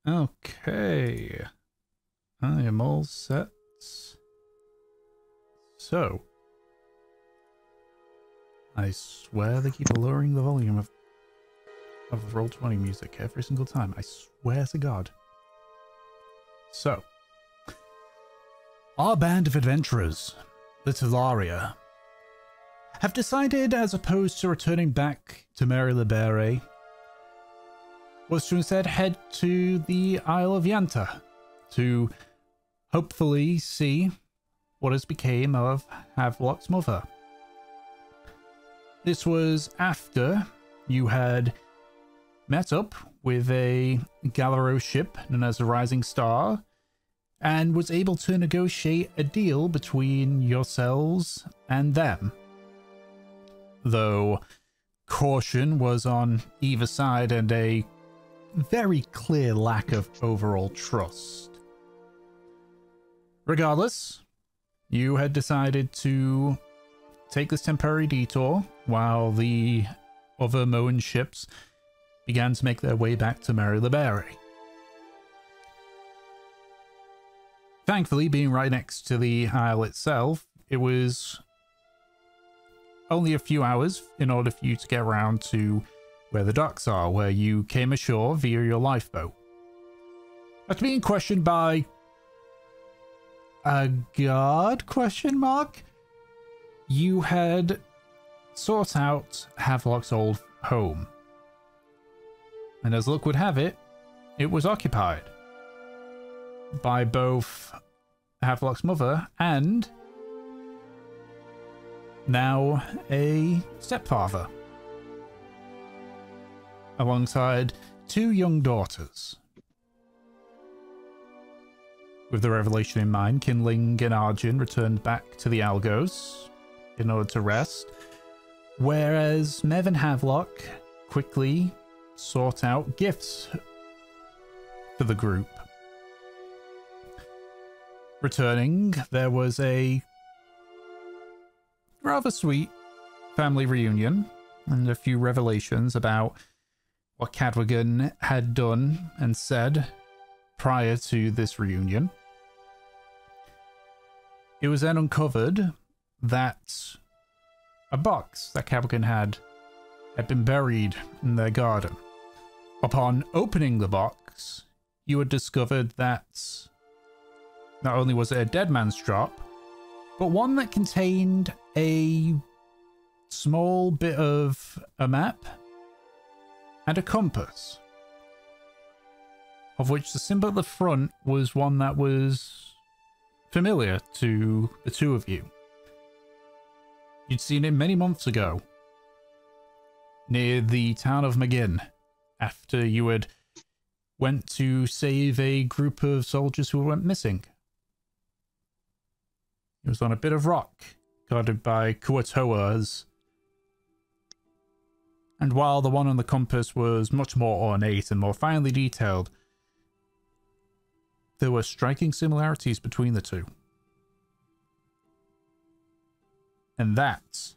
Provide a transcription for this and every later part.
Okay. I am all set. So. I swear they keep lowering the volume of Roll20 music every single time. I swear to God. So. Our band of adventurers, the Talaria, have decided, as opposed to returning back to Mary-Libere, was to instead head to the Isle of Yanta to hopefully see what has become of Havelock's mother. This was after you had met up with a Galero ship known as the Rising Star and was able to negotiate a deal between yourselves and them. Though caution was on either side and a very clear lack of overall trust. Regardless, you had decided to take this temporary detour while the other Moan ships began to make their way back to Mary-Libere. Thankfully, being right next to the isle itself, it was only a few hours in order for you to get around to where the docks are, where you came ashore via your lifeboat. After being questioned by a guard, question mark, you had sought out Havelock's old home. And as luck would have it, it was occupied by both Havelock's mother and now a stepfather, alongside two young daughters. With the revelation in mind, Kinling and Arjun returned back to the Algos in order to rest, whereas Mev and Havelock quickly sought out gifts for the group. Returning, there was a rather sweet family reunion and a few revelations about what Cadwgan had done and said prior to this reunion. It was then uncovered that a box that Cadwgan had been buried in their garden. Upon opening the box, you had discovered that not only was it a dead man's drop, but one that contained a small bit of a map and a compass, of which the symbol at the front was one that was familiar to the two of you. You'd seen it many months ago, near the town of McGinn, after you had went to save a group of soldiers who went missing. It was on a bit of rock, guarded by Kuatoas. And while the one on the compass was much more ornate and more finely detailed, there were striking similarities between the two. And that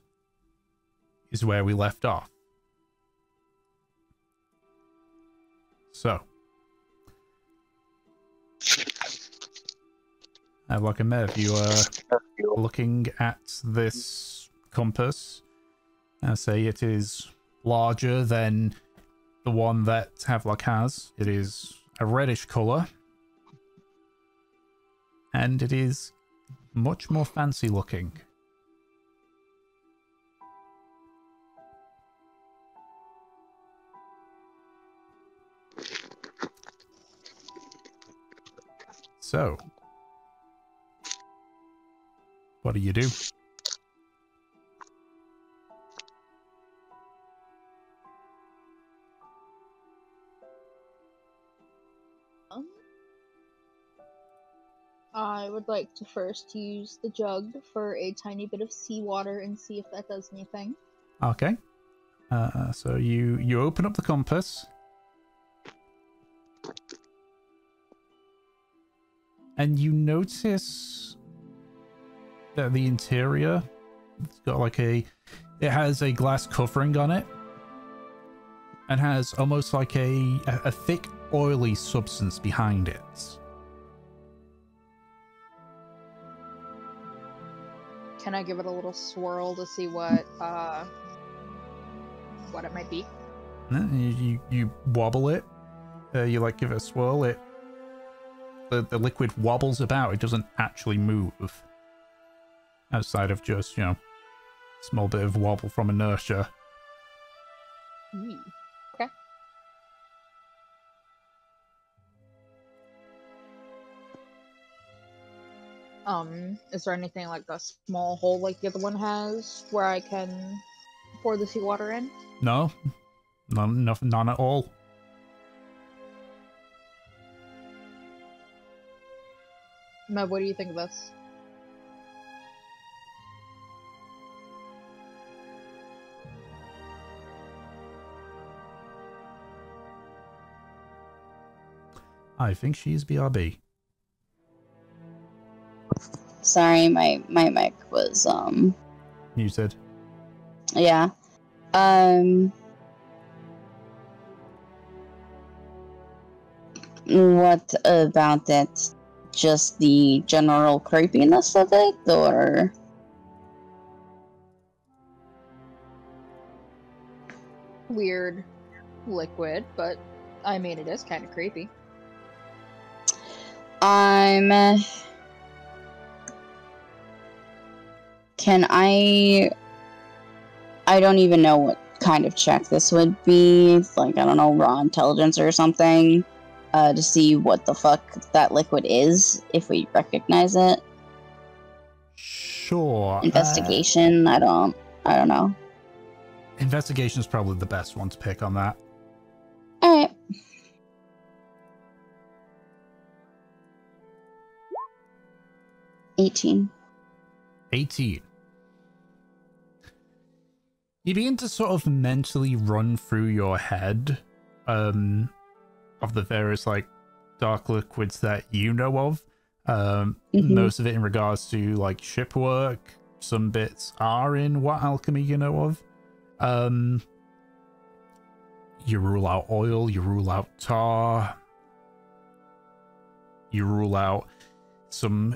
is where we left off. So, like a Mev, you are looking at this compass. I say it is larger than the one that Havelock has. It is a reddish color, and it is much more fancy looking. So, what do you do? I would like to first use the jug for a tiny bit of seawater and see if that does anything. Okay. So you open up the compass. And you notice that the interior, it's got like it has a glass covering on it. And has almost like a thick oily substance behind it. Can I give it a little swirl to see what it might be? You wobble it. You like give it a swirl. The liquid wobbles about. It doesn't actually move. Outside of just, you know, small bit of wobble from inertia. Okay. Is there anything like a small hole like the other one has where I can pour the seawater in? No, none at all. Mev, what do you think of this? I think she's BRB. Sorry, my mic was Muted. yeah. What about it? Just the general creepiness of it, or? Weird liquid, but I mean, it is kind of creepy. Can I don't even know what kind of check this would be. Like, I don't know, raw intelligence or something, to see what the fuck that liquid is, if we recognize it. Sure. Investigation, I don't know. Investigation is probably the best one to pick on that. Alright. $18. 18. You begin to sort of mentally run through your head of the various like dark liquids that you know of. Most of it in regards to like ship work. Some bits are in what alchemy you know of. You rule out oil, you rule out tar, you rule out some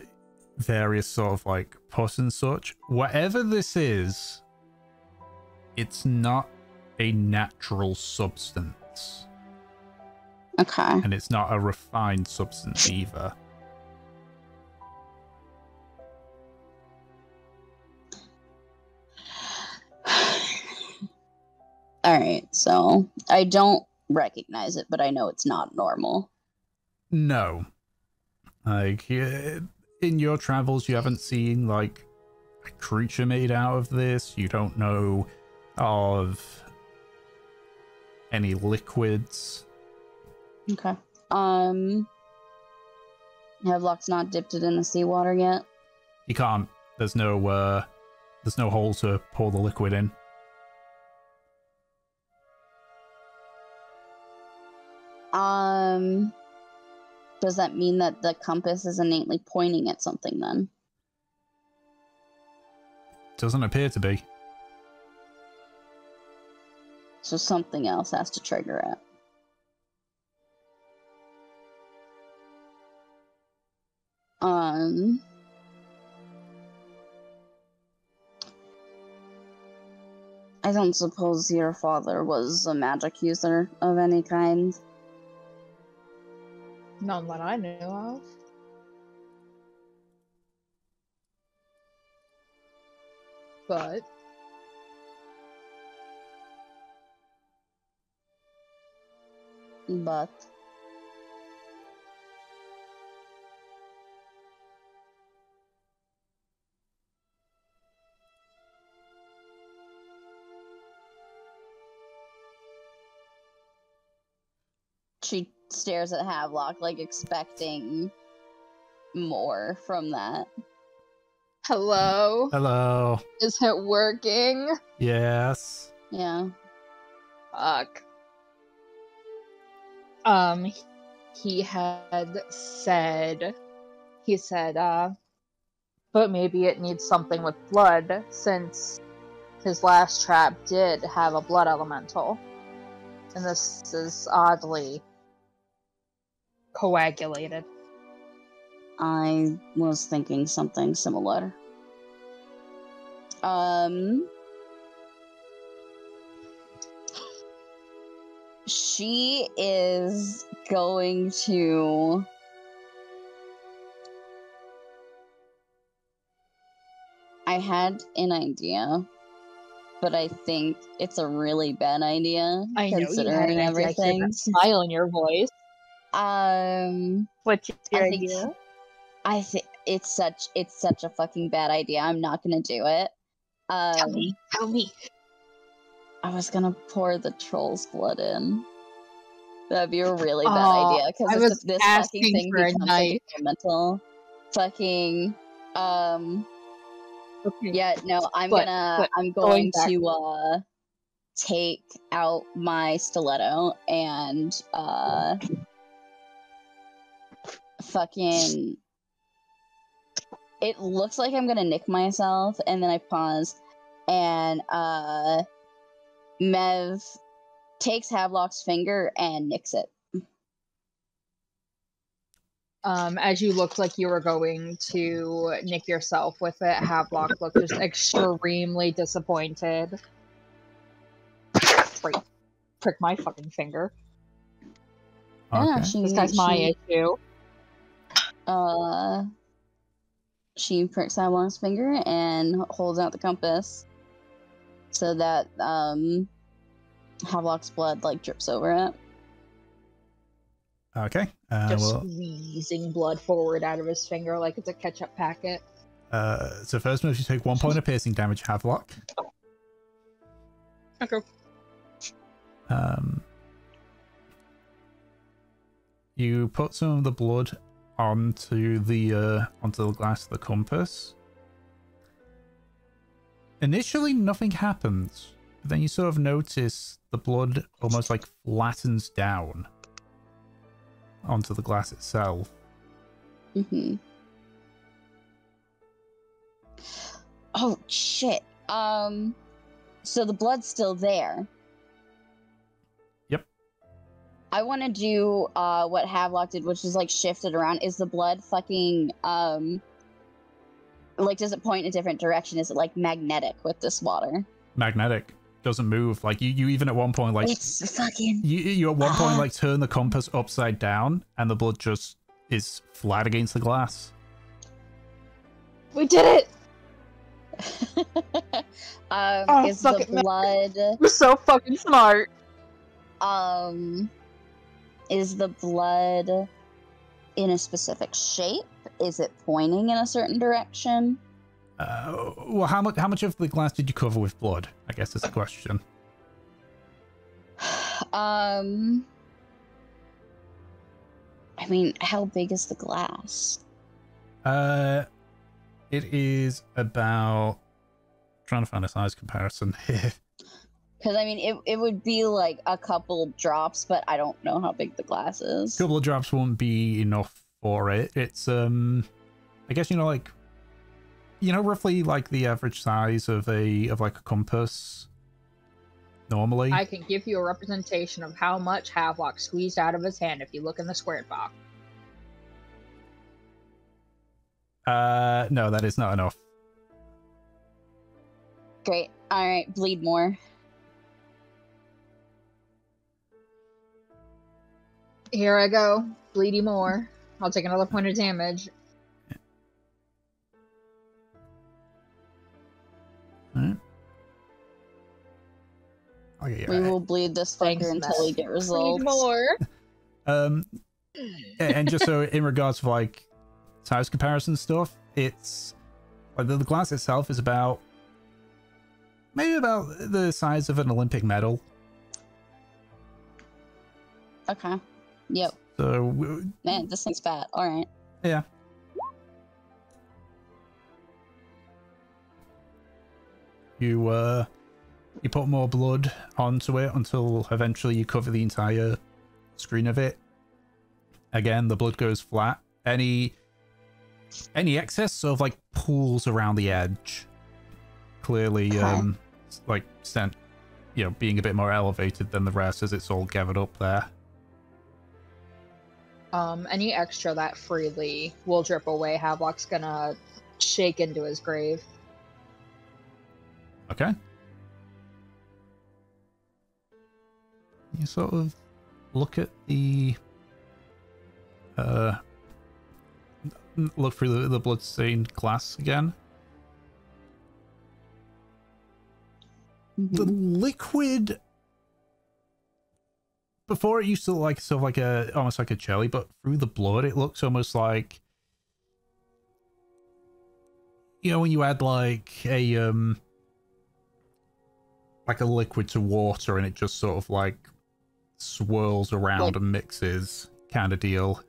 various sort of like pus and such. Whatever this is, it's not a natural substance. Okay. And it's not a refined substance either. Alright, so I don't recognize it, but I know it's not normal. No. Like, in your travels, you haven't seen, like, a creature made out of this. You don't know of any liquids. Okay. Havelock's not dipped it in the seawater yet? You can't. There's no hole to pour the liquid in. Does that mean that the compass is innately pointing at something then? Doesn't appear to be. So something else has to trigger it. I don't suppose your father was a magic user of any kind? None that I knew of. But she stares at Havelock, like expecting more from that. hello? Hello. Is it working? Yes. Yeah. Fuck. He said, but maybe it needs something with blood, since his last trap did have a blood elemental. And this is oddly coagulated. I was thinking something similar. She is going to... I had an idea, but I think it's a really bad idea, I know you had an considering idea. I hear everything. that smile in your voice. What's your I think idea? I think it's such a fucking bad idea. I'm not gonna do it. Tell me. I was gonna pour the troll's blood in. That'd be a really bad Aw, idea I because was if this fucking asking thing for a becomes knife. like a mental fucking Okay. yeah, no, I'm But going going back- to take out my stiletto and fucking... It looks like I'm gonna nick myself, and then I pause, and Mev takes Havelock's finger and nicks it. As you looked like you were going to nick yourself with it, Havelock looked just extremely disappointed. Right. Prick my fucking finger. Yeah, Okay. This guy's my issue. She pricks Havelock's finger and holds out the compass so that Havelock's blood like drips over it. Okay. Just Well, squeezing blood forward out of his finger like it's a ketchup packet. so first move, you take 1 point of piercing damage, Havelock. Okay. You put some of the blood onto the glass of the compass. Initially, nothing happens, but then you sort of notice the blood almost like flattens down onto the glass itself. Mm-hmm. Oh shit. So the blood's still there. Yep. I want to do what Havelock did, which is like shift it around. Is the blood fucking like, does it point in a different direction? Is it like magnetic with this water? Magnetic. Doesn't move. Like you even at one point, like It's fucking... you at one point like turn the compass upside down and the blood just is flat against the glass. We did it! Is the blood... We're so fucking smart. Is the blood in a specific shape? Is it pointing in a certain direction? Well, how much of the glass did you cover with blood? I guess is the question. I mean, how big is the glass? It is about... trying to find a size comparison here. Because, I mean, it would be like a couple drops, but I don't know how big the glass is. A couple of drops won't be enough for it. It's, I guess, you know, like... you know, roughly like the average size of like a compass normally. I can give you a representation of how much Havelock squeezed out of his hand if you look in the squared box. No, that is not enough. Great. Alright, bleed more. Here I go. Bleedy more. I'll take another point of damage. Alright. Okay, We will bleed this Thanks, fucker until we get Bleed results. more. And just so in regards to like size comparison stuff, it's like the glass itself is about maybe about the size of an Olympic medal. Okay. Yep. So Man, this thing's fat. Alright. yeah. You put more blood onto it until eventually you cover the entire screen of it. Again, the blood goes flat. Any excess sort of like pools around the edge. Clearly, like sent, you know, being a bit more elevated than the rest as it's all gathered up there. Any extra that freely will drip away. Havelock's gonna shake into his grave. Okay. You sort of look at the look through the bloodstained glass again. The liquid, before it used to look like sort of like almost like a jelly, but through the blood it looks almost like, you know, when you add like a liquid to water and it just sort of like swirls around and mixes kind of deal.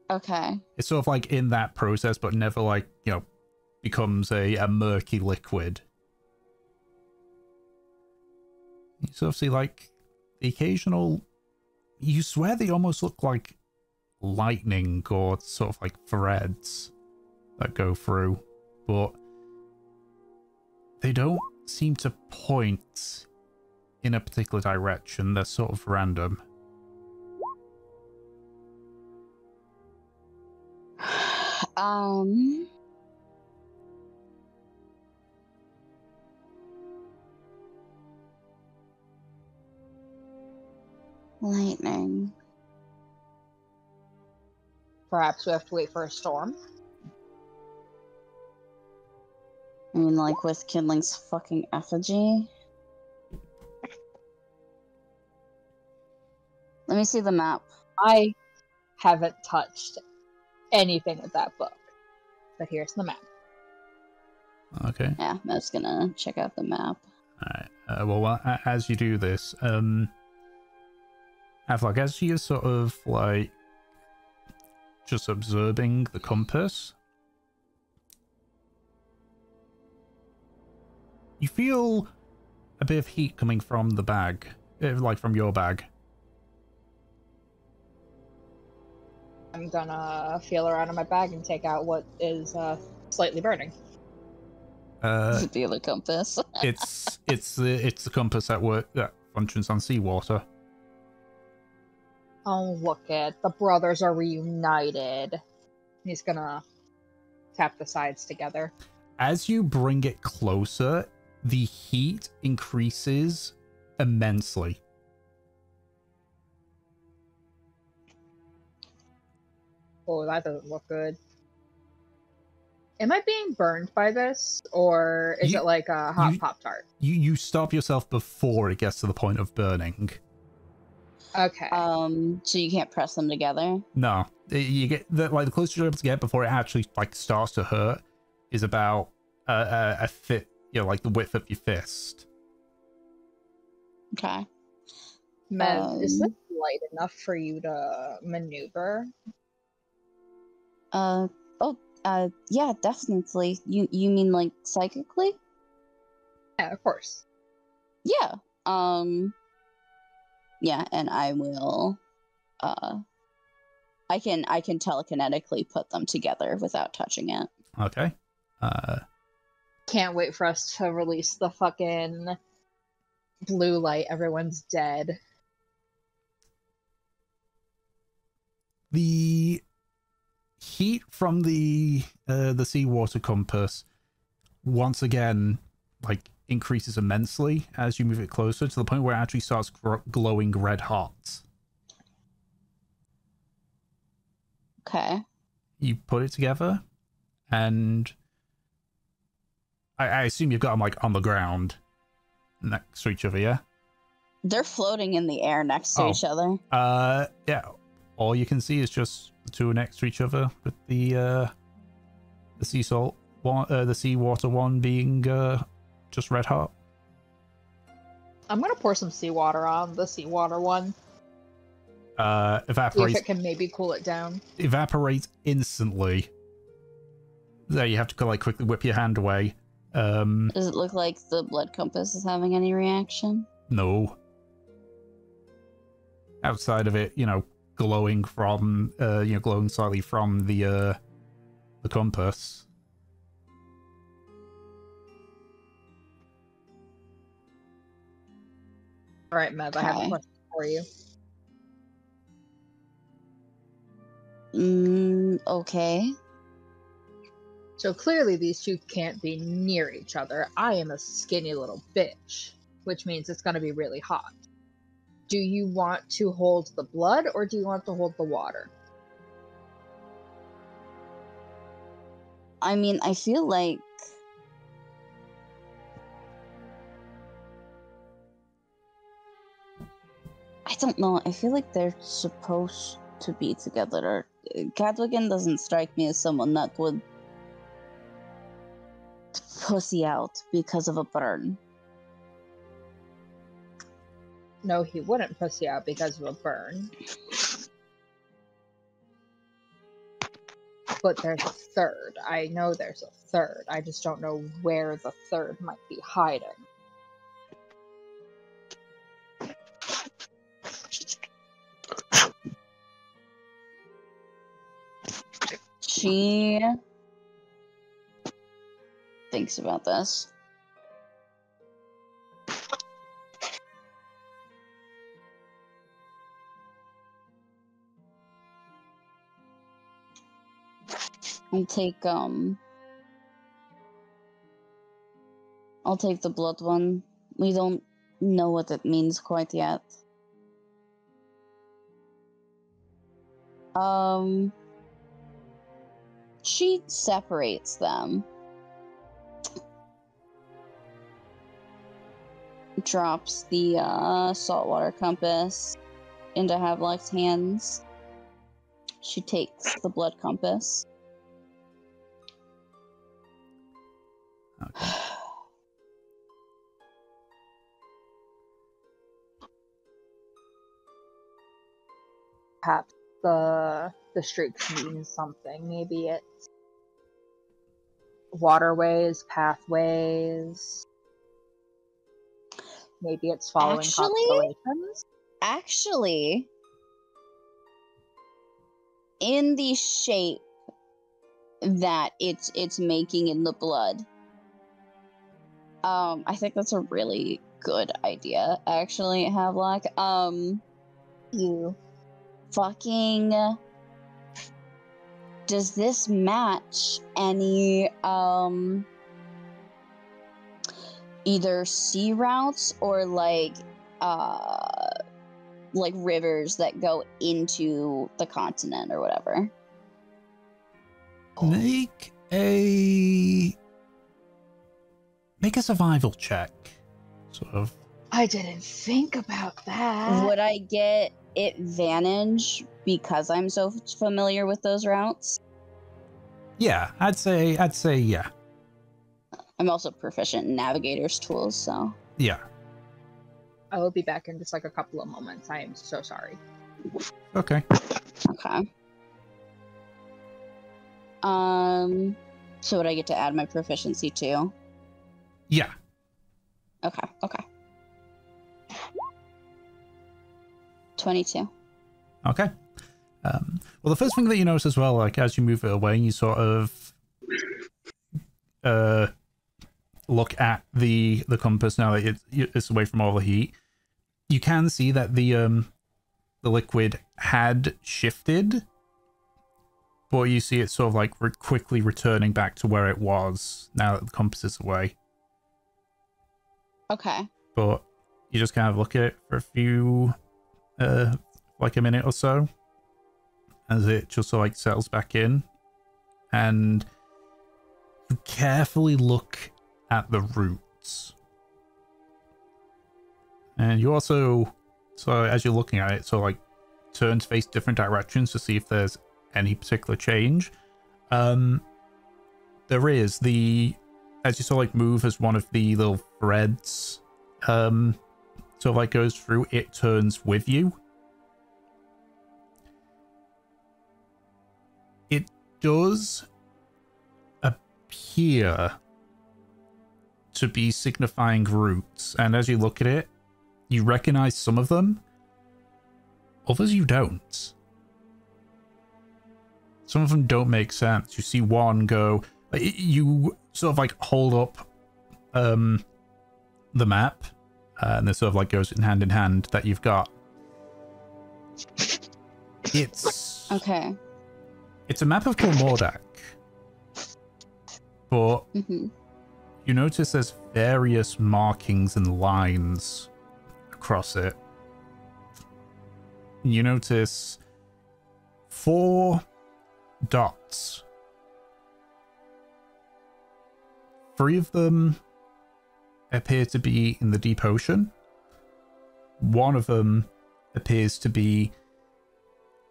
Okay. It's sort of like in that process, but never like, you know, becomes a murky liquid. You sort of see like the occasional, you swear they almost look like lightning or sort of like threads that go through, but they don't seem to point in a particular direction. They're sort of random. Lightning. Perhaps we have to wait for a storm. I mean, like with Kindling's fucking effigy. Let me see the map. I haven't touched anything with that book, but here's the map. Okay. Yeah, I was gonna check out the map. Alright. Well, as you do this, Havelock, as you're sort of like just observing the compass, you feel a bit of heat coming from the bag, like from your bag. I'm gonna feel around in my bag and take out what is slightly burning. The other compass. it's the compass that functions on seawater. Oh, look it. The brothers are reunited. He's gonna tap the sides together. As you bring it closer, the heat increases immensely. Oh, that doesn't look good. Am I being burned by this, or is it like a hot Pop-Tart? You stop yourself before it gets to the point of burning. Okay. So you can't press them together? No. You get the closest you're able to get before it actually like starts to hurt is about a fit, you know, like the width of your fist. Okay. Mev, is this light enough for you to maneuver? Yeah, definitely. You mean like psychically? Yeah, of course. Yeah. Yeah, and I will I can telekinetically put them together without touching it. Okay. Can't wait for us to release the fucking blue light. Everyone's dead. The heat from the seawater compass once again like increases immensely as you move it closer to the point where it actually starts glowing red hot. Okay. You put it together, and I assume you've got them like on the ground next to each other, yeah? They're floating in the air next to each other. Yeah. All you can see is just the two next to each other, with the sea salt one, the seawater one being just red hot. I'm gonna pour some seawater on the seawater one. Evaporates. See if it can maybe cool it down. Evaporates instantly. There, you have to like quickly whip your hand away. Does it look like the blood compass is having any reaction? No. Outside of it, you know, glowing from, glowing slightly from the compass. All right, Mev, I have a question for you. Okay. So clearly these two can't be near each other. I am a skinny little bitch, which means it's going to be really hot. Do you want to hold the blood or do you want to hold the water? I mean, I feel like I don't know. I feel like they're supposed to be together. Cadwgan doesn't strike me as someone that would pussy out because of a burn. No, he wouldn't pussy out because of a burn. But there's a third. I know there's a third. I just don't know where the third might be hiding. She thinks about this. I'll take the blood one. We don't know what it means quite yet. She separates them. Drops the saltwater compass into Havelock's hands. She takes the blood compass. Okay. Perhaps the streaks mean something. Maybe it's waterways, pathways. Maybe it's following constellations. Actually, in the shape that it's making in the blood, I think that's a really good idea. Actually, Havelock. You. Fucking. Does this match any either sea routes or like rivers that go into the continent or whatever? Make a survival check, sort of. I didn't think about that. Would I get advantage because I'm so familiar with those routes? Yeah, I'd say yeah. I'm also proficient in navigator's tools, so Yeah. I will be back in just like a couple of moments. I am so sorry. Okay. okay. So would I get to add my proficiency too? Yeah. Okay. 22. Okay. Well, the first thing that you notice as well, like as you move it away, you sort of look at the compass now that it's away from all the heat. You can see that the liquid had shifted, but you see it sort of like quickly returning back to where it was now that the compass is away. Okay. But you just kind of look at it for a few, like a minute or so, as it just sort of like settles back in, and you carefully look at the roots. And you also, so as you're looking at it, so like turn to face different directions to see if there's any particular change. There is as you sort of like move as one of the little threads sort of like goes through, it turns with you. It does appear to be signifying roots, and as you look at it, you recognize some of them, others you don't. Some of them don't make sense. You see one go, you sort of like hold up the map, and this sort of like goes in hand that you've got. It's Okay. It's a map of Karmora, but you notice there's various markings and lines across it. You notice 4 dots. 3 of them appear to be in the deep ocean. 1 of them appears to be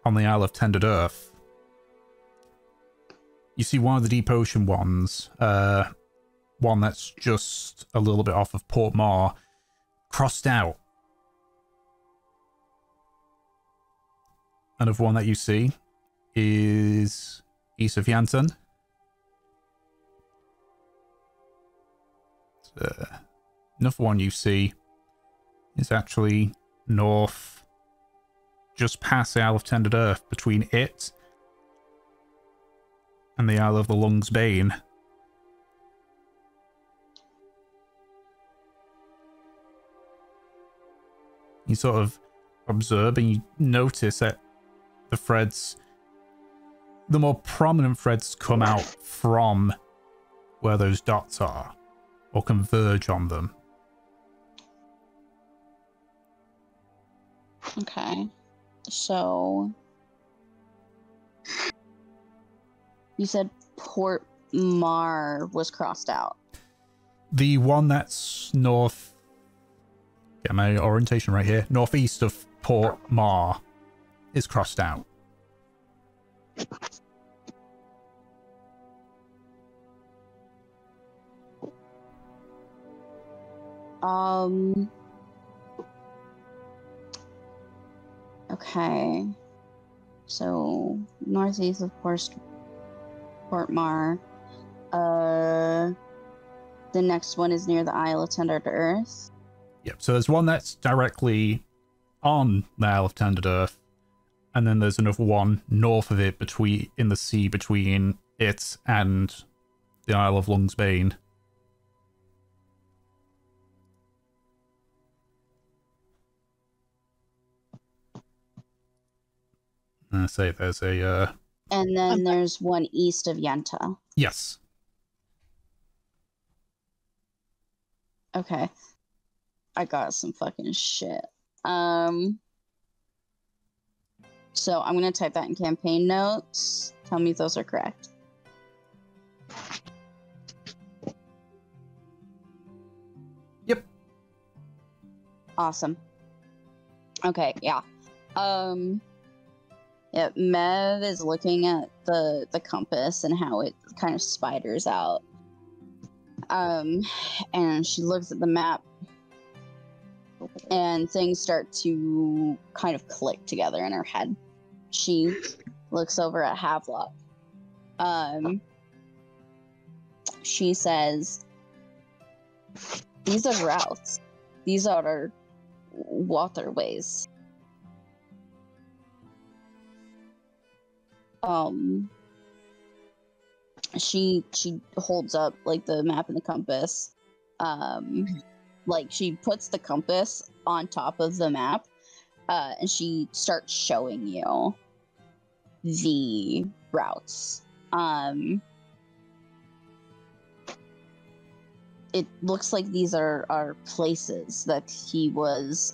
on the Isle of Tended Earth. You see one of the deep ocean ones, one that's just a little bit off of Port Mar, crossed out. Another one that you see is east of Janssen. Another one you see is actually north, just past the Isle of Tended Earth, between it and the Isle of the Lungs Bane. You sort of observe and you notice that the threads, the more prominent threads, come out from where those dots are, or converge on them. Okay. So you said Port Mar was crossed out. The one that's north, get my orientation right here, northeast of Port Mar is crossed out. Okay. So northeast of Port Mar. The next one is near the Isle of Tended Earth. Yep, so there's one that's directly on the Isle of Tended Earth, and then there's another one north of it, in the sea between it and the Isle of Lungs Bane. I say there's a... And then there's one east of Yenta. Yes. Okay. I got some fucking shit. So I'm gonna type that in campaign notes. Tell me if those are correct. Yep. Awesome. Okay, yeah. Yeah, Mev is looking at the compass and how it kind of spiders out. And she looks at the map and things start to kind of click together in her head. She looks over at Havelock. She says, "These are routes. These are waterways." She holds up like the map and the compass. Like she puts the compass on top of the map, and she starts showing you the routes. It looks like these are places that he was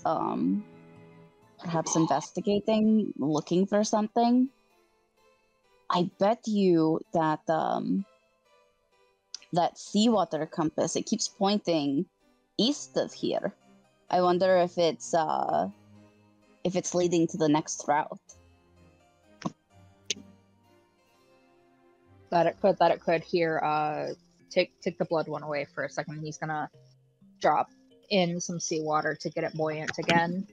perhaps investigating, looking for something. I bet you that that seawater compass, it keeps pointing east of here. I wonder if it's leading to the next route. That it could. Here, take the blood one away for a second. He's gonna drop in some seawater to get it buoyant again.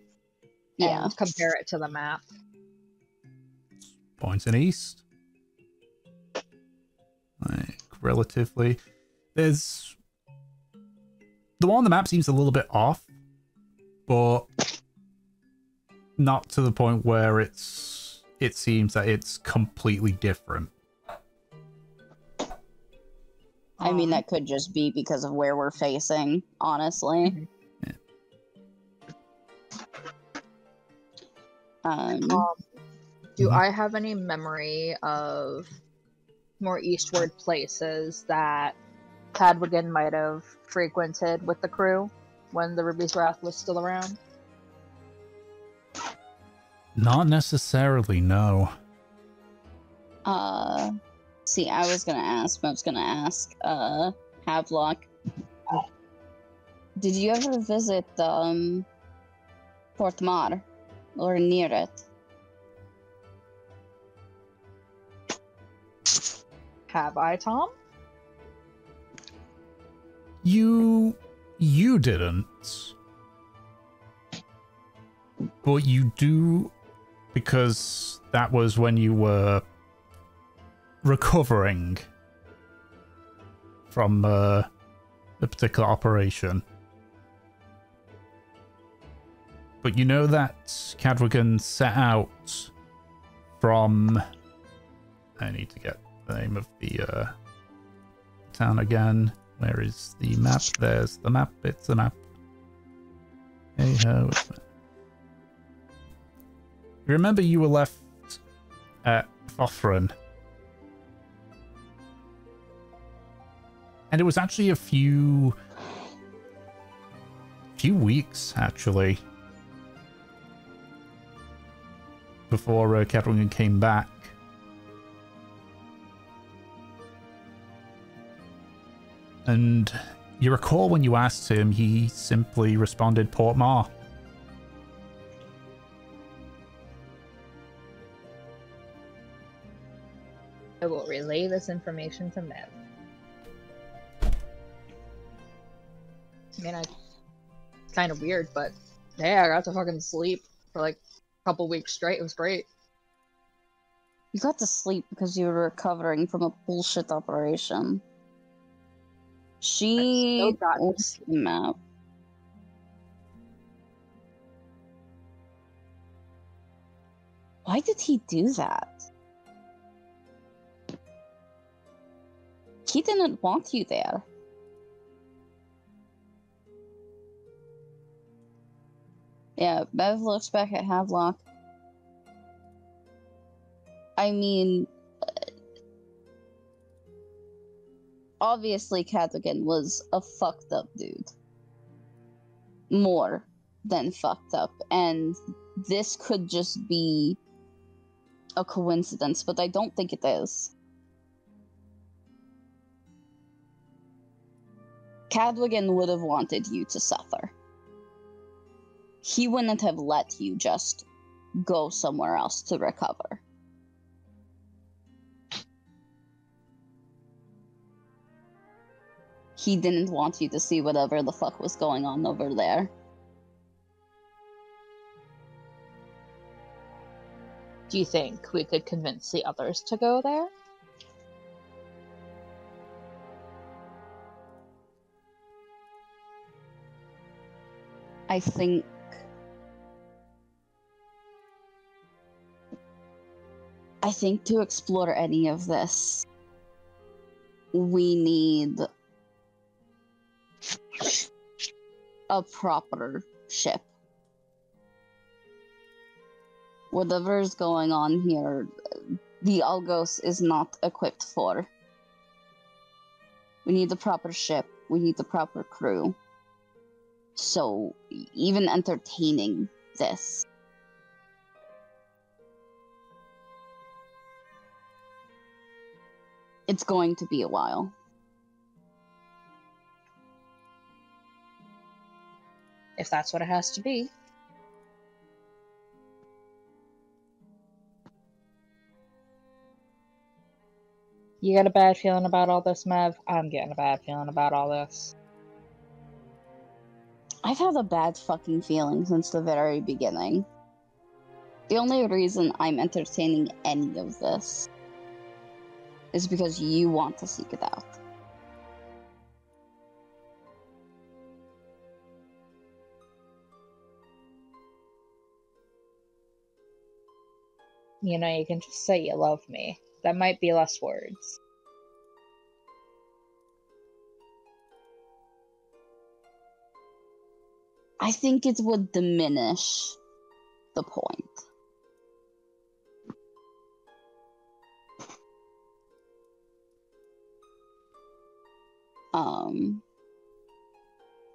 Yeah. And compare it to the map. Pointing east. Like, relatively. There's... The one on the map seems a little bit off, but not to the point where it seems that it's completely different. I mean, that could just be because of where we're facing, honestly. Yeah. Do Mhm. I have any memory of more eastward places that Cadwgan might have frequented with the crew when the Ruby's Wrath was still around? Not necessarily, no. See, I was gonna ask, Havelock, did you ever visit, Port Mar? Or near it? Have I, Tom? You didn't. But you do, because that was when you were recovering from the particular operation. But you know that Cadwgan set out from... I need to get the name of the town again. Where is the map? There's the map. It's the map. Hey ho. Remember you were left at Fothran. And it was actually a few weeks, actually, before Cadwgan came back. And you recall when you asked him, he simply responded, Port Mar. I will relay this information to Mev. I mean, it's kind of weird, but hey, I got to fucking sleep for like a couple weeks straight. It was great. You got to sleep because you were recovering from a bullshit operation. She I still got to was sleep. the map. Why did he do that? He didn't want you there. Yeah, Bev looks back at Havelock. I mean, obviously Cadwgan was a fucked up dude. More than fucked up. And this could just be a coincidence, but I don't think it is. Cadwgan would have wanted you to suffer. He wouldn't have let you just go somewhere else to recover. He didn't want you to see whatever the fuck was going on over there. Do you think we could convince the others to go there? I think to explore any of this, we need a proper ship. Whatever's going on here, the Algos is not equipped for. We need the proper ship. We need the proper crew. So, even entertaining this, it's going to be a while. If that's what it has to be. You got a bad feeling about all this, Mev? I'm getting a bad feeling about all this. I've had a bad fucking feeling since the very beginning. The only reason I'm entertaining any of this is because you want to seek it out. You know, you can just say you love me. That might be less words. I think it would diminish the point.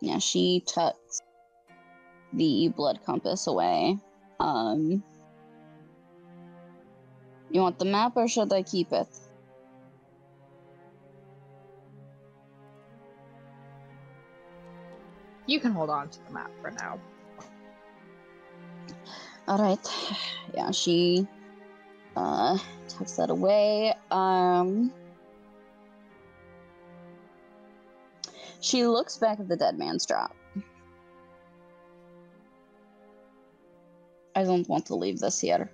Yeah, she tucks the blood compass away. You want the map or should I keep it? You can hold on to the map for now. Alright. Yeah, she tucks that away. She looks back at the dead man's drop. I don't want to leave this here.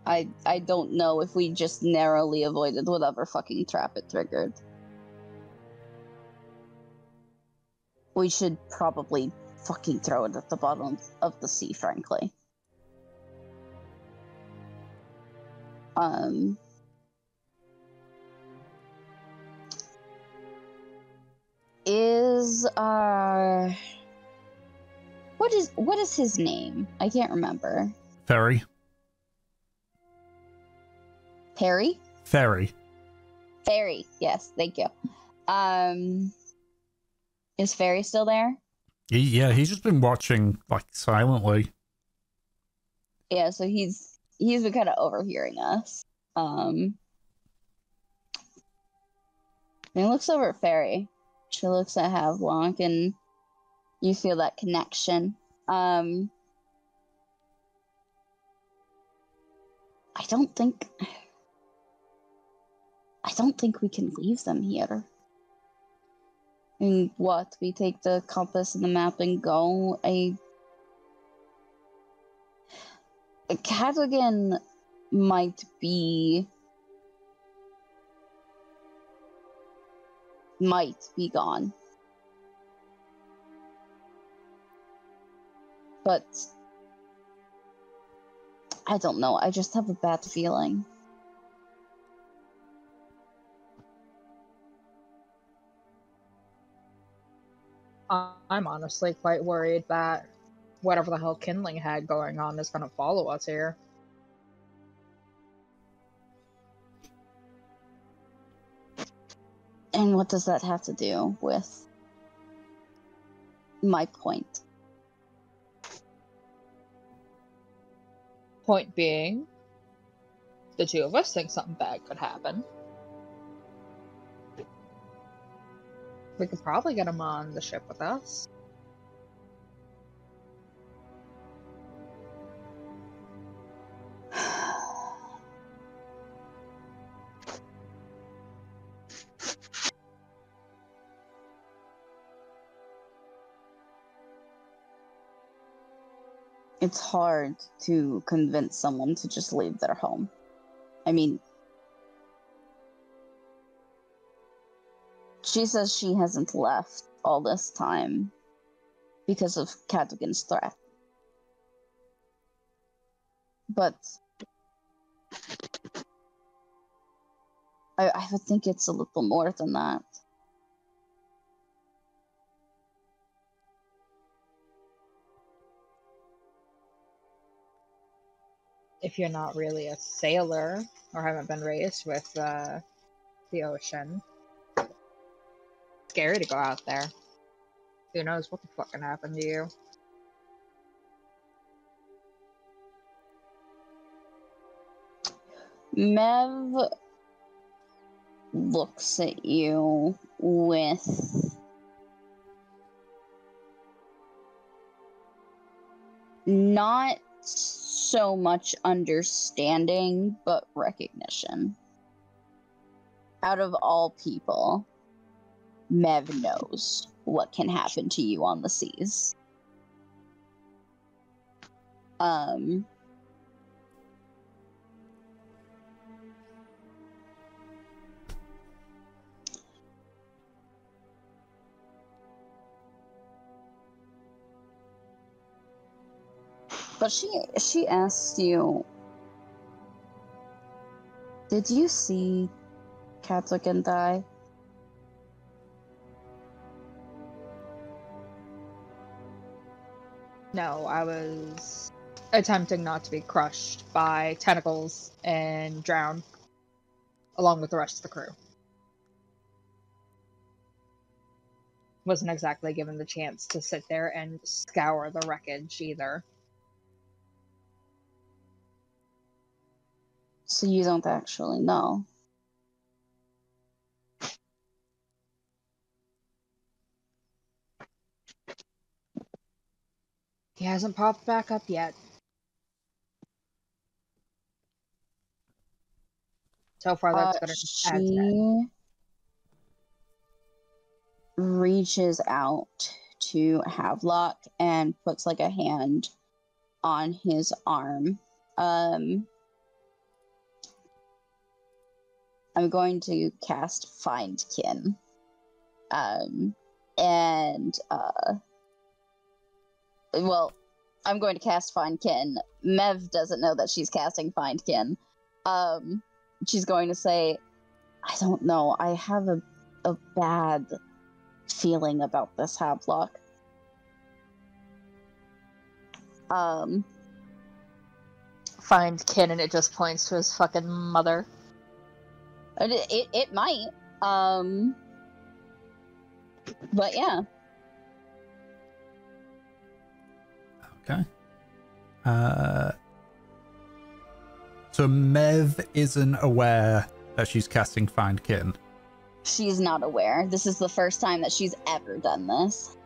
I don't know if we just narrowly avoided whatever fucking trap it triggered. We should probably fucking throw it at the bottom of the sea, frankly. What is his name? I can't remember. Ferry. Perry? Ferry. Ferry, yes, thank you. Is Ferry still there? He's just been watching, like, silently. Yeah, so he's been kind of overhearing us. He looks over at Ferry. She looks at Havelock, and you feel that connection. I don't think we can leave them here. And what? We take the compass and the map and go? Cadwgan might be gone. But I don't know. I just have a bad feeling. I'm honestly quite worried that whatever the hell Kindling had going on is going to follow us here. And what does that have to do with my point? Point being, the two of us think something bad could happen. We could probably get him on the ship with us. It's hard to convince someone to just leave their home. I mean, she says she hasn't left all this time because of Cadwgan's threat. But I would think it's a little more than that. If you're not really a sailor or haven't been raised with the ocean, it's scary to go out there. Who knows what the fuck can happen to you? Mev looks at you with not so much understanding, but recognition. Out of all people, Mev knows what can happen to you on the seas. But she asked you, did you see Cadwgan die? No, I was attempting not to be crushed by tentacles and drown, along with the rest of the crew. wasn't exactly given the chance to sit there and scour the wreckage either. So you don't actually know. He hasn't popped back up yet. So far, that's going to add She reaches out to Havelock and puts like a hand on his arm. I'm going to cast Find Kin. Well, I'm going to cast Find Kin. Mev doesn't know that she's casting Find Kin. She's going to say, I don't know, I have a bad feeling about this Havelock. Find Kin, and it just points to his fucking mother. It might. But yeah. Okay. So Mev isn't aware that she's casting Find Kin. She's not aware. This is the first time that she's ever done this.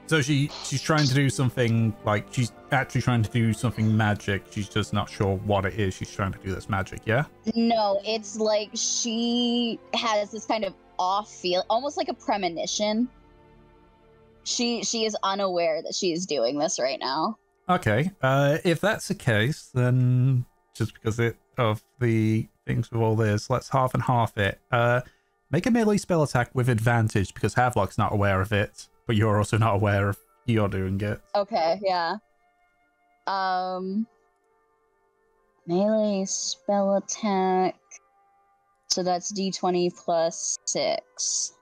So she's trying to do something, like, she's actually trying to do something magic. She's just not sure what it is she's trying to do that's magic, yeah? No, it's like she has this kind of off feel, almost like a premonition. She is unaware that she is doing this right now. Okay, if that's the case, then just because of the things with all this, let's half and half it. Make a melee spell attack with advantage because Havelock's not aware of it, but you're also not aware of you're doing it. Okay, yeah. Melee spell attack. So that's d20 plus 6.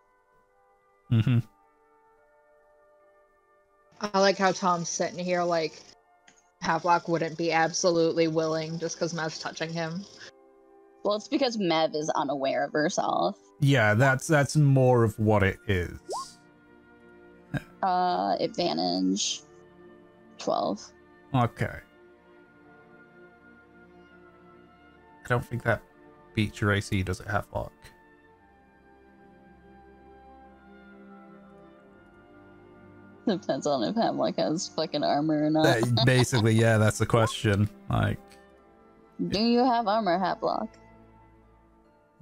Mm-hmm. I like how Tom's sitting here like Havelock wouldn't be absolutely willing just because Mev's touching him. Well, it's because Mev is unaware of herself. Yeah, that's more of what it is. Advantage 12. Okay. I don't think that beats your AC, does it, Havelock? Depends on if Havelock has fucking armor or not. Basically, yeah, that's the question. Like, do you have armor, Havelock?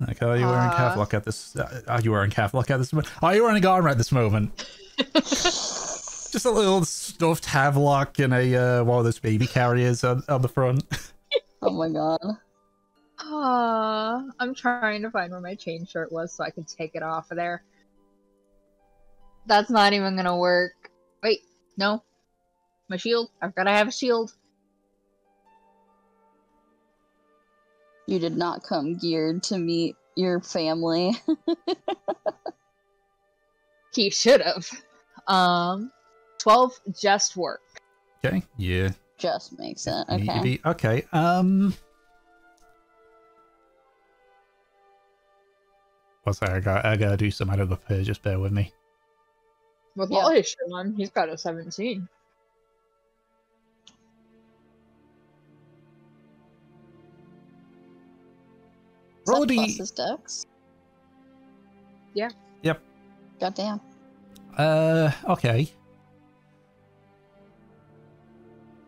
Like, are you wearing Havelock at this? Are you wearing Havelock at this moment? Are you wearing armor at this moment? Just a little stuffed Havelock in a one of those baby carriers on the front. Oh my god. I'm trying to find where my chain shirt was so I can take it off of there. That's not even gonna work. Wait, no. My shield. I've gotta have a shield. You did not come geared to meet your family. He should have. 12 just work. Okay, yeah. Just makes it. Need to Okay. be, okay, what's that? I gotta do some out of the here, just bear with me. With all his shit on, he's got a 17. Roll a Plus D. his dex. Yeah. Yep. Goddamn. Okay.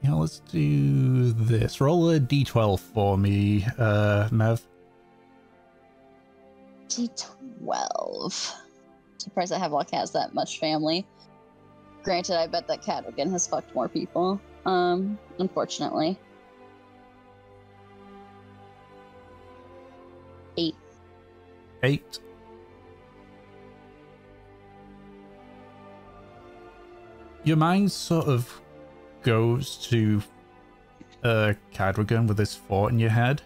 Yeah, let's do this. Roll a D12 for me, Mev. D12. Surprised that Havelock has that much family. Granted, I bet that Cadwgan has fucked more people. Unfortunately. 8. 8. Your mind sort of goes to Cadwgan with this thought in your head.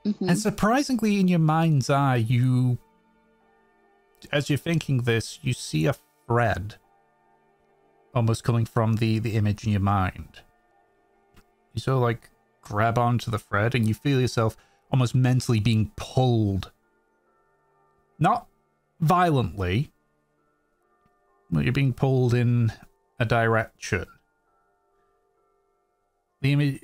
Mm-hmm. And surprisingly, in your mind's eye, you, as you're thinking this, you see a thread almost coming from the image in your mind. You sort of like grab onto the thread and you feel yourself almost mentally being pulled. Not violently, but you're being pulled in a direction. The image,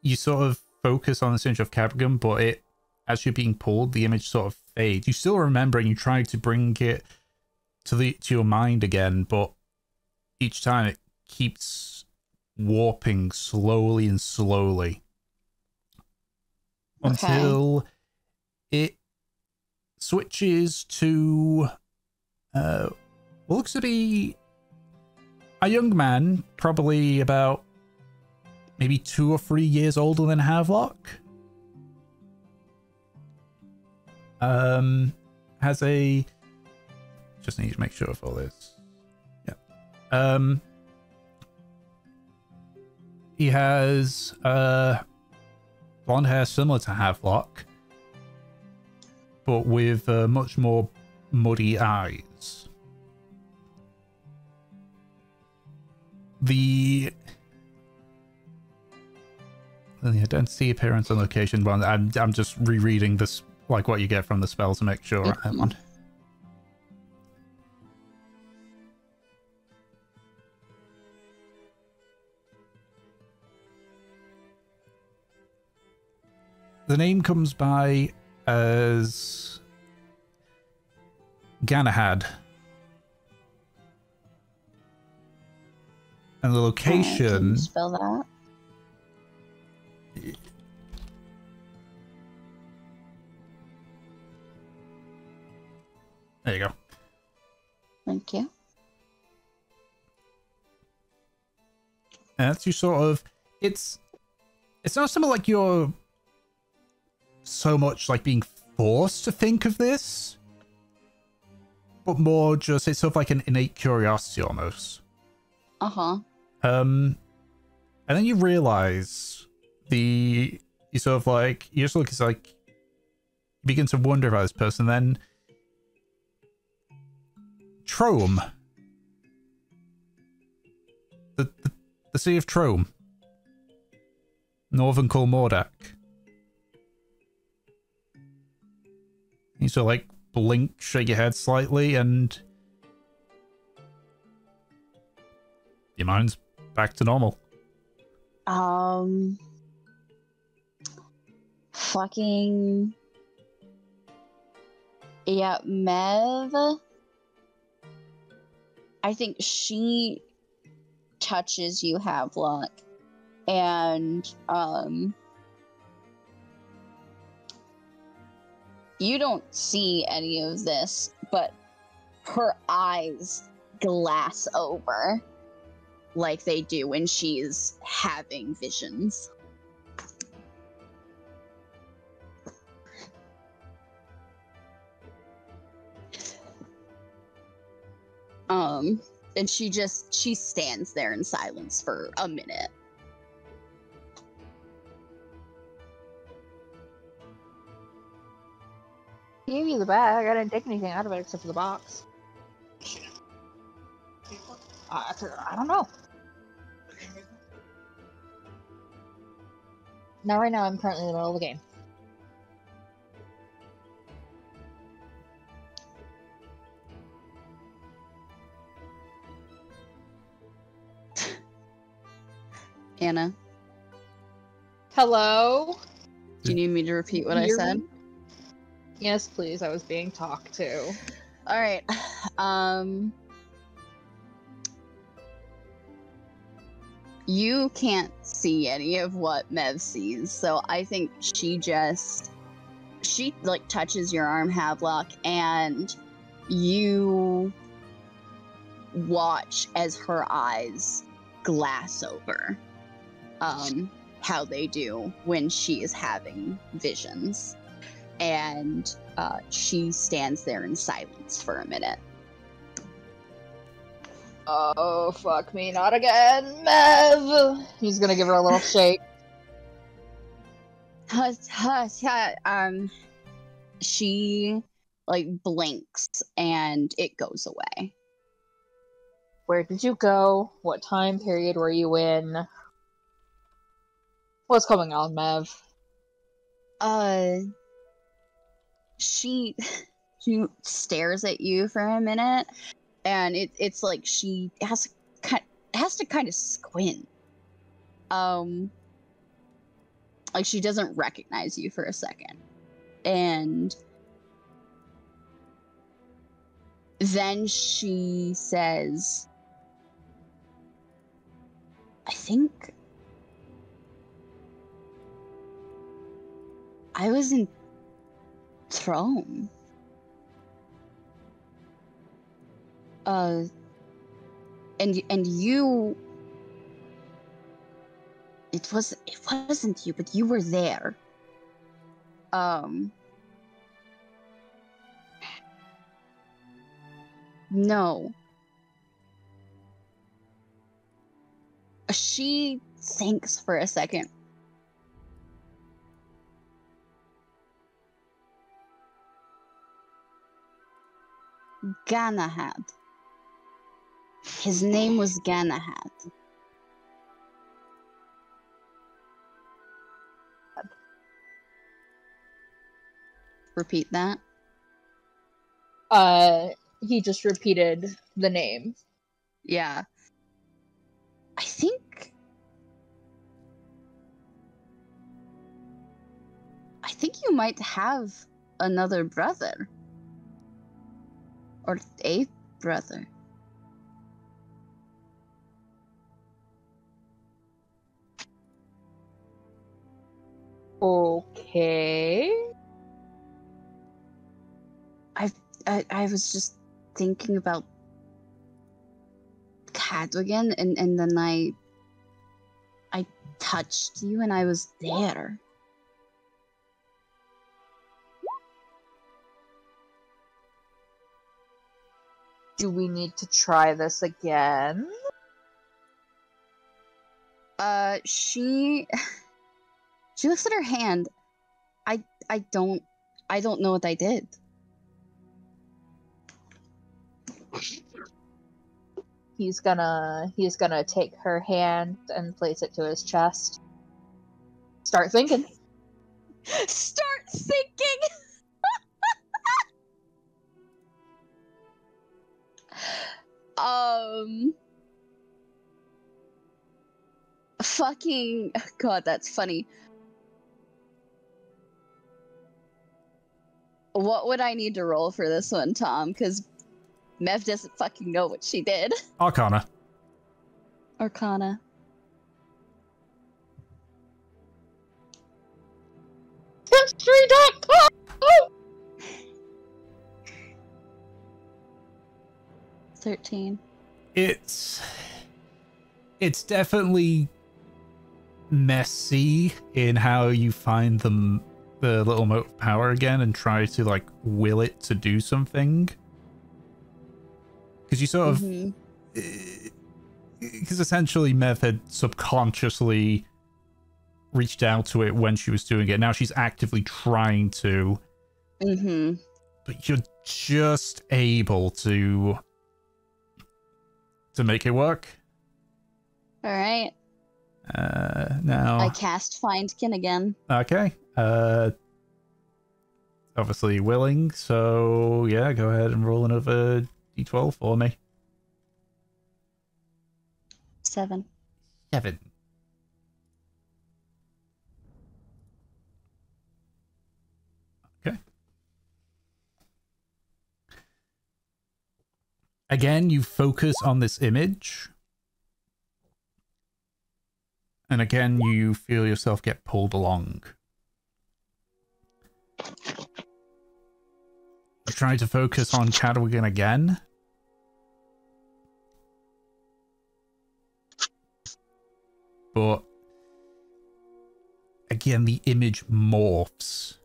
you sort of focus on this image of Cadwgan, but it, as you're being pulled, the image sort of fades. You still remember and you try to bring it to your mind again, but each time it keeps warping slowly and slowly. Okay. Until it switches to what looks to be a young man, probably about maybe 2 or 3 years older than Havelock. Has a... Just need to make sure of all this. Yeah. He has blonde hair similar to Havelock, but with much more muddy eyes. The identity, appearance, and location one. I'm just rereading this, like what you get from the spell, to make sure. Hang on. The name comes by as Ganahad. And the location... Can you spell that? There you go. Thank you. And that's you sort of... It's not something like you're so much like being forced to think of this, but more just it's sort of like an innate curiosity almost. And then you realize you sort of like, you just look, it's like you begin to wonder about this person. Then Trome, the city of Trome, Northern Karmora. You sort of like blink, shake your head slightly, and your mind's back to normal. Fucking... Yeah, Mev... I think she touches you, Havelock, and, you don't see any of this, but her eyes glass over like they do when she's having visions. And she stands there in silence for a minute. I gave you the bag. I didn't take anything out of it except for the box. I don't know. Not right now. I'm currently in the middle of the game. Anna? Hello? Do you need me to repeat what I said? Yes, please. I was being talked to. Alright. You can't see any of what Mev sees, so I think she like touches your arm, Havelock, and you watch as her eyes glass over. How they do when she is having visions. And she stands there in silence for a minute. Oh, fuck me, not again, Mev! He's gonna give her a little shake. She, like, blinks, and it goes away. Where did you go? What time period were you in? What's going on, Mev? Uh, she she stares at you for a minute, and it's like she has to kind of squint. Like she doesn't recognize you for a second, and then she says, I think I was in Throne. And you, it wasn't you, but you were there. No. She thinks for a second. Galahad. His name was Galahad. Repeat that. He just repeated the name. Yeah. I think you might have another brother. Or a brother. Okay. I was just thinking about Cadwgan, and then I touched you and I was there. Do we need to try this again? She looks at her hand. I don't know what I did. He's gonna take her hand and place it to his chest. Start thinking. Start thinking. Fucking God, that's funny. What would I need to roll for this one, Tom? Because Mev doesn't fucking know what she did. Arcana. Arcana. History.com! 13. It's definitely messy in how you find the little mote of power again and try to like will it to do something. Because you sort of, because essentially Mev had subconsciously reached out to it when she was doing it. Now she's actively trying to. But you're just able to make it work. All right. Now I cast Findkin again. Okay. Obviously willing, so yeah, go ahead and roll another d12 for me. 7. 7. Okay. Again, you focus on this image. And again, you feel yourself get pulled along. You try to focus on Cadwgan again. But again, the image morphs.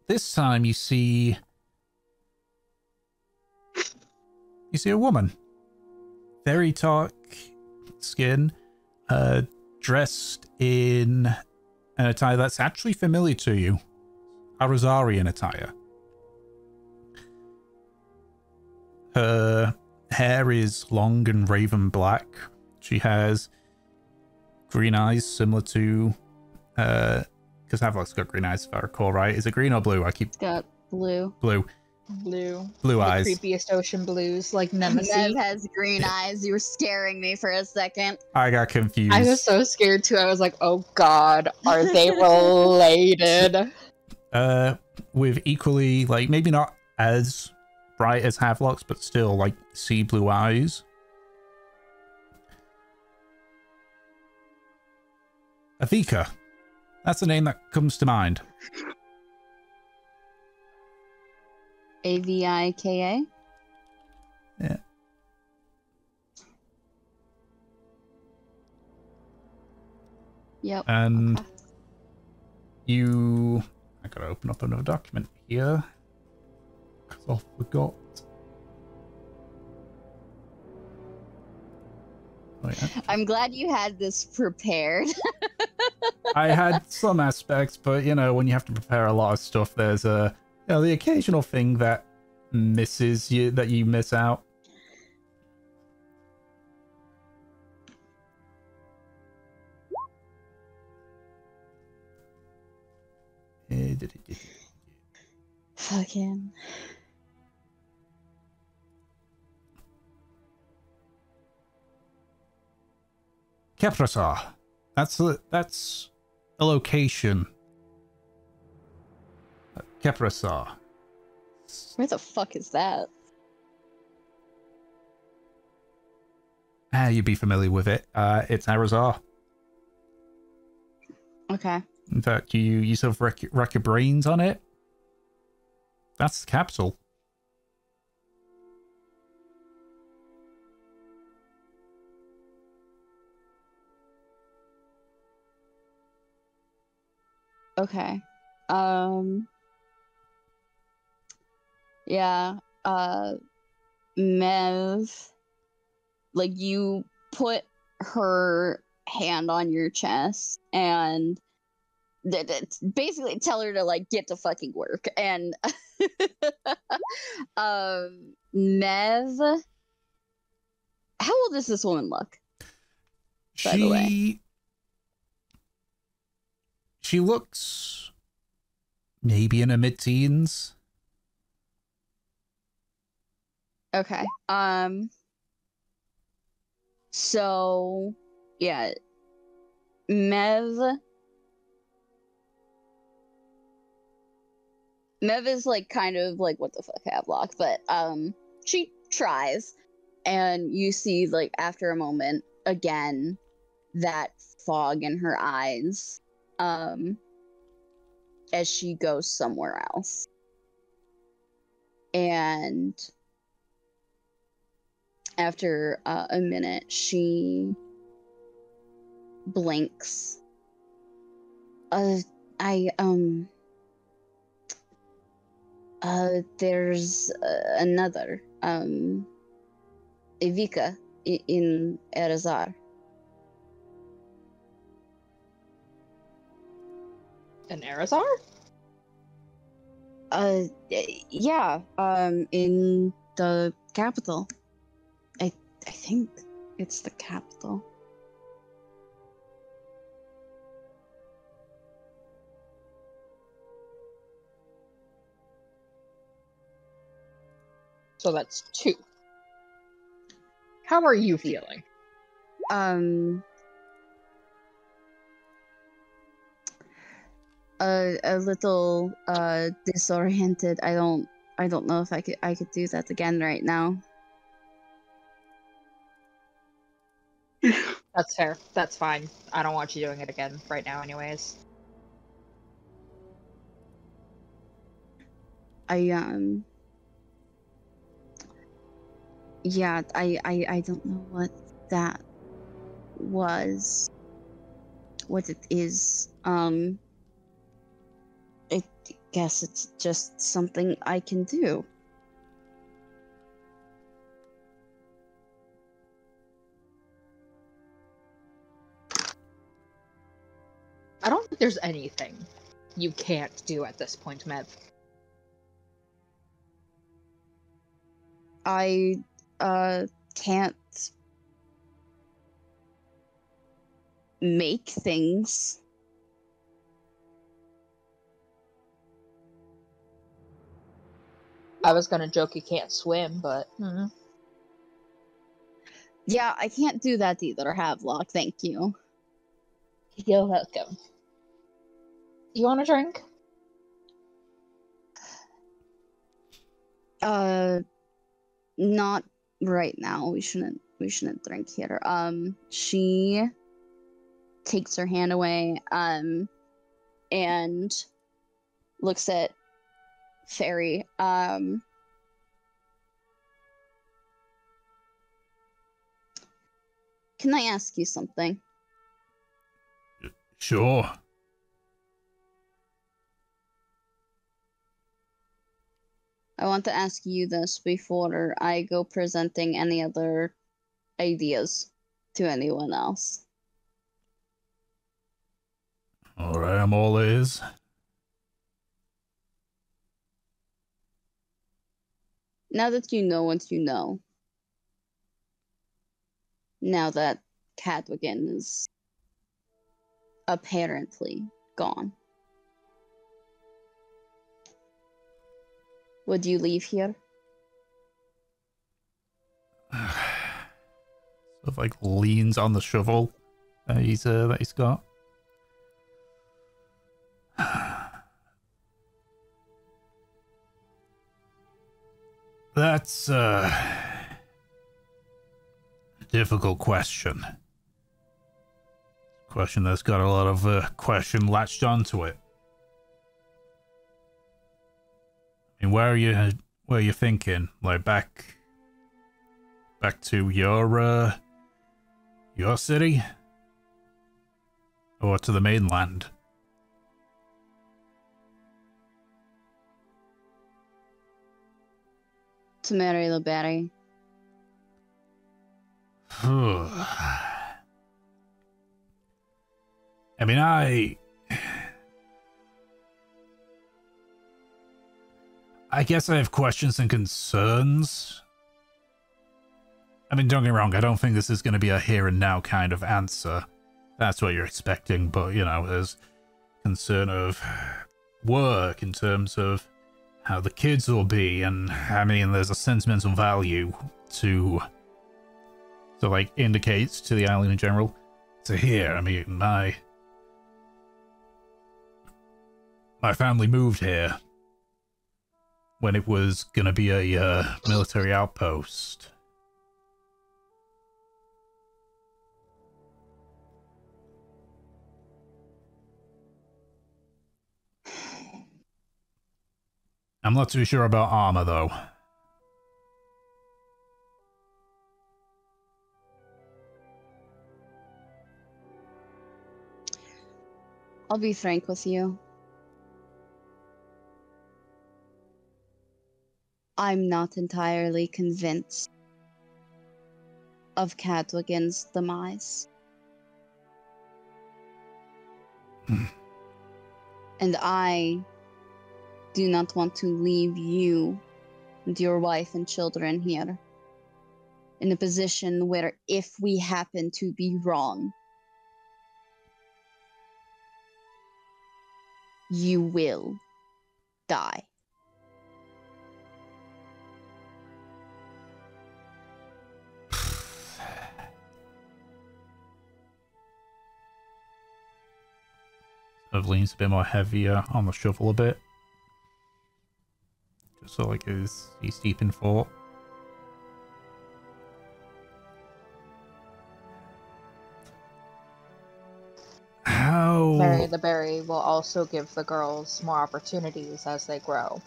This time you see a woman. Very dark skin, dressed in an attire that's actually familiar to you. A Rosarian attire. Her hair is long and raven black. She has green eyes similar to because Havelock's got green eyes if I recall right. Is it green or blue? It's got blue. Blue the eyes. Creepiest ocean blues, like Nemesis. Nev has green eyes. You were scaring me for a second. I got confused. I was so scared too. I was like, oh god, are they related? With equally, like, maybe not as bright as Havelock's, but still, like, sea blue eyes. Avika. That's the name that comes to mind. Avika? Yeah. Yep. And okay. I gotta open up another document here. Because I forgot. Oh, yeah. I'm glad you had this prepared. I had some aspects, but you know, when you have to prepare a lot of stuff, there's the occasional thing that misses you, that you miss out. Fucking. Keprasar. That's a location. Keprasar. Where the fuck is that? You'd be familiar with it. It's Arazar. Okay. In fact, you sort of rack your brains on it. That's the capital. Okay. Yeah. Mev, like, you put her hand on your chest and basically tell her to, like, get to fucking work. And Mev, how old does this woman look, by the way? She looks maybe in her mid-teens. Okay. So yeah, Mev is like kind of like, what the fuck, Havelock, but she tries, and you see, like, after a moment again that fog in her eyes as she goes somewhere else. And after a minute, she blinks. There's another, Avika in Erazar. In Arazar? Yeah, in the capital. I think it's the capital. So that's 2. How are you feeling? A little disoriented. I don't know if I could do that again right now. That's fair. That's fine. I don't want you doing it again right now anyways. Yeah, I don't know what that was. What it is. I guess it's just something I can do. I don't think there's anything you can't do at this point, Mev. I can't make things. I was gonna joke you can't swim, but... Yeah, I can't do that either, Havelock, thank you. You're welcome. You want a drink? Not right now. We shouldn't drink here. She takes her hand away, and looks at Fairy. Can I ask you something? Sure. I want to ask you this before I go presenting any other ideas to anyone else. Alright, I'm all ears. Now that you know what you know, now that Cadwgan is apparently gone, would you leave here? Sort of like leans on the shovel that he's got. That's a difficult question. Question that's got a lot of question latched onto it. I mean, where are you thinking? Like back to your city? Or to the mainland? To marry the Barry. I mean, I guess I have questions and concerns. I mean, don't get me wrong, I don't think this is going to be a here and now kind of answer. That's what you're expecting, but, you know, there's concern of work in terms of how the kids will be, and I mean, there's a sentimental value to like, indicates to the island in general. To here, I mean, my family moved here when it was gonna be a military outpost. I'm not too sure about armor, though. I'll be frank with you. I'm not entirely convinced of Cadwgan's demise. And I do not want to leave you and your wife and children here in a position where, if we happen to be wrong, you will die. Sort of leans a bit more heavier on the shovel a bit. Just so like he's deep in thought. How... Marry the Berry will also give the girls more opportunities as they grow.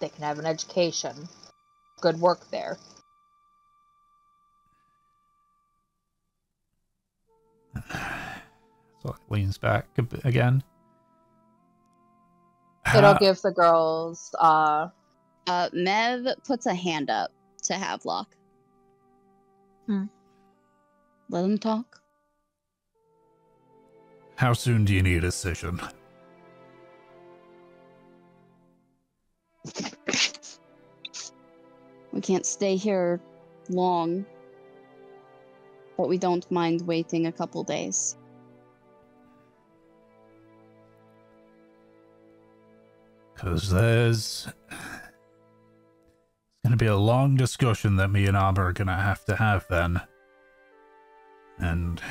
They can have an education. Good work there. So it leans back a bit again. It'll give the girls, Mev puts a hand up to Havelock. Let them talk. How soon do you need a decision? We can't stay here long, but we don't mind waiting a couple days. Because there's going to be a long discussion that me and Armor are going to have then. And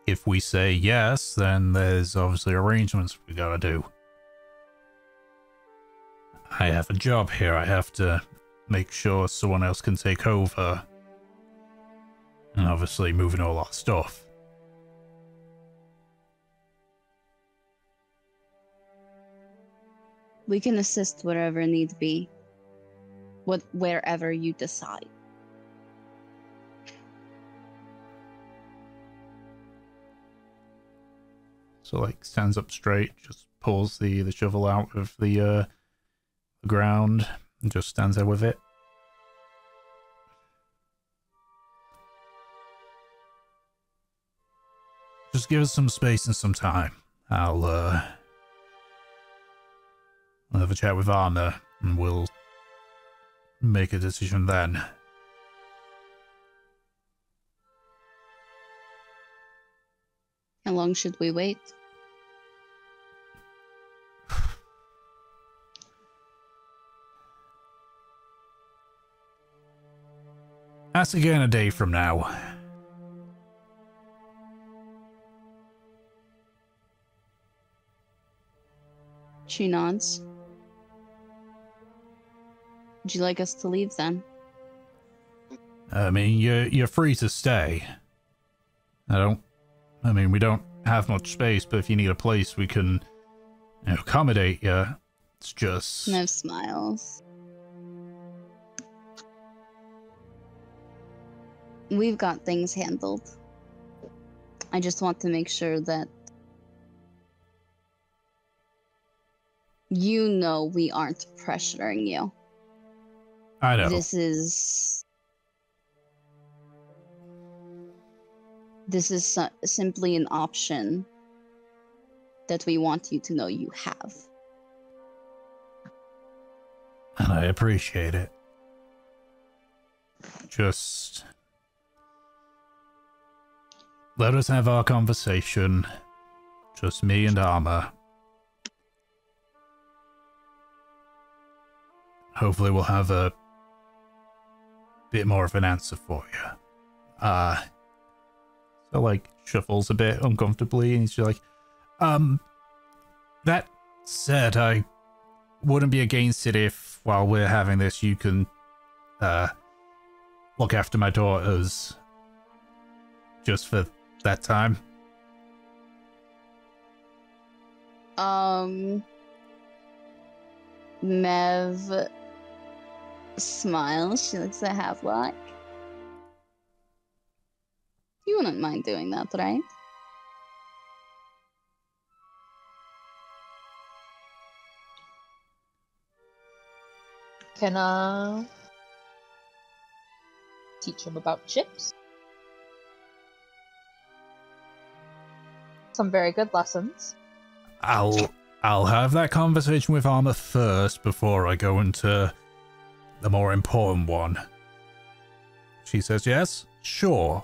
if we say yes, then there's obviously arrangements we got to do. I have a job here. I have to make sure someone else can take over. And obviously moving all our stuff. We can assist wherever need be. Wherever you decide. So like stands up straight, just pulls the shovel out of the ground and just stands there with it. Just give us some space and some time. I'll have a chat with Armor and we'll make a decision then. How long should we wait? Ask again a day from now. She nods. Would you like us to leave then? I mean, you're free to stay. I mean, we don't have much space, but if you need a place, we can accommodate you. It's just... No smiles. We've got things handled. I just want to make sure that you know we aren't pressuring you. I know. This is simply an option that we want you to know you have. And I appreciate it. Just let us have our conversation. Just me and Armor. Hopefully we'll have a bit more of an answer for you. So like shuffles a bit uncomfortably and he's just like, that said, I wouldn't be against it if while we're having this you can look after my daughters just for that time. Mev smiles. She looks at Havelock. You wouldn't mind doing that, right? Can teach him about chips? Some very good lessons. I'll have that conversation with Armor first before I go into the more important one. She says yes? Sure.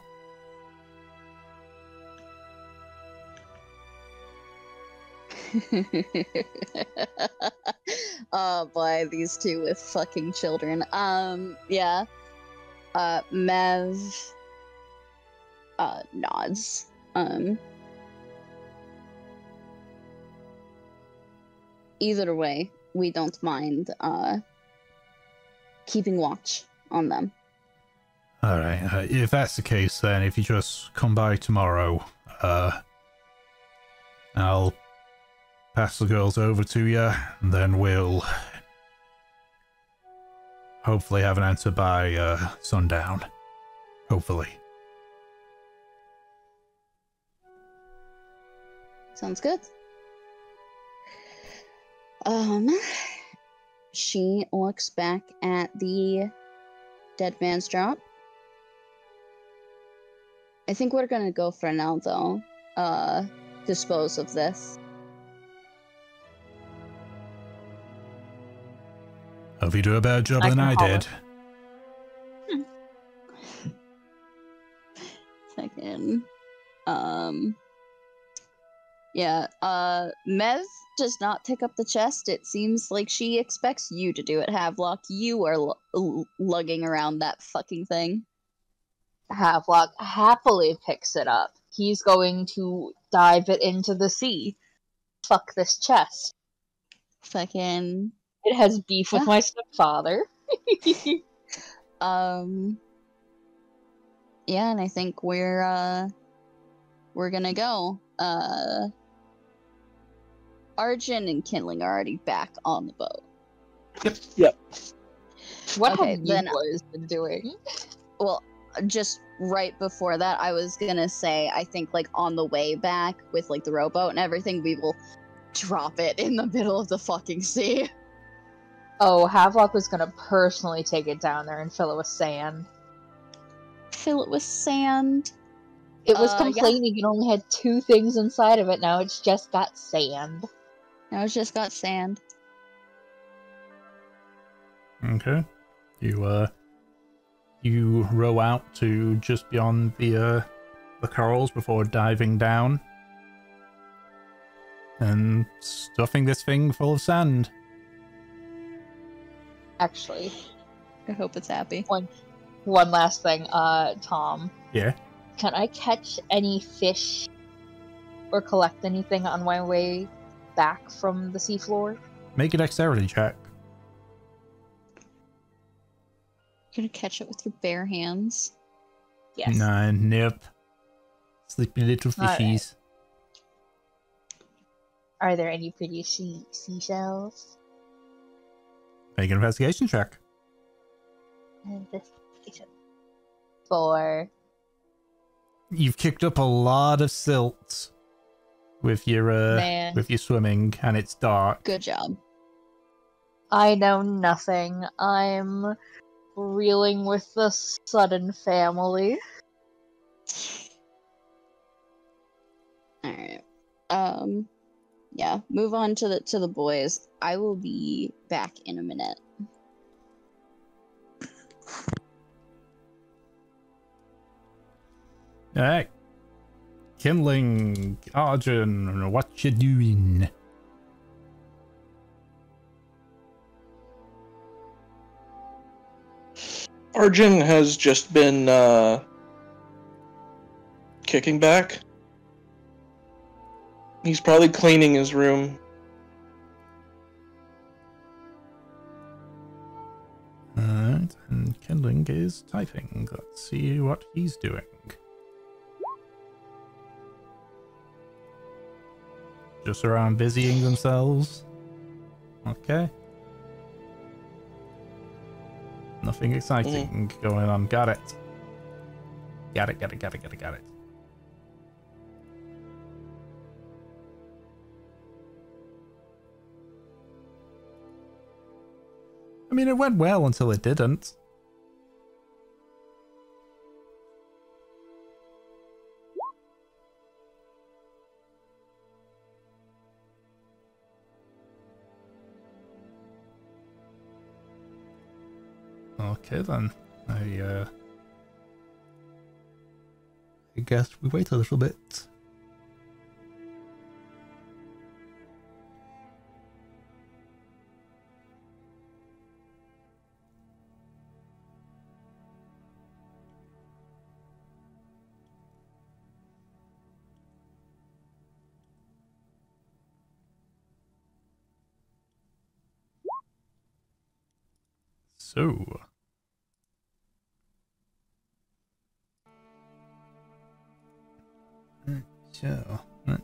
Oh boy, these two with fucking children. Yeah. Mev nods. Either way, we don't mind keeping watch on them. Alright, if that's the case then, if you just come by tomorrow, I'll pass the girls over to you, and then we'll hopefully have an answer by sundown. Hopefully. Sounds good. She looks back at the dead man's drop. I think we're gonna go for now, though. Dispose of this. Hope you do a better job than I did. then, yeah, Mev does not pick up the chest. It seems like she expects you to do it, Havelock. You are lugging around that fucking thing. Havelock happily picks it up. He's going to dive it into the sea. Fuck this chest. Fucking... It has beef with my stepfather. Yeah, and I think we're gonna go. Arjun and Kindling are already back on the boat. Yep. What Okay, have you then- boys been doing? Well, just right before that, I was gonna say, I think, like, on the way back with, like, the rowboat and everything, we will drop it in the middle of the fucking sea. Oh, Havelock was gonna personally take it down there and fill it with sand. Fill it with sand. It was Yeah. complaining it only had 2 things inside of it. Now it's just got sand. Now it's just got sand. Okay. You row out to just beyond the corals before diving down and stuffing this thing full of sand. Actually, I hope it's happy. one last thing, Tom. Yeah. Can I catch any fish or collect anything on my way back from the seafloor? Make a dexterity check. You're gonna catch it with your bare hands. Yes. Nah, nope. Sleepy little Alright. fishies. Are there any pretty seashells? Make an investigation check. Investigation. 4. You've kicked up a lot of silt with your Man. with your swimming, and it's dark. Good job. I know nothing. I'm reeling with the sudden family. Alright. Yeah, move on to the boys. I will be back in a minute. Alright. Kindling, Arjun, what you doing? Arjun has just been kicking back. He's probably cleaning his room. Alright, and Kindling is typing. Let's see what he's doing. Just around busying themselves. Okay. Nothing exciting going on. Got it. Got it. I mean, it went well until it didn't. Okay then. I guess we wait a little bit. So, let's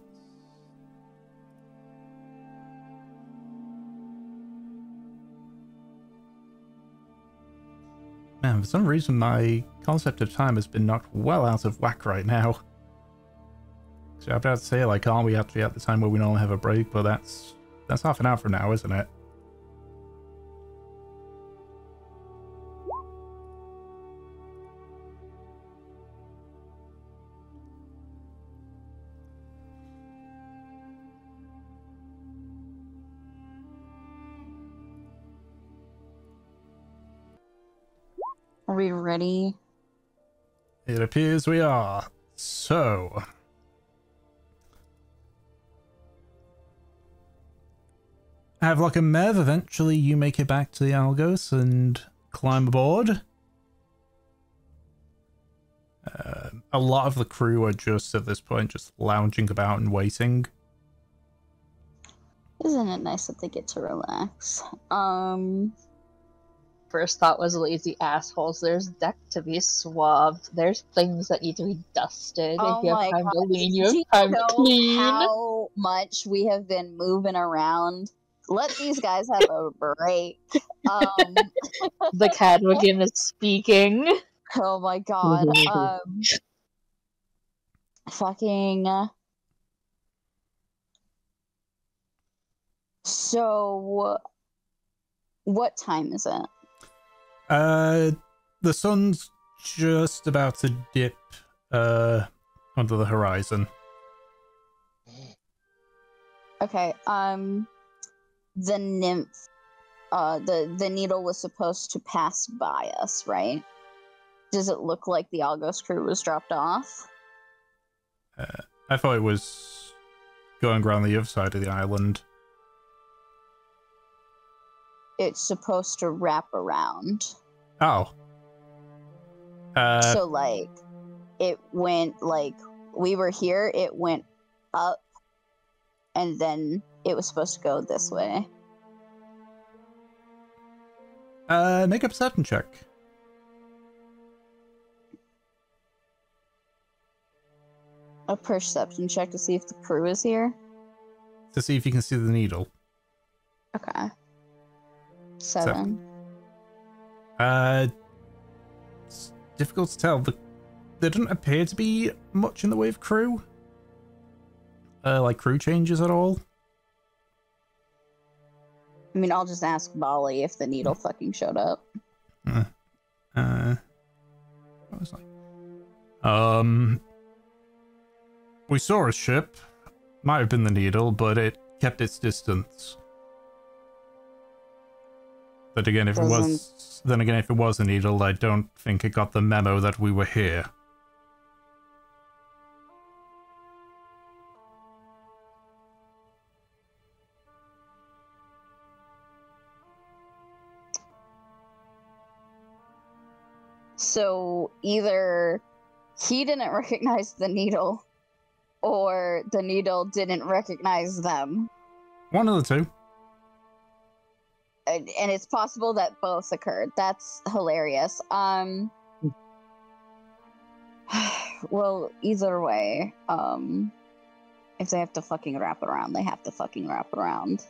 man, for some reason my concept of time has been knocked well out of whack right now. So I'm about to say, like, aren't we actually at the time where we normally have a break? But that's half an hour from now, isn't it? Are we ready? It appears we are. So, Havelock and Mev, eventually you make it back to the Algos and climb aboard. A lot of the crew are just at this point just lounging about and waiting. Isn't it nice that they get to relax? First thought was lazy assholes. There's deck to be swabbed. There's things that need to be dusted. Oh if you my have time God. to lean, you Do have you time to know clean. how much we have been moving around? Let these guys have a break. The Cadwgan is speaking. Oh my God. Fucking. So, what time is it? The sun's just about to dip onto the horizon. Okay, the nymph, the needle was supposed to pass by us, right? Does it look like the Algos crew was dropped off? I thought it was going around the other side of the island. It's supposed to wrap around. Oh. So, like, it went, like, we were here, it went up, and then it was supposed to go this way. Make a perception check. A perception check to see if the crew is here? To see if you can see the needle. Okay. 7. It's difficult to tell. There doesn't appear to be much in the way of crew. Like crew changes at all. I mean, I'll just ask Bali if the needle fucking showed up. What was like? We saw a ship. Might have been the needle, but it kept its distance. But again, if it was a needle, I don't think it got the memo that we were here. So either he didn't recognize the needle, or the needle didn't recognize them. One of the two. And it's possible that both occurred. That's hilarious. Well, either way, if they have to fucking wrap it around, they have to fucking wrap it around.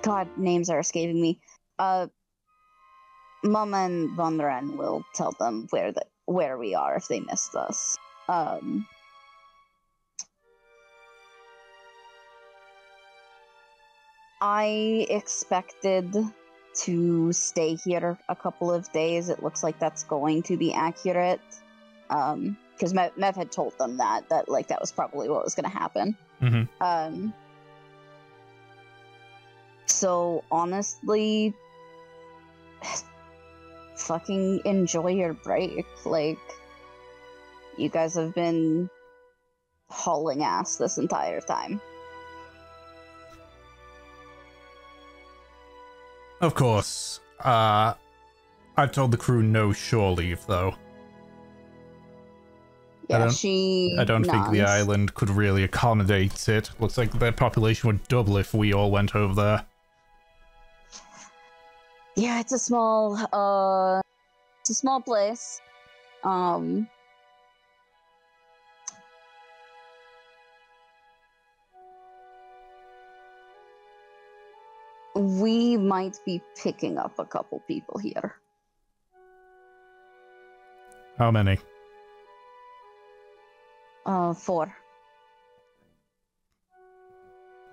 God, names are escaping me. Mama and Von Ren will tell them where we are if they missed us. I expected to stay here a couple of days. It looks like that's going to be accurate. Because Mev had told them that like that was probably what was going to happen. Mm-hmm. So honestly, fucking enjoy your break. Like, you guys have been hauling ass this entire time. Of course. I've told the crew no shore leave, though. Yeah, I don't think the island could really accommodate it. Looks like their population would double if we all went over there. Yeah, it's a small place. We might be picking up a couple people here. How many? 4.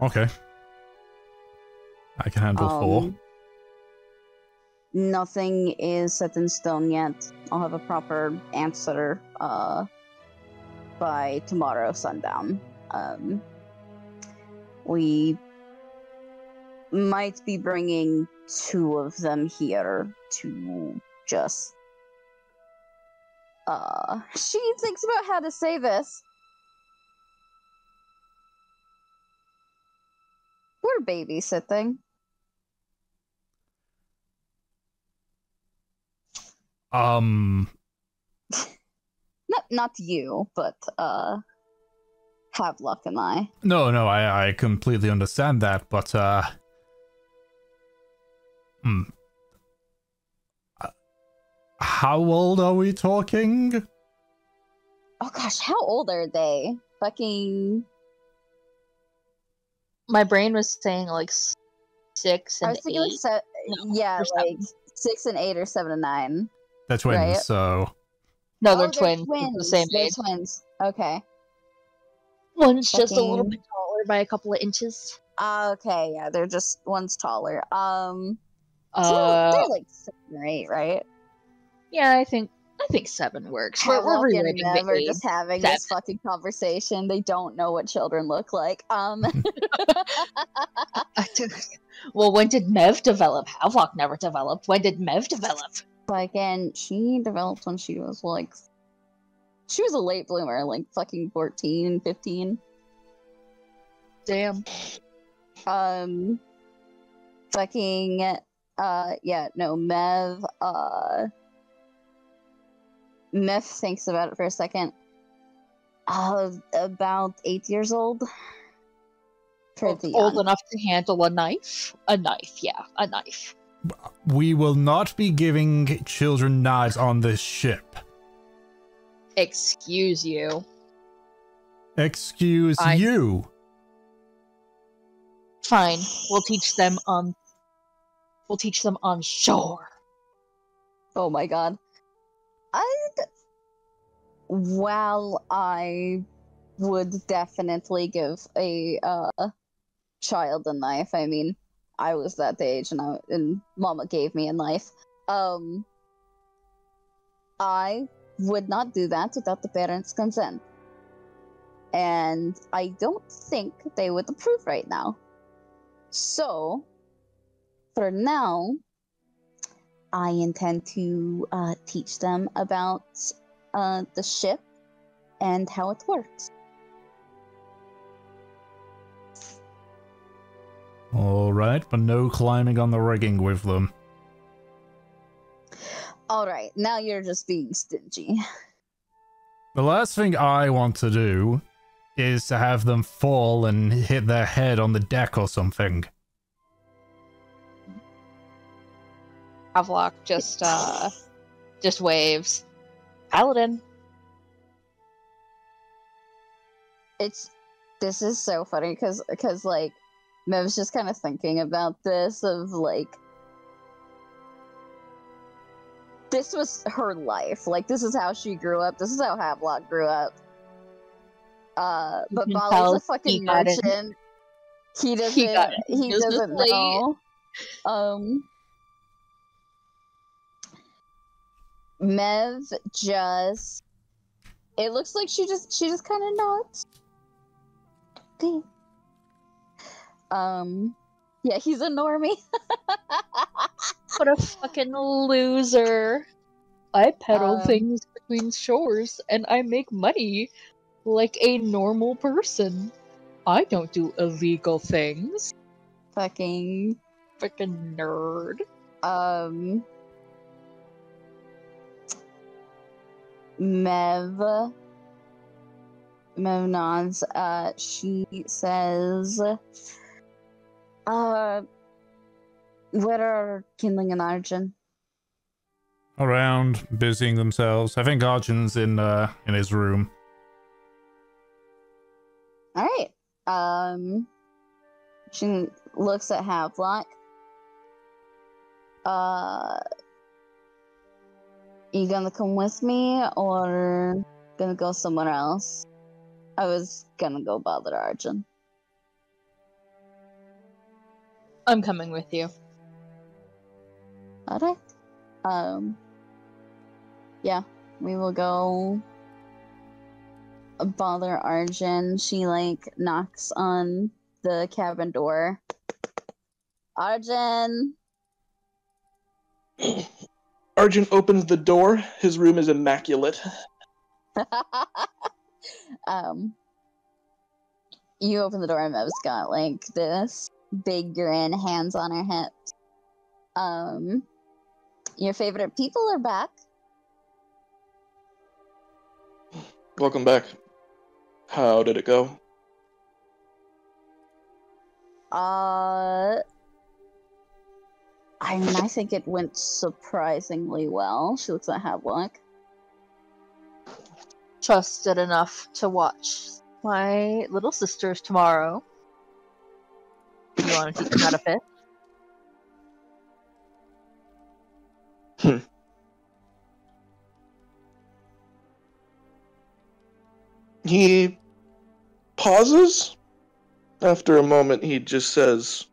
Okay. I can handle 4. Nothing is set in stone yet. I'll have a proper answer by tomorrow sundown. We might be bringing 2 of them here to just she thinks about how to say this. We're babysitting. Not you, but Havelock and I. No, I completely understand that, but how old are we talking? Oh gosh, how old are they? Fucking. My brain was saying like 6 I and was thinking 8. like No, yeah, or like 7. 6 and 8 or 7 and 9. They're twins, Right. so No, Oh, they're twins. They're the same They're age. twins. Okay. One's just a little Fucking- bit taller by a couple of inches. Okay, yeah, they're just one's taller. So they're like 7 or 8, right? Yeah, I think 7 works. We're Havelock and rewriting Nev the are age. just having this fucking conversation. They don't know what children look like. Well, when did Mev develop? Havelock never developed. When did Mev develop? Again, she developed when she was like, she was a late bloomer, like fucking 14, 15. Damn. Fucking, yeah, no, Mev thinks about it for a second. About 8 years old. Pretty Old young. enough to handle a knife? A knife, yeah, a knife. we will not be giving children knives on this ship. Excuse you. Excuse you. Fine. We'll teach them on shore. Oh my god. While I would definitely give a child a knife, I mean, I was that age and Mama gave me a knife. I would not do that without the parents' consent. And I don't think they would approve right now. So, for now, I intend to teach them about the ship and how it works. Alright, but no climbing on the rigging with them. Alright, now you're just being stingy. The last thing I want to do is to have them fall and hit their head on the deck or something. Havelock just waves. Paladin. This is so funny because like Mev's just kind of thinking about this of like this was her life. Like this is how she grew up. This is how Havelock grew up. But Bali's a fucking merchant. He doesn't know. Mev just it looks like she just kind of nods. Okay. Yeah, he's a normie. What a fucking loser. I peddle things between shores and I make money like a normal person. I don't do illegal things. Fucking nerd. Mev nods. She says, where are Kindling and Arjun? Around, busying themselves. I think Arjun's in his room. Alright. She looks at Havelock. You gonna come with me or gonna go somewhere else? I was gonna go bother Arjun. I'm coming with you. Alright. Yeah, we will go bother Arjun. She like knocks on the cabin door. Arjun. Arjun opens the door. His room is immaculate. You open the door and Mev's got like this big grin, hands on her hips. Your favorite people are back. Welcome back. How did it go? I mean, I think it went surprisingly well. She looks at Havelock. Trusted enough to watch my little sisters tomorrow. You want to teach them how to fish? He pauses. After a moment, he just says,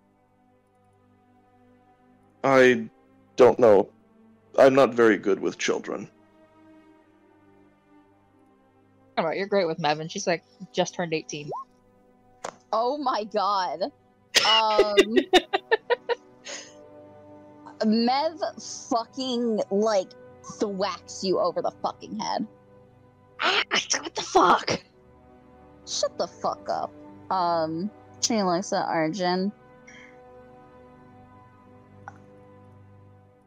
I don't know. I'm not very good with children. Alright, you're great with Mev, and she's like, just turned 18. Oh my god. Mev fucking, like, thwacks you over the fucking head. What the fuck? Shut the fuck up. She looks at Arjun.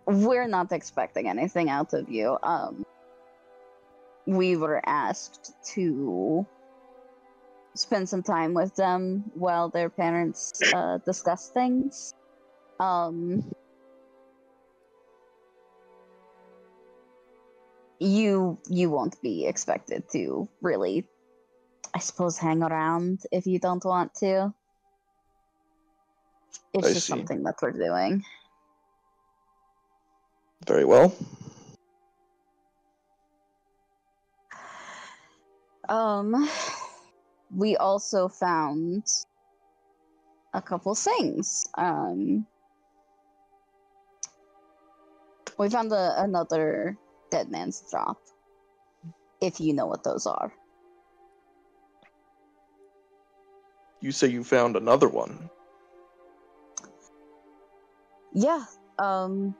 We're not expecting anything out of you. We were asked to spend some time with them while their parents discuss things. You won't be expected to really, I suppose, hang around if you don't want to. It's I just see. something that we're doing. Very well. We also found a couple things. We found another dead man's drop, if you know what those are. You say you found another one. Yeah,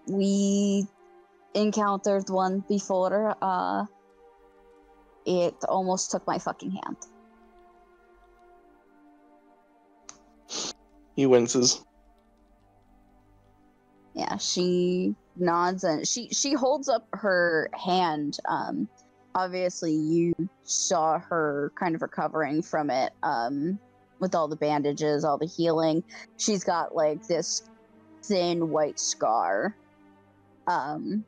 we encountered one before. It almost took my fucking hand. He winces. Yeah, she nods and she holds up her hand. Obviously you saw her kind of recovering from it, with all the bandages, all the healing. She's got like this thin white scar, on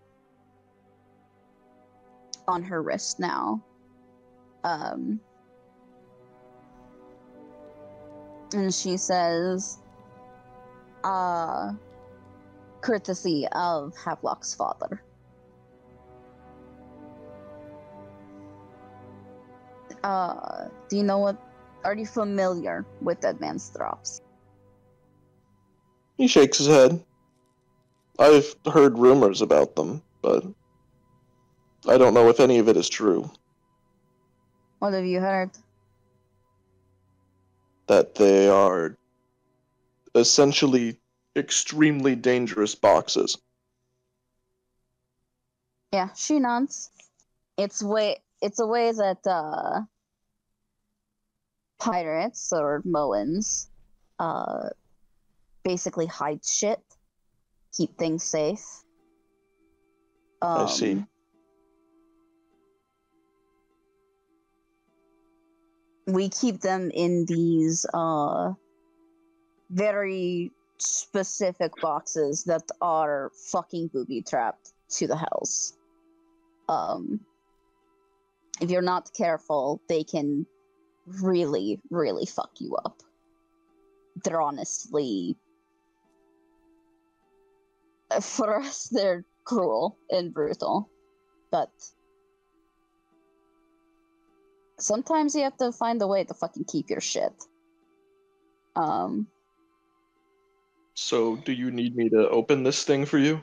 her wrist now. And she says, courtesy of Havelock's father. Do you know what? Are you familiar with Dead Man's Drops? He shakes his head. I've heard rumors about them, but I don't know if any of it is true. What have you heard? That they are essentially extremely dangerous boxes. Yeah, she nods. It's a way that pirates or Moans basically hide shit, keep things safe. I see. We keep them in these very specific boxes that are fucking booby-trapped to the hells. If you're not careful, they can really, really fuck you up. They're honestly... For us, they're cruel and brutal. But... sometimes you have to find a way to fucking keep your shit. So, do you need me to open this thing for you?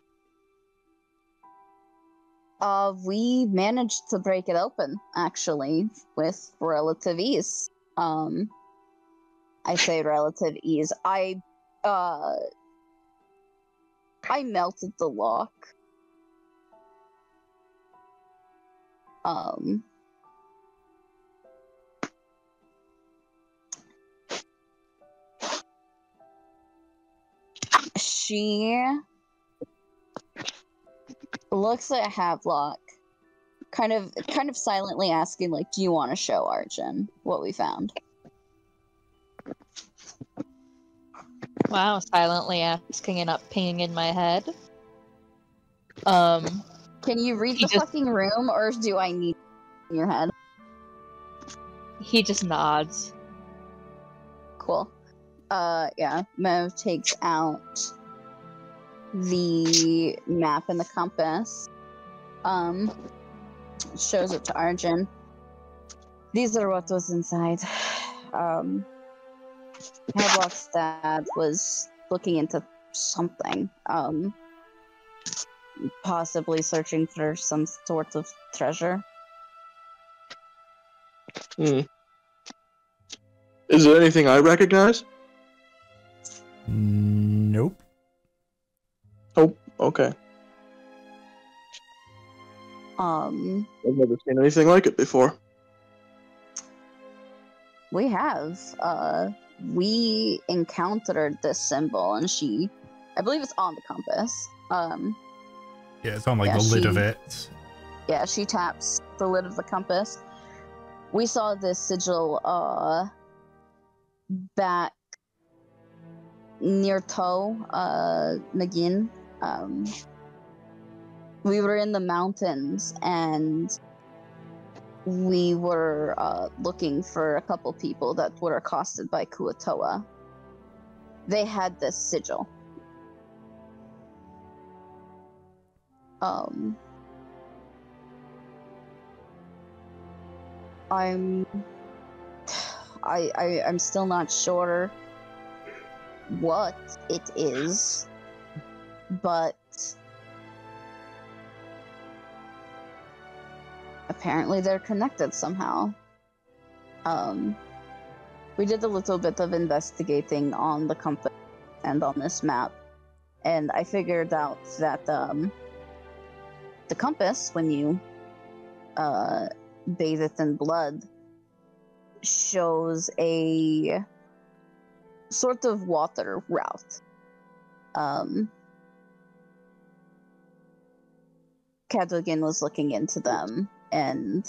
We managed to break it open, actually, with relative ease. I say relative ease. I melted the lock. She looks at Havelock, kind of silently asking, like, do you want to show Arjun what we found? Wow, silently asking and not pinging in my head. Can you read the fucking room, or do I need in your head? He just nods. Cool. Yeah, Mev takes out the map and the compass. Shows it to Arjun. These are what was inside. Havelock's dad was looking into something. Possibly searching for some sort of treasure. Is there anything I recognize? Nope. Oh, okay. I've never seen anything like it before. We have. We encountered this symbol, and I believe it's on the compass. Yeah, it's on like the lid of it. Yeah, she taps the lid of the compass. We saw this sigil back near Toe, Nagin. We were in the mountains, and we were looking for a couple people that were accosted by Kuatoa. They had this sigil. I'm still not sure what it is, but apparently they're connected somehow. We did a little bit of investigating on the compass and on this map, and I figured out that the compass, when you bathe it in blood, shows a sort of water route. Cadwgan was looking into them, and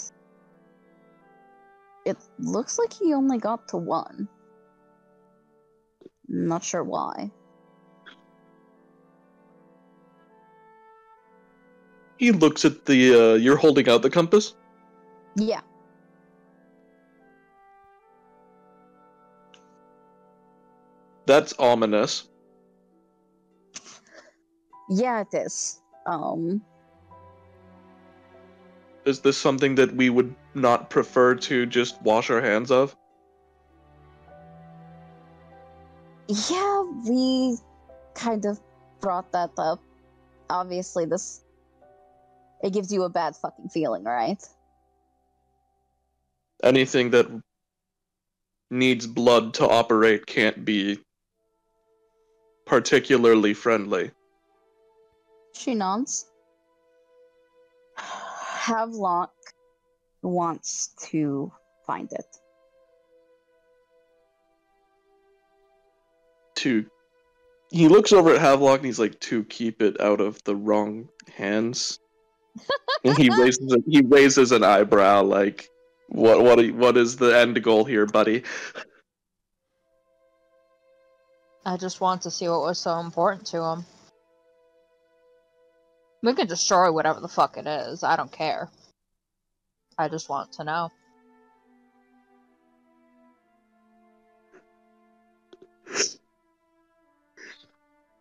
it looks like he only got to one. Not sure why. He looks at the, you're holding out the compass? Yeah. That's ominous. Yeah, it is. Is this something that we would not prefer to just wash our hands of? Yeah, we kind of brought that up. Obviously, it gives you a bad fucking feeling, right? Anything that needs blood to operate can't be particularly friendly. She nods. Havelock wants to find it. He looks over at Havelock and he's like, to keep it out of the wrong hands. And he raises an eyebrow, like, what is the end goal here, buddy? I just want to see what was so important to him. We can destroy whatever the fuck it is. I don't care. I just want to know.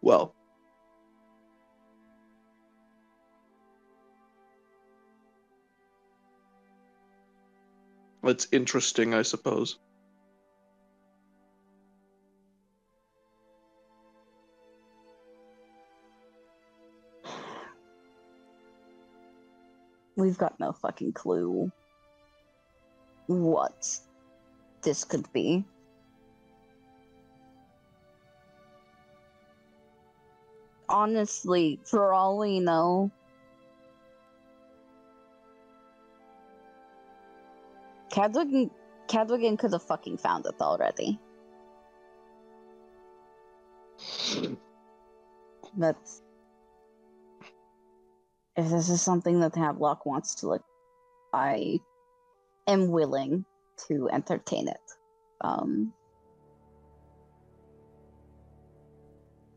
Well. It's interesting, I suppose. We've got no fucking clue what this could be. honestly, for all we know, Cadwgan could have fucking found it already. But if this is something that Havelock wants to look, I am willing to entertain it.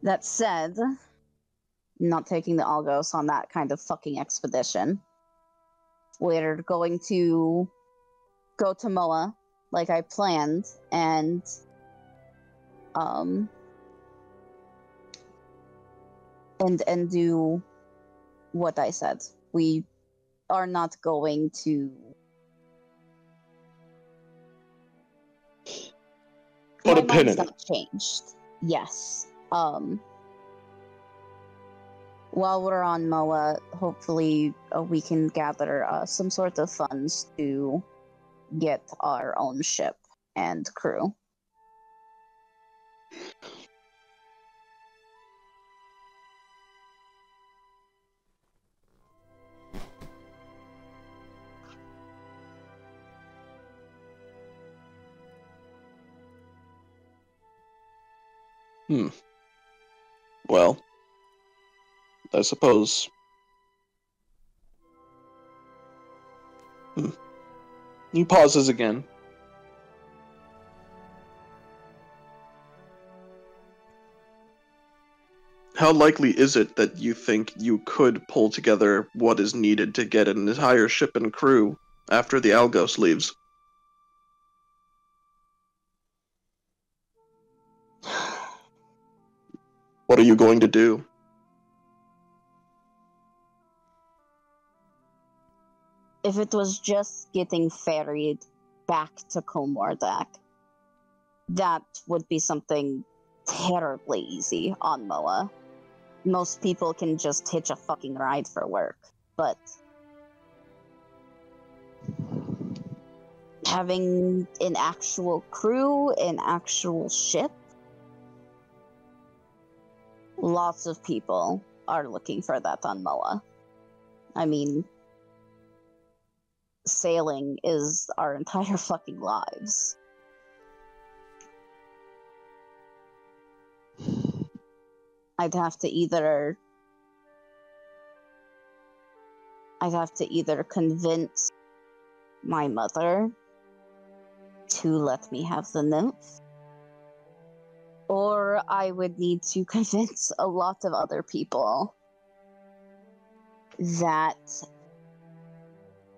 That said, not taking the Algos on that kind of fucking expedition. We're going to go to Moa, like I planned, and do what I said. We are not going to put my a pin mind's in it. not changed. Yes. While we're on Moa, hopefully we can gather some sort of funds to get our own ship and crew. Well, I suppose. He pauses again. How likely is it that you think you could pull together what is needed to get an entire ship and crew after the Algos leaves? What are you going to do? If it was just getting ferried back to Komordak, that would be something terribly easy on Moa. Most people can just hitch a fucking ride for work, but having an actual crew, an actual ship, lots of people are looking for that on Moa. I mean, sailing is our entire fucking lives. I'd have to either convince my mother to let me have the nymph, or I would need to convince a lot of other people that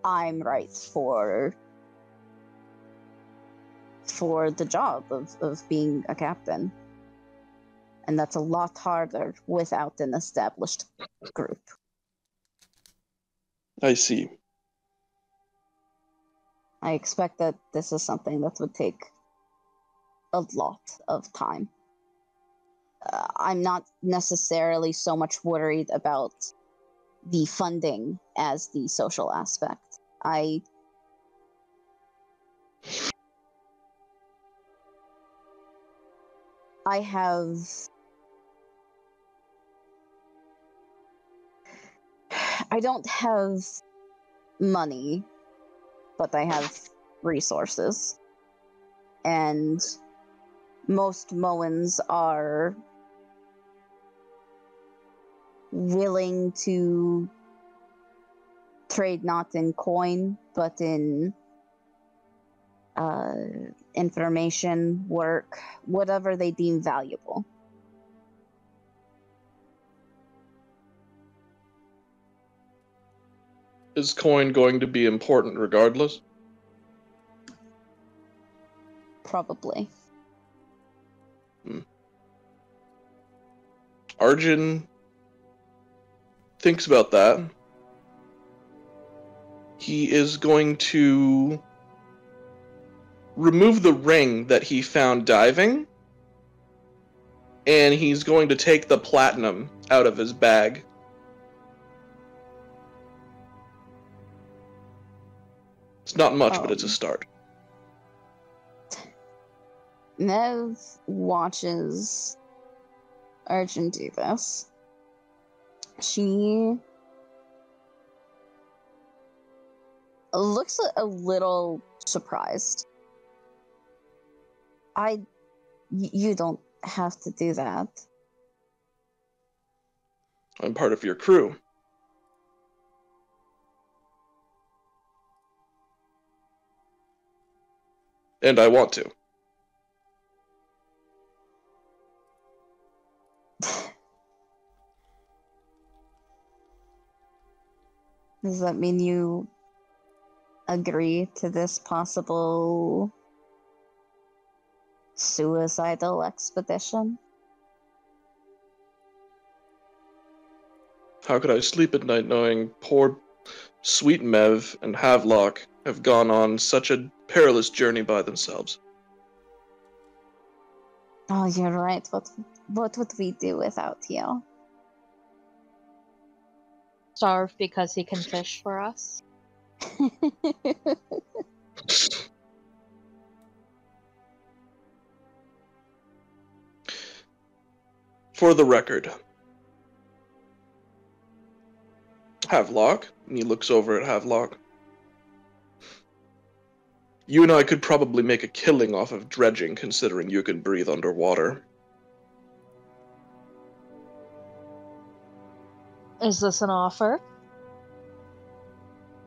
I'm right for the job of being a captain. And that's a lot harder without an established group. I see. I expect that this is something that would take a lot of time. I'm not necessarily so much worried about the funding as the social aspect. I don't have money, but I have resources. And most Moans are willing to trade not in coin, but in information, work, whatever they deem valuable. Is coin going to be important regardless? Probably. Arjun thinks about that. He is going to remove the ring that he found diving, and he's going to take the platinum out of his bag. It's not much, but it's a start. Nev watches Arjun do this, She looks a little surprised. You don't have to do that. I'm part of your crew. And I want to. Does that mean you agree to this possible suicidal expedition? How could I sleep at night knowing poor Sweet Mev and Havelock have gone on such a perilous journey by themselves? Oh, you're right. What would we do without you? Starve because he can fish for us. For the record, Havelock, and he looks over at Havelock. You and I could probably make a killing off of dredging, considering you can breathe underwater. Is this an offer?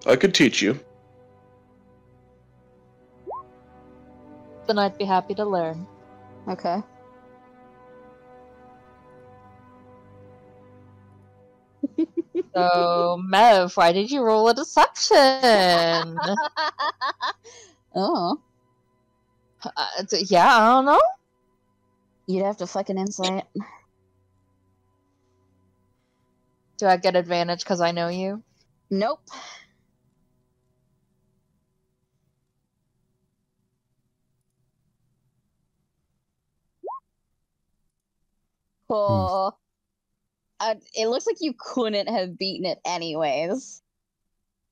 I could teach you. Then I'd be happy to learn. Okay. So, Mev, why did you roll a deception? Oh. Yeah, I don't know. You'd have to fucking insight. Do I get advantage because I know you? Nope. Oh. It looks like you couldn't have beaten it anyways.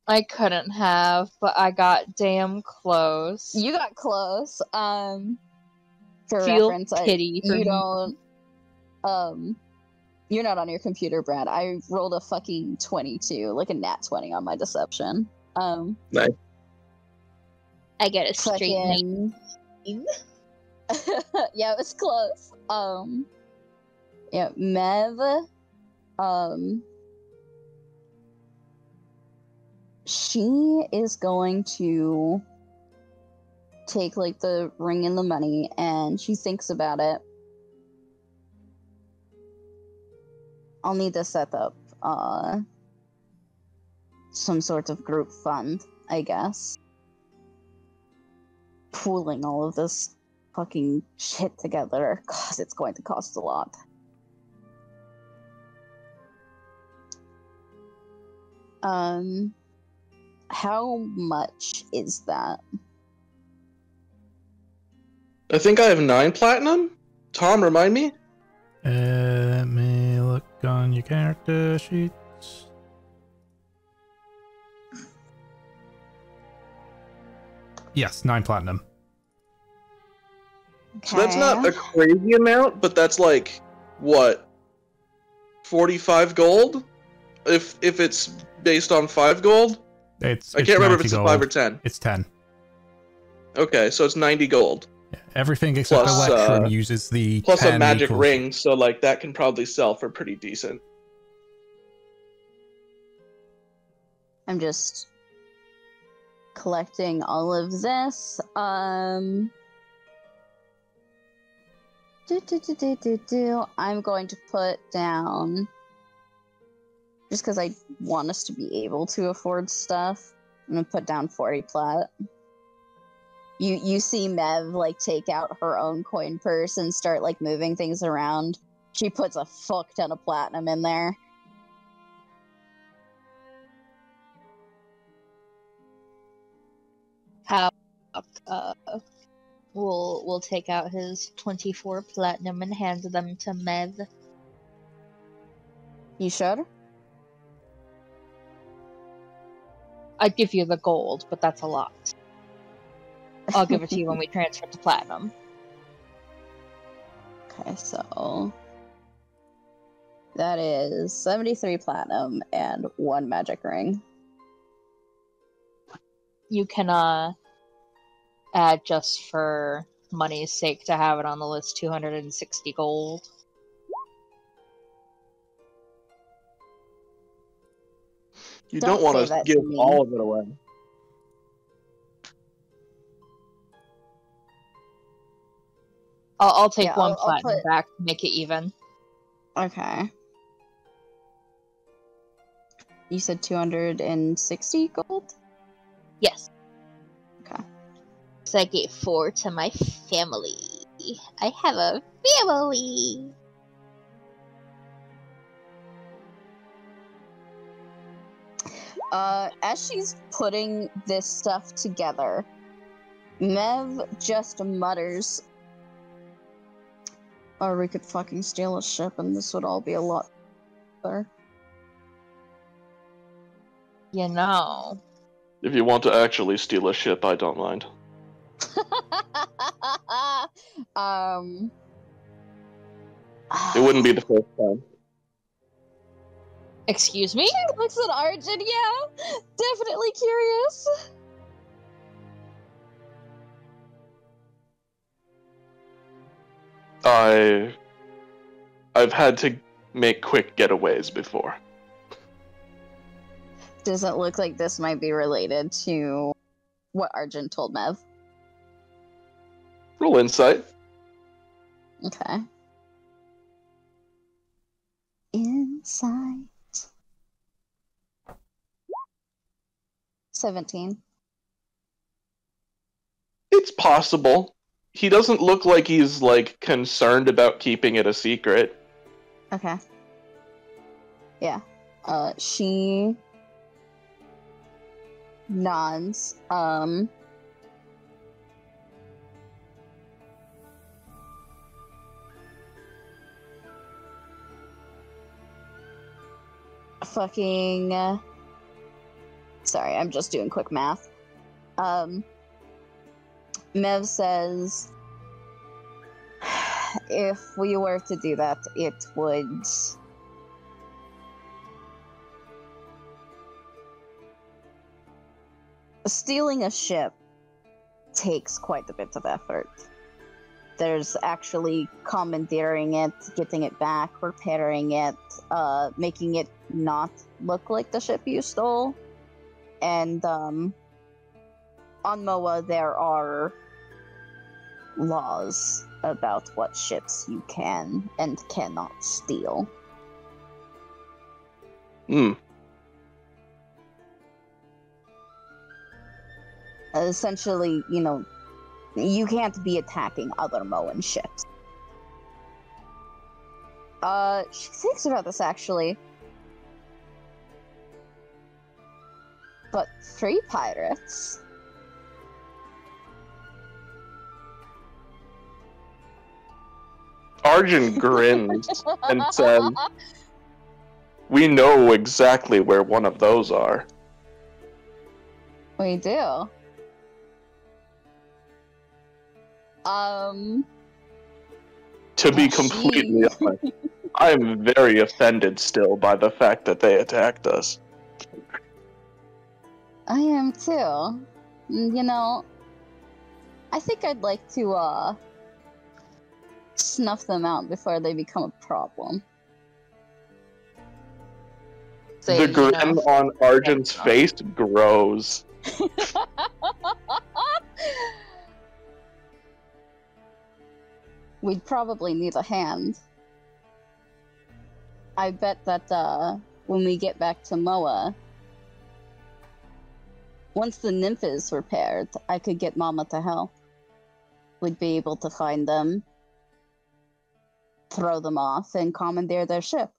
I couldn't have, but I got damn close. You got close. For Feel reference, pity for you me. don't. You're not on your computer, Brad. I rolled a fucking 22, like a nat 20 on my deception. Nice. I get a straight fucking... Yeah, it was close. Yeah, Mev. She is going to take like the ring and the money, and she thinks about it. I'll need to set up some sort of group fund, I guess. Pooling all of this fucking shit together, God, it's going to cost a lot. How much is that? I think I have 9 platinum? Tom, remind me? Let me look on your character sheets. Yes, 9 platinum. Okay. So that's not a crazy amount, but that's like, what, 45 gold? If it's based on 5 gold? I can't remember if it's 5 or 10. It's 10. Okay, so it's 90 gold. Yeah, everything except Plus, Electrum uses the Plus 10 a magic equals- ring, so like that can probably sell for pretty decent. I'm just collecting all of this. I'm going to put down, just because I want us to be able to afford stuff, I'm gonna put down 40 plat. You see Mev like take out her own coin purse and start like moving things around. She puts a fuck ton of platinum in there. How we'll take out his 24 platinum and hand them to Mev. You should? I'd give you the gold, but that's a lot. I'll give it to you when we transfer to platinum. Okay, so That is 73 platinum and 1 magic ring. You can add just for money's sake to have it on the list 260 gold. You don't want to give all of it away. I'll take one platinum back to make it even. Okay. You said 260 gold? Yes. Okay. So I gave 4 to my family. I have a family! As she's putting this stuff together, Mev just mutters, or we could fucking steal a ship and this would all be a lot better. You know. If you want to actually steal a ship, I don't mind. It wouldn't be the first time. Excuse me? She looks at Arjun, yeah. Definitely curious. I've had to make quick getaways before. Does it look like this might be related to what Arjun told Mev? Roll insight. Okay. Insight. 17. It's possible. He doesn't look like he's, like, concerned about keeping it a secret. Okay. Yeah. She nods. Fucking... Sorry, I'm just doing quick math. Mev says, if we were to do that, it would... Stealing a ship takes quite a bit of effort. There's actually commandeering it, getting it back, repairing it, making it not look like the ship you stole. And on Moa, there are laws about what ships you can and cannot steal. Essentially, you know, you can't be attacking other Moan ships. She thinks about this, actually. But 3 pirates? Arjun grins and says, "We know exactly where one of those are." We do. To be completely honest, I am very offended still by the fact that they attacked us. I am too. You know, I think I'd like to, snuff them out before they become a problem. The grin on Arjun's face grows. We'd probably need a hand. I bet that, when we get back to Moa, once the nymph is repaired, I could get Mama to help. We'd be able to find them, throw them off, and commandeer their ship.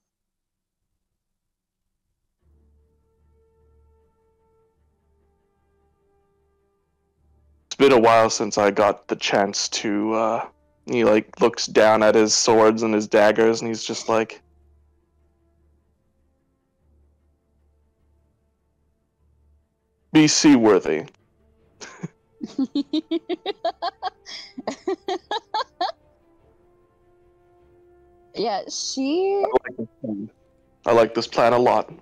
It's been a while since I got the chance to, he, like, looks down at his swords and his daggers, and he's just like... Be seaworthy. Yeah, she... I like this plan a lot.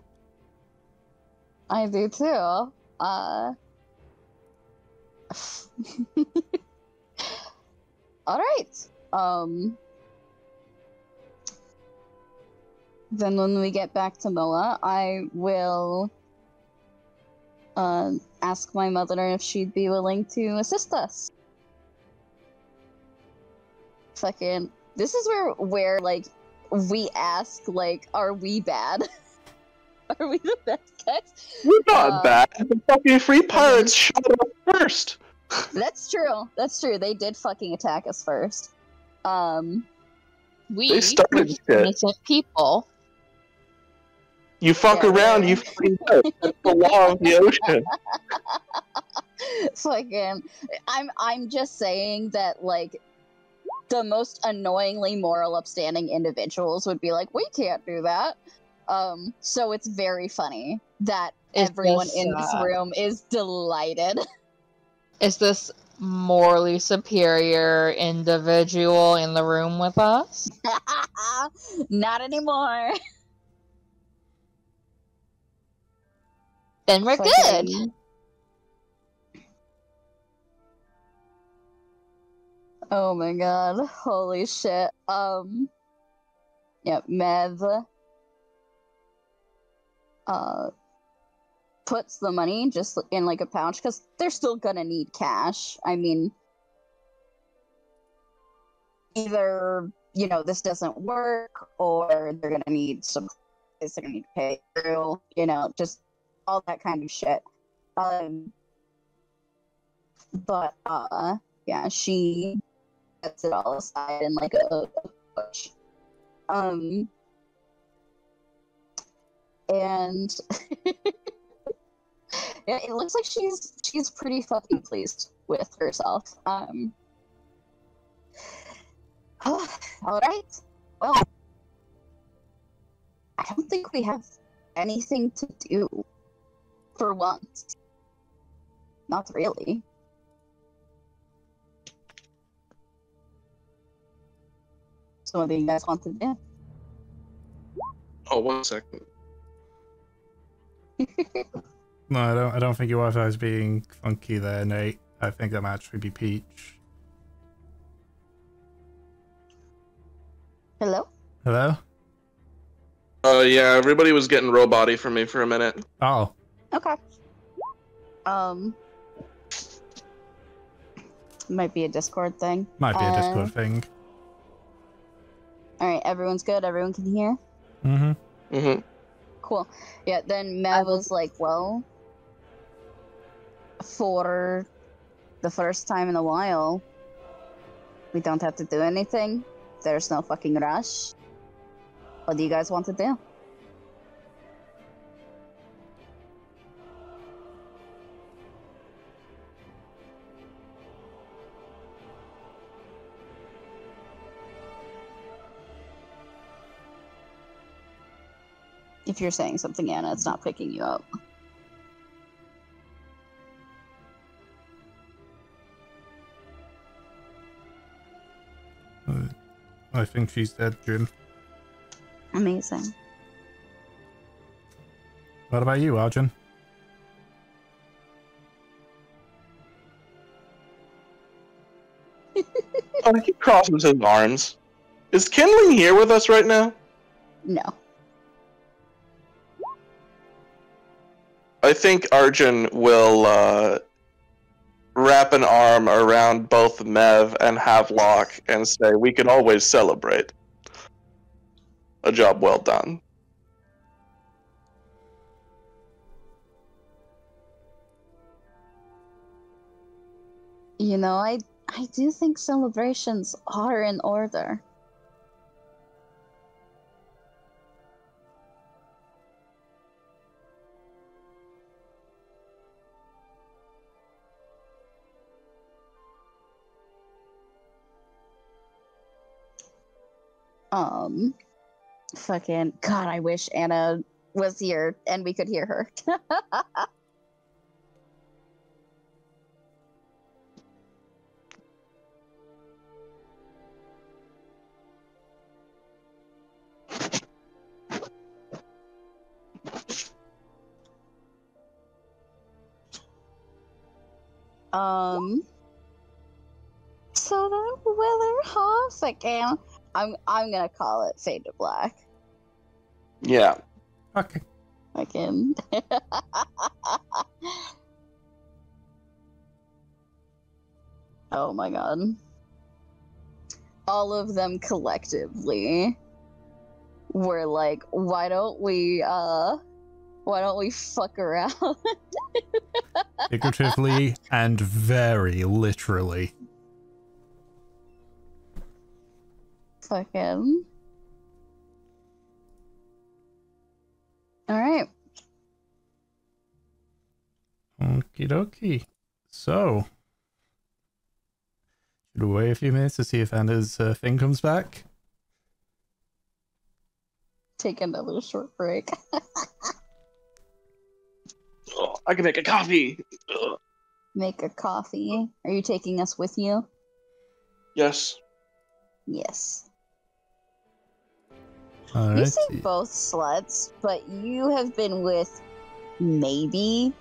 I do too. Alright. Then when we get back to Moa, I will ask my mother if she'd be willing to assist us. Fucking, this is where like we ask, like, are we bad? Are we the bad guys? We're not bad. The fucking free pirates shot us first. That's true. That's true. They did fucking attack us first. They started shit. Innocent people. You fuck around, you fucking know. That's the law of the ocean. Fucking, I'm just saying that, like, the most annoyingly moral upstanding individuals would be like, we can't do that. So it's very funny that everyone in this room is delighted. Is this morally superior individual in the room with us? Not anymore. Then we're good. Oh my god. Holy shit. Yeah, Mev puts the money just in like a pouch because they're still gonna need cash. I mean, either, you know, this doesn't work or they're gonna need some, they're gonna need to pay through, you know, just all that kind of shit. But yeah, she sets it all aside in like a push. And yeah, it looks like she's pretty fucking pleased with herself. All right. Well, I don't think we have anything to do for once. Not really. So what do you guys want to do? Oh, 1 second. No, I don't think your Wi-Fi is being funky there, Nate. I think that might actually be Peach. Hello? Hello? Yeah, everybody was getting robot-y from me for a minute. Oh. Okay. Might be a Discord thing. Might be a Discord thing. Alright, everyone's good? Everyone can hear? Mm-hmm. Mm-hmm. Cool. Yeah, then Matt was like, well, for the first time in a while, we don't have to do anything. There's no fucking rush. What do you guys want to do? If you're saying something, Anna, it's not picking you up. I think she's dead, Jim. Amazing. What about you, Arjun? Oh, he crosses his arms. Is Kindling here with us right now? No. I think Arjun will wrap an arm around both Mev and Havelock and say, we can always celebrate. A job well done. You know, I do think celebrations are in order. Fucking God, I wish Anna was here and we could hear her. So that weather house again. I'm gonna call it Fade to Black. Yeah. Okay. Again. Oh my god. All of them collectively were like, why don't we fuck around? Figuratively and very literally. Fucking. Alright. Okie dokie. So, should we wait a few minutes to see if Anna's thing comes back? Take another short break. Oh, I can make a coffee. Ugh. Make a coffee. Are you taking us with you? Yes. Yes. Alrighty. You say both sluts, but you have been with maybe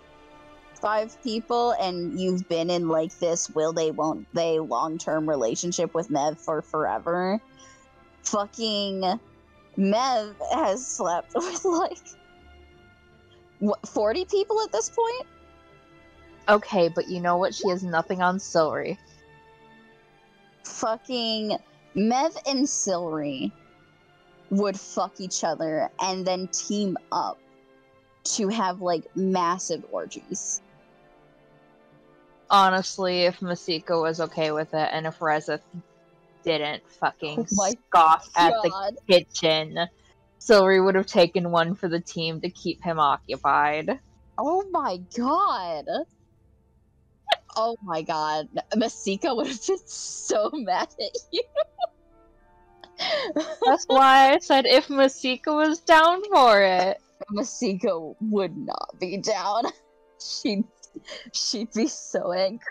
5 people, and you've been in like this will they won't they long-term relationship with Mev for forever. Fucking Mev has slept with like what, 40 people at this point? Okay, but you know what? She has nothing on Silry. Fucking Mev and Silry would fuck each other and then team up to have like massive orgies. Honestly, if Masika was okay with it, and if Reza didn't fucking Oh my scoff at the God. kitchen, Silry would have taken one for the team to keep him occupied. Oh my god. Oh my god. Masika would have been so mad at you. That's why I said if Masika was down for it. Masika would not be down. She'd be so angry.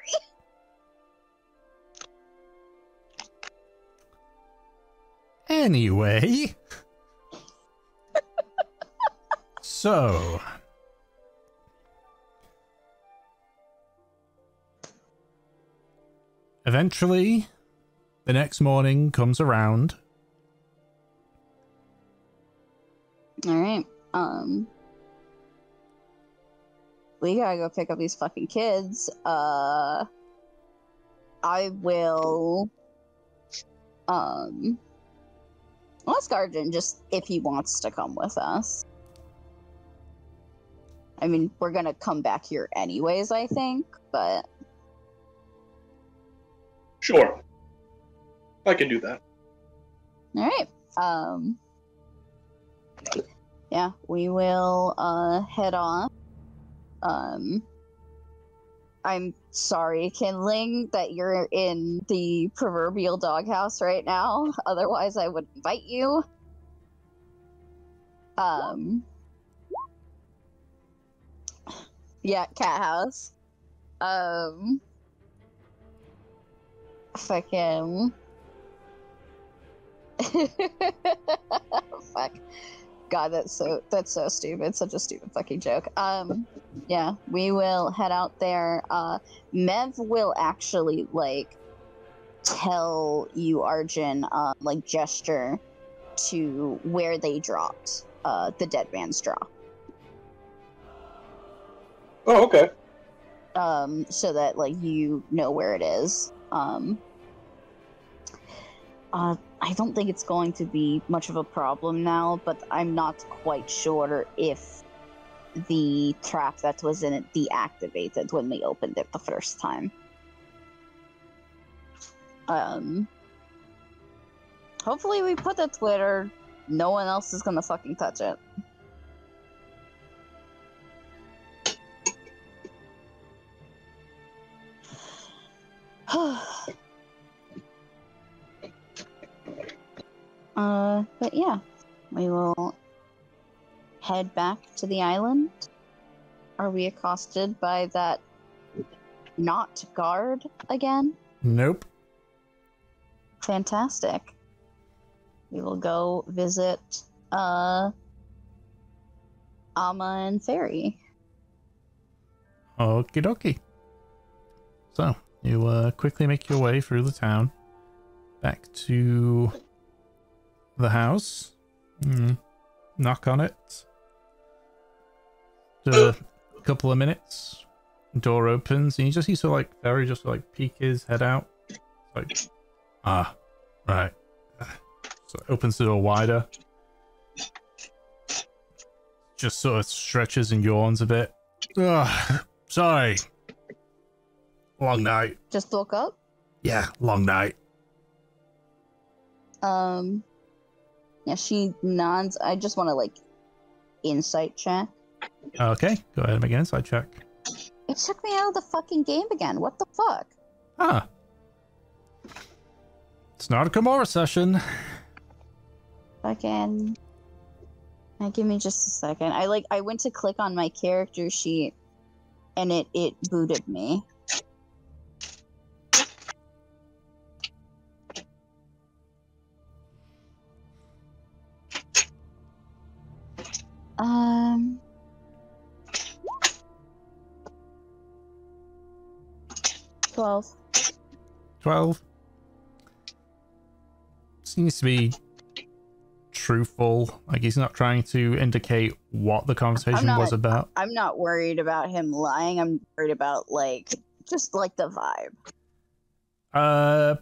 Anyway. So. Eventually, the next morning comes around. Alright, we gotta go pick up these fucking kids. I will, ask Arjun just if he wants to come with us. I mean, we're gonna come back here anyways, I think, but... Sure. I can do that. Alright, yeah, we will, head off. I'm sorry, Kindling, that you're in the proverbial doghouse right now. Otherwise, I would invite you. Yeah, cat house. Fucking... Fuck. God, that's so stupid. Such a stupid fucking joke. Yeah, we will head out there. Mev will actually, like, tell you, Arjun, like, gesture to where they dropped, the dead man's drop. Oh, okay. So that, like, you know where it is. I don't think it's going to be much of a problem now, but I'm not quite sure if the trap that was in it deactivated when we opened it the first time. Hopefully we put it where no one else is gonna fucking touch it. But yeah, we will head back to the island. Are we accosted by that not guard again? Nope. Fantastic. We will go visit Amma and Fairy. Okie dokie. So, you quickly make your way through the town, back to the house. Knock on it. A couple of minutes, door opens, and you just see sort of like Ferry just like peek his head out. Like, right. So opens the door wider. Just sort of stretches and yawns a bit. Sorry. Long night. Just woke up? Yeah, long night. Yeah, she nods. I just want to, like, insight check. Okay, go ahead and make an insight check. It took me out of the fucking game again. What the fuck? It's not a Karmora session. Fucking... give me just a second. I went to click on my character sheet, and it booted me. Um... 12. 12. Seems to be truthful. Like, he's not trying to indicate what the conversation was about. I'm not worried about him lying. I'm worried about, like, just, like, the vibe.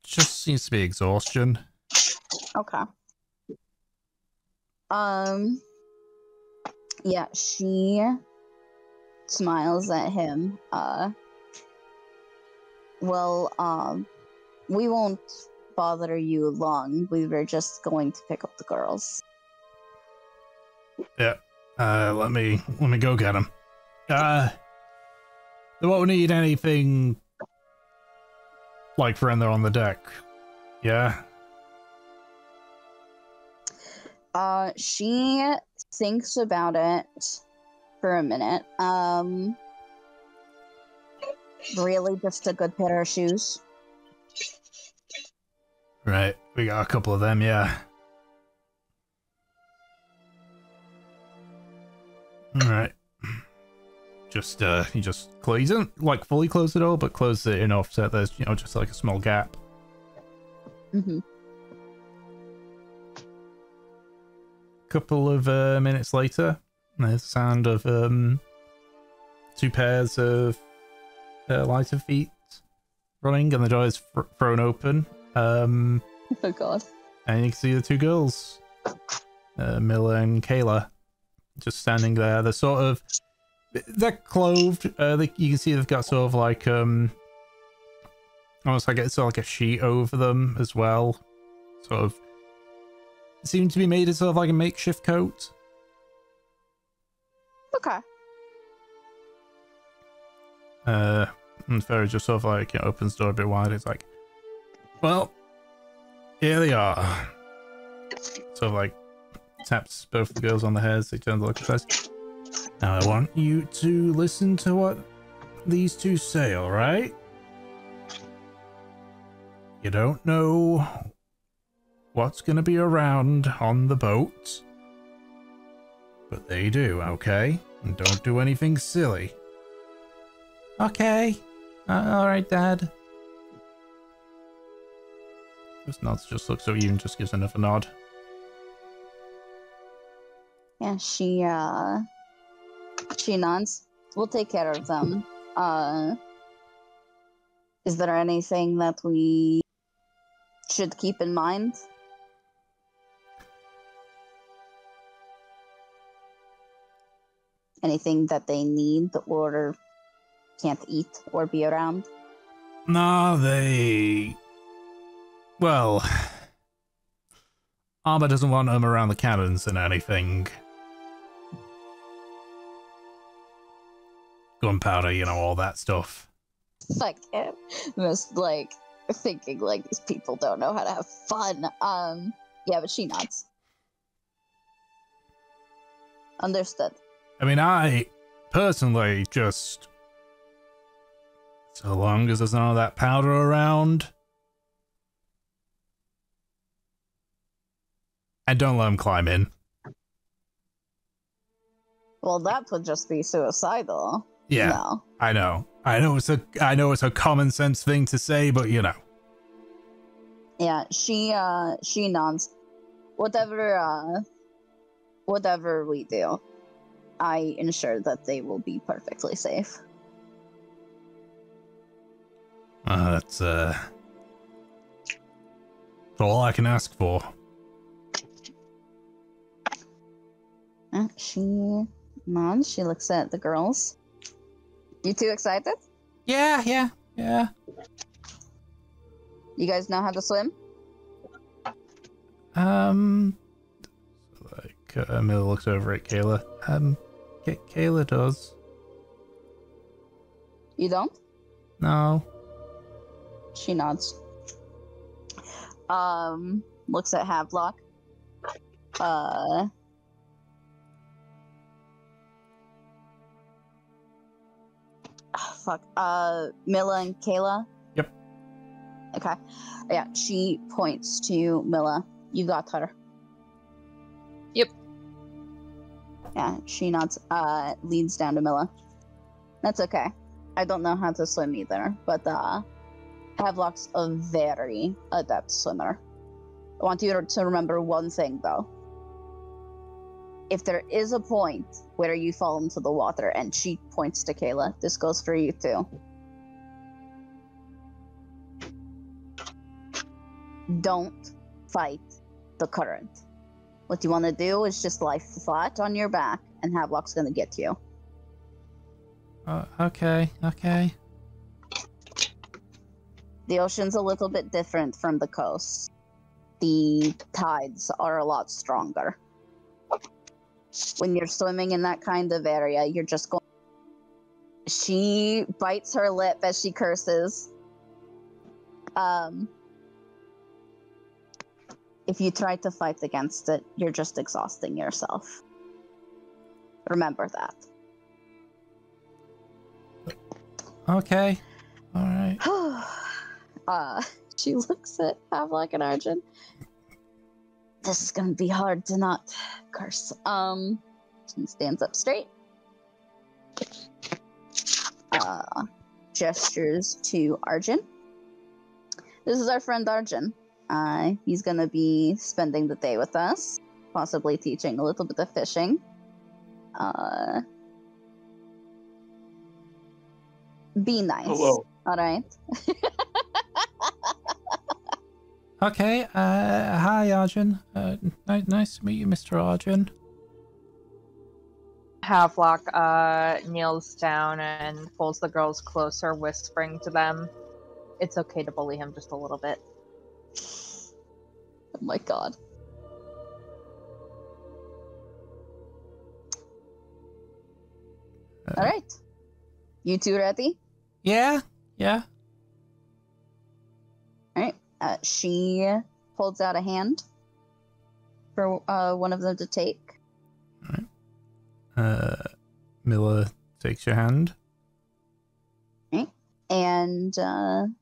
Just seems to be exhaustion. Okay. Yeah, she smiles at him. We won't bother you long. We were just going to pick up the girls. Yeah. Let me go get them. They won't need anything like when they're on the deck. Yeah. She thinks about it for a minute. Really just a good pair of shoes. Right, we got a couple of them, yeah. Alright. Just, he doesn't, like, fully close the door, but close it enough so that there's, you know, just like a small gap. Mm-hmm. Couple of minutes later, there's the sound of two pairs of lighter feet running, and the door is thrown open. Oh god. And you can see the two girls, Mila and Kayla, just standing there. They're sort of, they're clothed. You can see they've got sort of like almost like it's sort of like a sheet over them as well. Sort of seem to be made as sort of like a makeshift coat. Okay. And Ferry just sort of like, you know, opens the door a bit wide. It's like, well, here they are. Sort of like taps both the girls on the heads. They turn to look at us. Now I want you to listen to what these two say, alright? You don't know what's going to be around on the boat, but they do, okay? And don't do anything silly. Okay. Alright, Dad. Just nods, just looks at you and just gives another nod. Yeah, she nods. We'll take care of them. Is there anything that we should keep in mind? Anything that they need or can't eat or be around? Nah, they... Well... Armor doesn't want them around the cannons and anything. Gunpowder, you know, all that stuff. Fuck him. Just, like, thinking, like, these people don't know how to have fun. Yeah, but she nods. Understood. I mean, I personally just... So long as there's none of that powder around... And don't let them climb in. Well, that would just be suicidal. Yeah, No. I know. I know it's a common sense thing to say, but you know. Yeah, she nods. Whatever we do, I ensure that they will be perfectly safe. That's all I can ask for. She nods. She looks at the girls. You two excited? Yeah. You guys know how to swim? Miller looks over at Kayla. Kayla does. You don't? No. She nods. Looks at Havelock. Milla and Kayla? Yep. Okay. Yeah, she points to Milla. You got her. Yep. Yeah, she nods, leads down to Milla. That's okay. I don't know how to swim either, but Havelock's a very adept swimmer. I want you to remember one thing, though. If there is a point where you fall into the water, and she points to Kayla, this goes for you too. Don't fight the current. What you want to do is just lie flat on your back, and Havelock's going to get you. Okay. The ocean's a little bit different from the coast. The tides are a lot stronger. When you're swimming in that kind of area, you're just going... She bites her lip as she curses. If you try to fight against it, you're just exhausting yourself. Remember that. Okay. All right. She looks at Havelock and Arjun. This is gonna be hard to not curse. She stands up straight. Gestures to Arjun. This is our friend Arjun. He's gonna be spending the day with us, possibly teaching a little bit of fishing. Be nice. Hello. All right. Okay. Hi, Arjun. Nice to meet you, Mr. Arjun. Havelock kneels down and pulls the girls closer, whispering to them. It's okay to bully him just a little bit. Oh my god. All right. You two ready? Yeah. All right. She holds out a hand for one of them to take. All right. Miller takes your hand. Okay. And I'm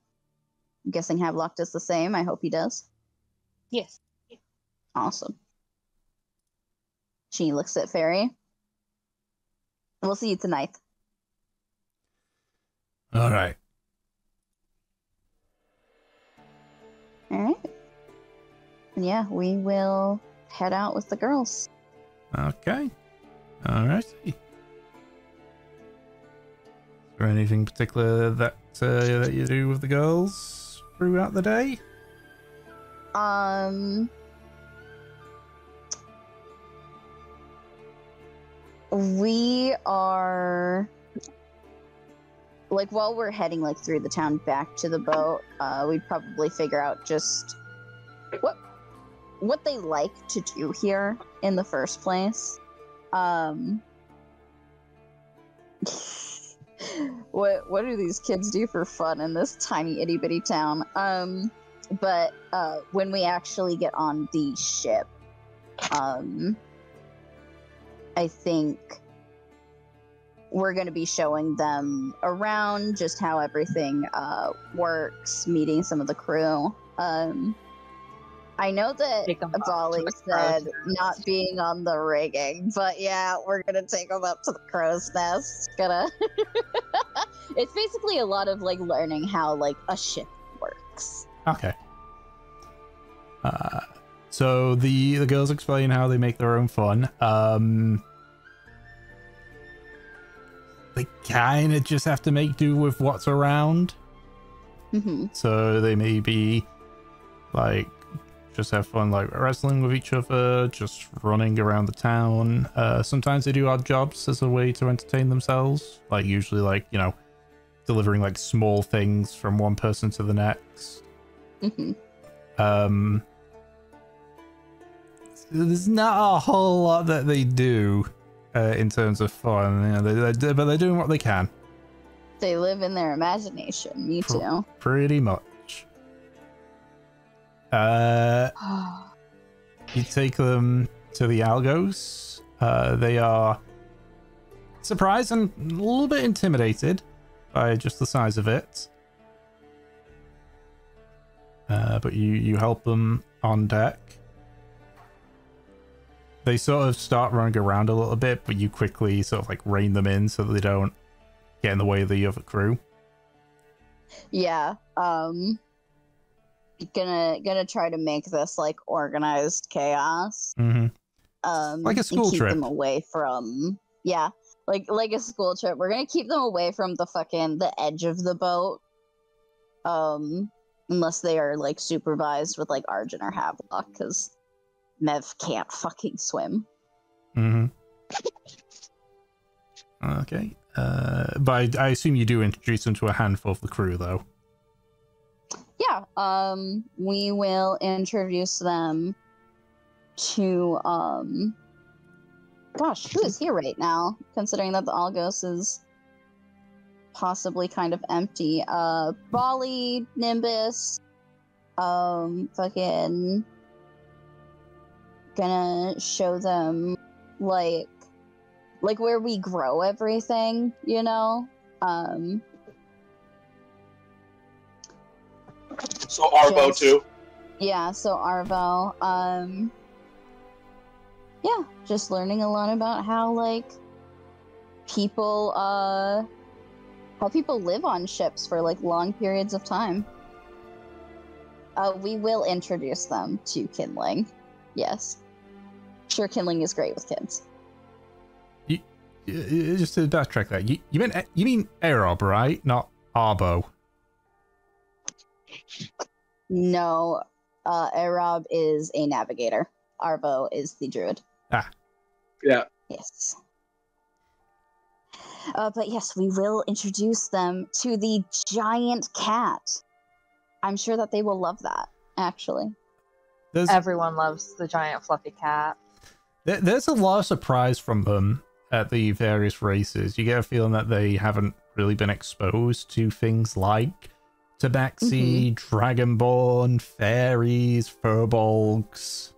guessing Havelock does the same. I hope he does. Yes. Awesome. She looks at Fairy. We'll see you tonight. All right. All right. And yeah, we will head out with the girls. Okay. All right. Is there anything particular that you do with the girls throughout the day? We are while we're heading through the town back to the boat, we'd probably figure out just what they like to do here in the first place. What do these kids do for fun in this tiny itty bitty town? But when we actually get on the ship, I think we're going to be showing them around, just how everything works, meeting some of the crew. I I know that Take 'em up to Bali the said crow's not nest. being on the rigging, but yeah, we're gonna take them up to the crow's nest. Gonna. It's basically a lot of like learning how like a ship works. Okay. So the girls explain how they make their own fun. They kind of just have to make do with what's around. Mm-hmm. So they maybe like just have fun like wrestling with each other, just running around the town. Sometimes they do odd jobs as a way to entertain themselves, like usually like, you know, delivering like small things from one person to the next. Mm-hmm. There's not a whole lot that they do in terms of fun. You know, but they're doing what they can. They live in their imagination. Me too. Pretty much. You take them to the Algos. They are surprised and a little bit intimidated by just the size of it. But you help them on deck. They sort of start running around a little bit, but you quickly sort of like rein them in so that they don't get in the way of the other crew. Yeah. Gonna try to make this like organized chaos. Mm-hmm. Like a And school keep trip. them away from like a school trip. We're gonna keep them away from the edge of the boat. Unless they are like supervised with like Arjun or Havelock, because Mev can't fucking swim. Mm-hmm. Okay. But I assume you do introduce them to a handful of the crew, though. Yeah. We will introduce them to gosh, who is here right now? Considering that the Algos is possibly kind of empty. Bali, Nimbus, fucking gonna show them like where we grow everything, you know? So Arvo Just- too. Yeah, so Arvo, yeah, just learning a lot about how like people live on ships for like long periods of time. We will introduce them to Kindling. Yes. Sure, Kindling is great with kids. Just to backtrack that, you mean Aerob, right? Not Arbo. No, Arob is a navigator. Arvo is the druid. Ah. Yeah. Yes. But yes, we will introduce them to the giant cat. I'm sure that they will love that, actually. Everyone loves the giant fluffy cat. There's a lot of surprise from them at the various races. You get a feeling that they haven't really been exposed to things like Tabaxi, Dragonborn, fairies, furbolgs.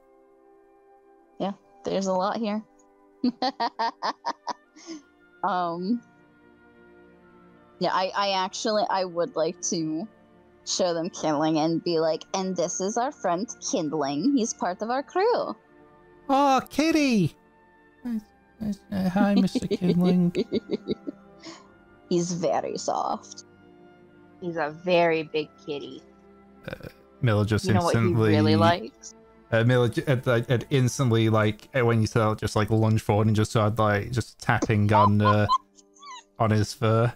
Yeah, there's a lot here. Yeah, I would like to show them Kindling and be like, and this is our friend Kindling. He's part of our crew. Oh, Kitty! Hi, Mr. Kindling. He's very soft. He's a very big kitty. Miller just You know what he instantly... really likes? Miller instantly, like, when you saw, just like lunge forward and just started like just tapping on his fur.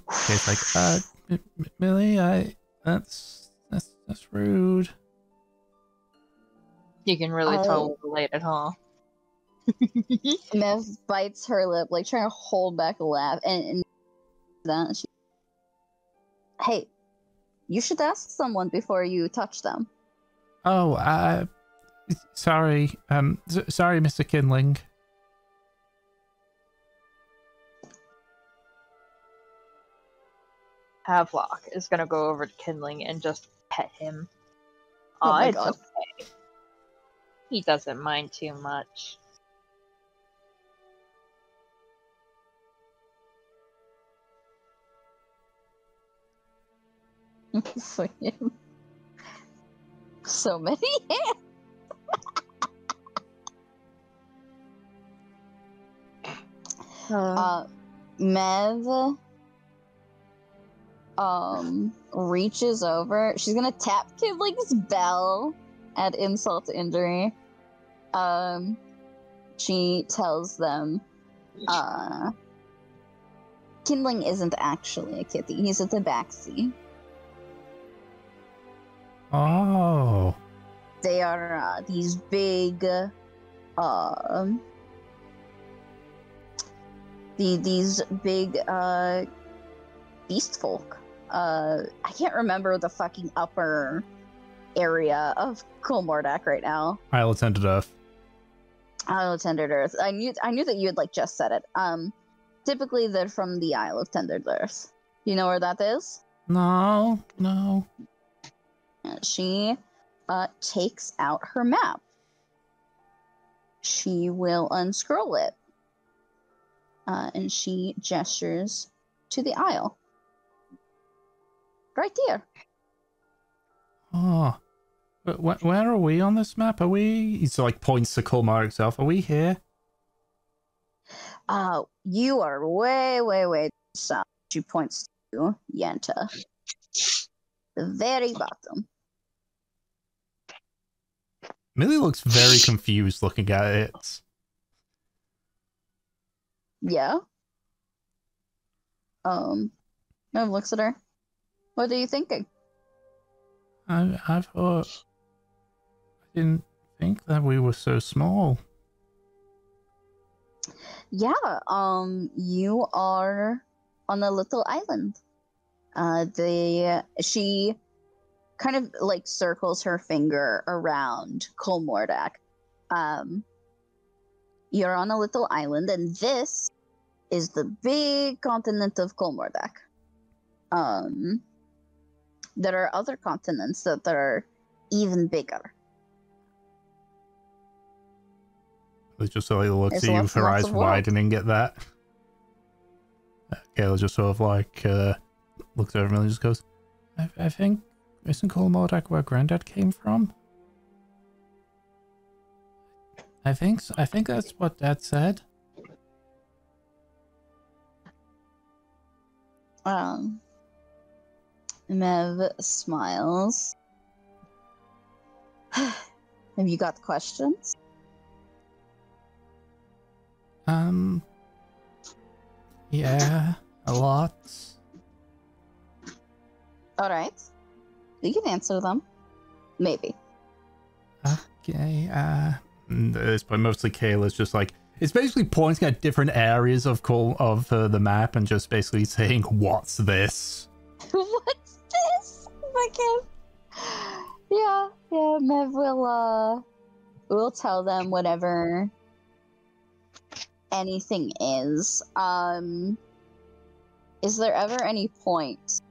Okay, it's like, Millie, that's rude. You can really tell we're related, huh? Mev bites her lip, like trying to hold back a laugh, and then she, hey, you should ask someone before you touch them. Oh, sorry, sorry, Mr. Kindling. Havelock is gonna go over to Kindling and just pet him. Oh my It's God. okay. He doesn't mind too much. For him. So many hands. Mev reaches over. She's gonna tap Kindling's bell at insult to injury. She tells them, Kindling isn't actually a kitty. He's a tabaxi. Oh. They are these big, these big beast folk. I can't remember the fucking upper area of Karmora right now. Isle of Tended Earth. Isle of Tended Earth. I knew that you had like just said it. Typically they're from the Isle of Tended Earth. You know where that is? No. She takes out her map. She will unscroll it. And she gestures to the isle. Right there. Oh. But where are we on this map? Are we... He like points to Karmora itself. Are we here? You are way south. She points to Yenta. The very bottom. Millie looks very confused looking at it. Yeah. Mev looks at her. What are you thinking? I thought... I didn't think that we were so small. Yeah, you are on a little island. She kind of like circles her finger around Karmora. You're on a little island, and this is the big continent of Karmora. There are other continents that are even bigger. Let's just sort of look, There's see lots if her and lots eyes of world. widening at that. Kayla just sort of like looks over Millie and just goes, I think, isn't Karmora where Granddad came from? I think that's what Dad said. Mev smiles. Have you got questions? Yeah, a lot. All right. You can answer them. Maybe. Okay, it's by mostly Kayla's just like, it's basically pointing at different areas of the map and just basically saying, what's this? What's this? Yeah, Mev will tell them whatever anything is. Is there ever any point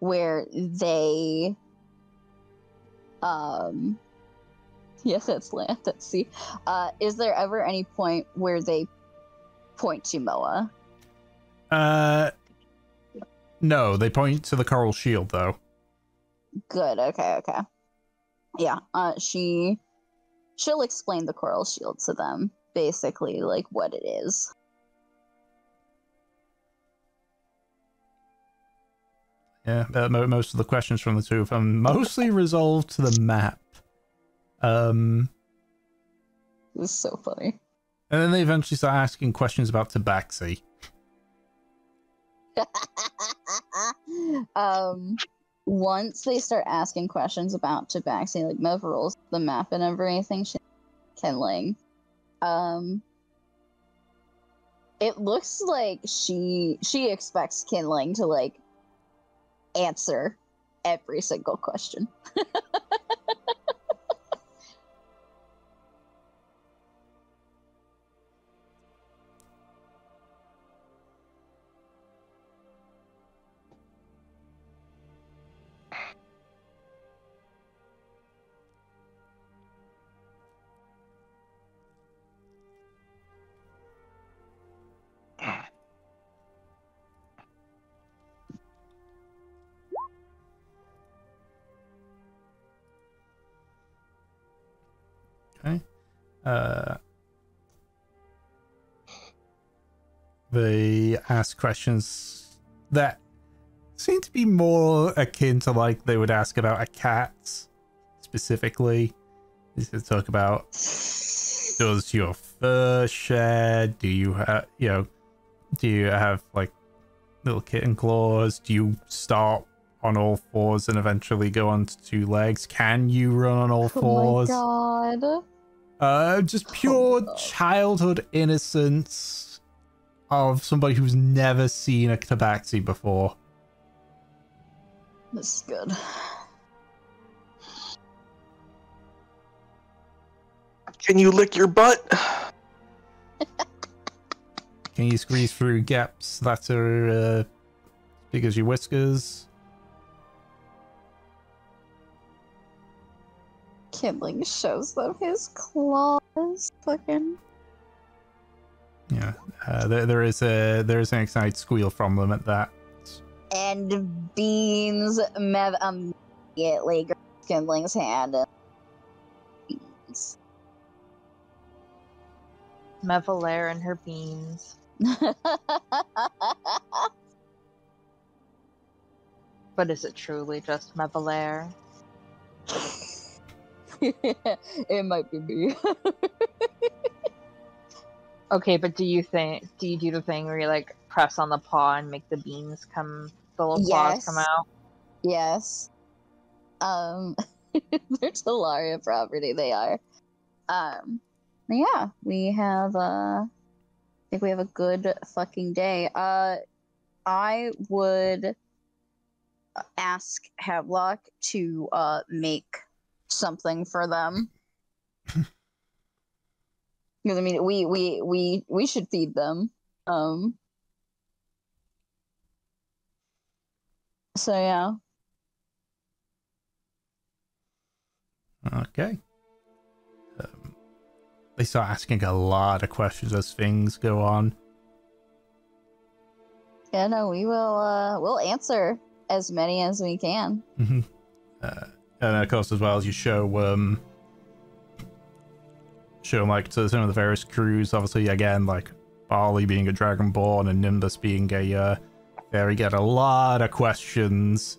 where they yes, that's land at sea. Is there ever any point where they point to Moa? No, they point to the coral shield though. Good, okay. Yeah, she'll explain the coral shield to them, basically, like what it is. Yeah, most of the questions from the two of them mostly resolved to the map. It was so funny. And then they eventually start asking questions about Tabaxi. Once they start asking questions about Tabaxi, like Mev rolls the map and everything, she's kindling. It looks like she expects Kindling to like answer every single question. Okay. They ask questions that seem to be more akin to like they would ask about a cat specifically. They talk about, does your fur shed? Do you have, do you have like little kitten claws? Do you start on all fours and eventually go on to 2 legs? Can you run on all fours? Oh my god. Just pure childhood innocence of somebody who's never seen a tabaxi before. This is good. Can you lick your butt? Can you squeeze through gaps that are big as your whiskers? Kindling shows them his claws. Fucking. Yeah, there is an excited squeal from them at that. And Beans Mev immediately grabs Kindling's hand. Beans. Mevalaire and her beans. But is it truly just Mevalaire? It might be me. Okay, but do you do the thing where you like press on the paw and make the beans come, the little claws come out? Yes. They're Talaria property, they are. Yeah, we have I think we have a good fucking day. I would ask Havelock to make something for them. Because I mean, we should feed them. So yeah. Okay. They start asking a lot of questions as things go on. Yeah, no, we will. We'll answer as many as we can. Mm-hmm. And of course, as well as you show like to some of the various crews, obviously again like Barley being a Dragonborn and Nimbus being a fairy, get a lot of questions.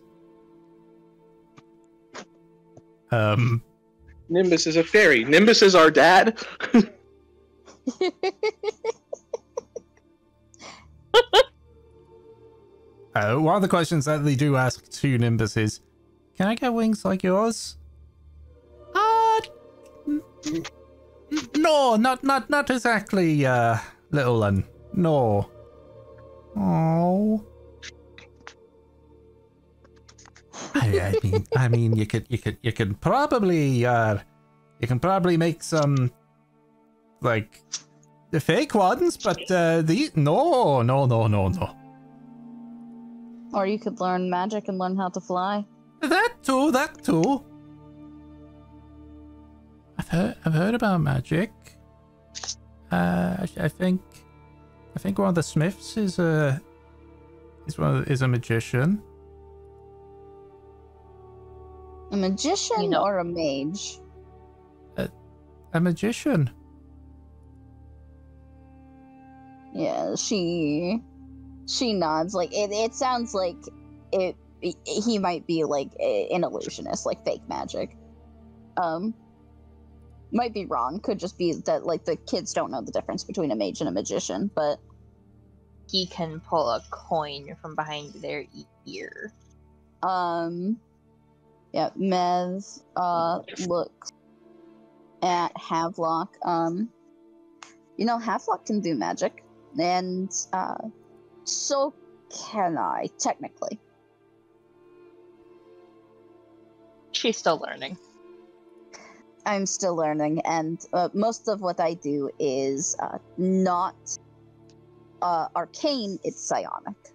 Nimbus is a fairy. Nimbus is our dad. One of the questions that they do ask to Nimbus is, can I get wings like yours? No, not exactly, little one. No. Oh. I mean, you can probably make some like the fake ones, but these no. Or you could learn magic and learn how to fly. That too. I've heard about magic. I think one of the Smiths is a magician. A magician or a mage? A magician. Yeah, she nods. Like it sounds like he might be like an illusionist, like fake magic. Might be wrong. Could just be that like the kids don't know the difference between a mage and a magician, but he can pull a coin from behind their ear. Yeah, Mev looks at Havelock. Havelock can do magic, and so can I, technically. She's still learning. I'm still learning, and most of what I do is not arcane, it's psionic.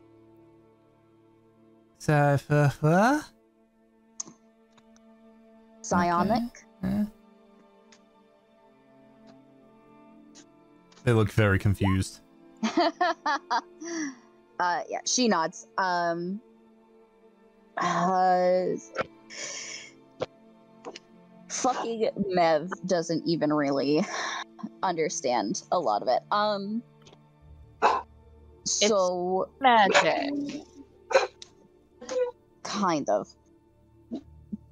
What? Psionic? Okay. They look very confused. Yeah, she nods. fucking Mev doesn't even really understand a lot of it. So Magic. kind of.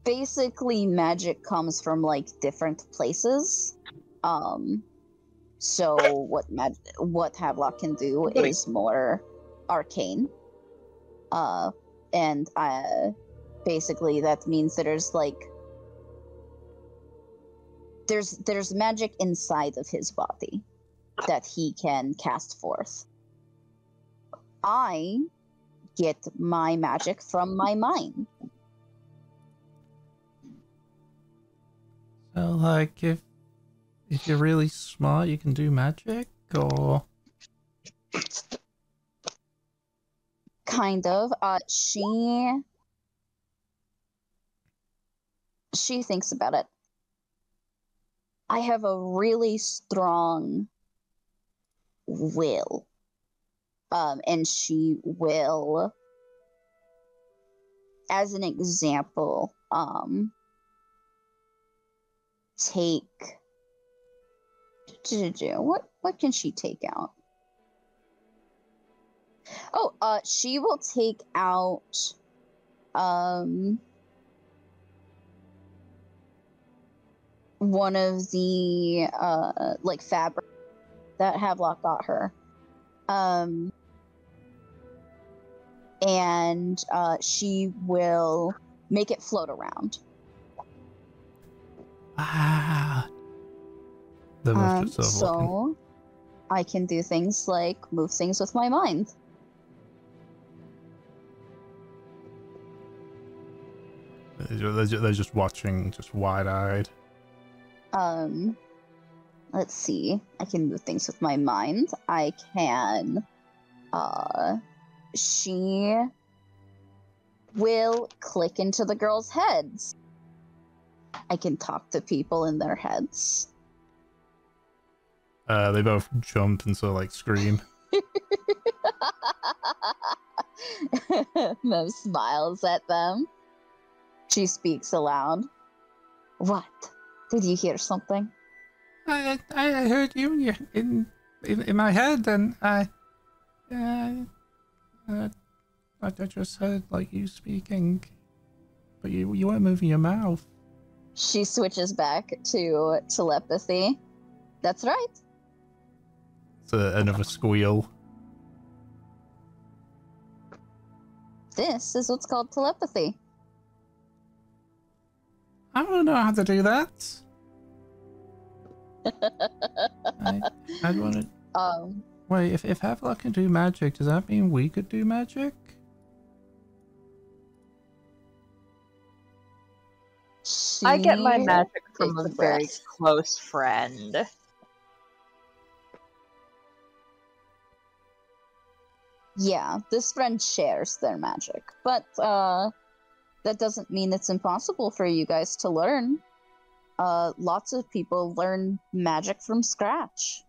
Basically, magic comes from like different places. So what Havelock can do is more arcane. And basically that means that there's magic inside of his body that he can cast forth. I get my magic from my mind. So, like, if you're really smart, you can do magic, or... Kind of. She thinks about it. I have a really strong will. And she will, as an example, take... What can she take out? Oh, she will take out, one of the, like, fabric that Havelock got her. And she will make it float around. Ah. The most so I can do things like move things with my mind. They're just watching, just wide-eyed. Let's see. I can move things with my mind. I can, she will click into the girls' heads. I can talk to people in their heads. They both jump and sort of, like, scream. Mev smiles at them. She speaks aloud. What? Did you hear something? I heard you in my head, and I just heard, like, you speaking, but you weren't moving your mouth. She switches back to telepathy. That's right. It's another squeal. This is what's called telepathy. I don't know how to do that. I'd want to... Wait, if Havelock can do magic, does that mean we could do magic? I get my magic from a very close friend. Yeah, this friend shares their magic, but that doesn't mean it's impossible for you guys to learn. Lots of people learn magic from scratch.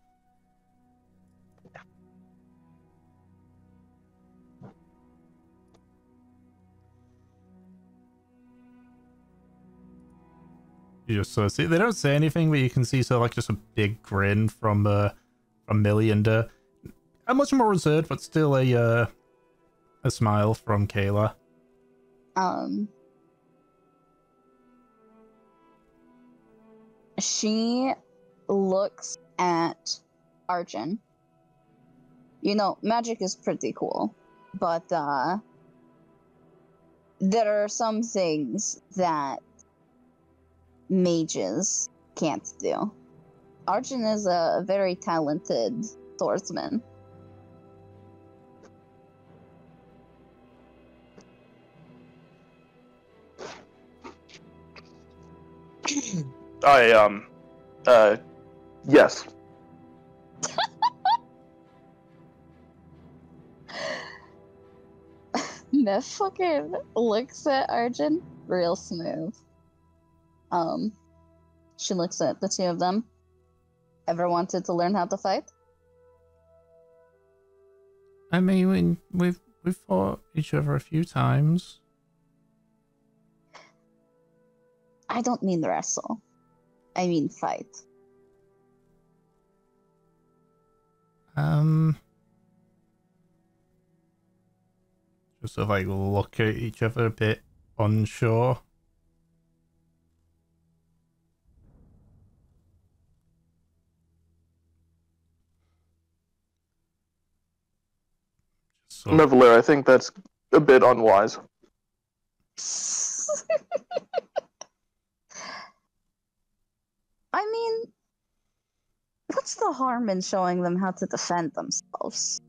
You just sort of see, they don't say anything, but you can see sort of like just a big grin from Millie, and a much more reserved, but still a smile from Kayla. She looks at Arjun. You know, magic is pretty cool, but there are some things that mages can't do. Arjun is a very talented swordsman. Yes. Neff fucking looks at Arjun real smooth. She looks at the two of them. Ever wanted to learn how to fight? I mean, we've fought each other a few times. I don't mean wrestle. I mean fight. Just sort of like look at each other a bit unsure. So, Mevalier, I think that's a bit unwise. I mean, what's the harm in showing them how to defend themselves?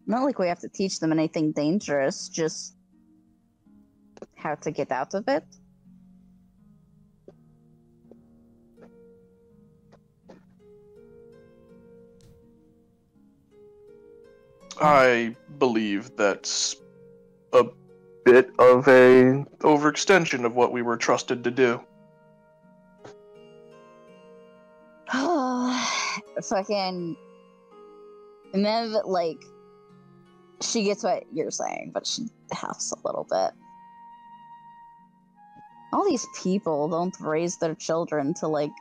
Not like we have to teach them anything dangerous, just how to get out of it. I believe that's a bit of a overextension of what we were trusted to do. Fucking Mev, like, she gets what you're saying, but she huffs a little bit. All these people don't raise their children to, like,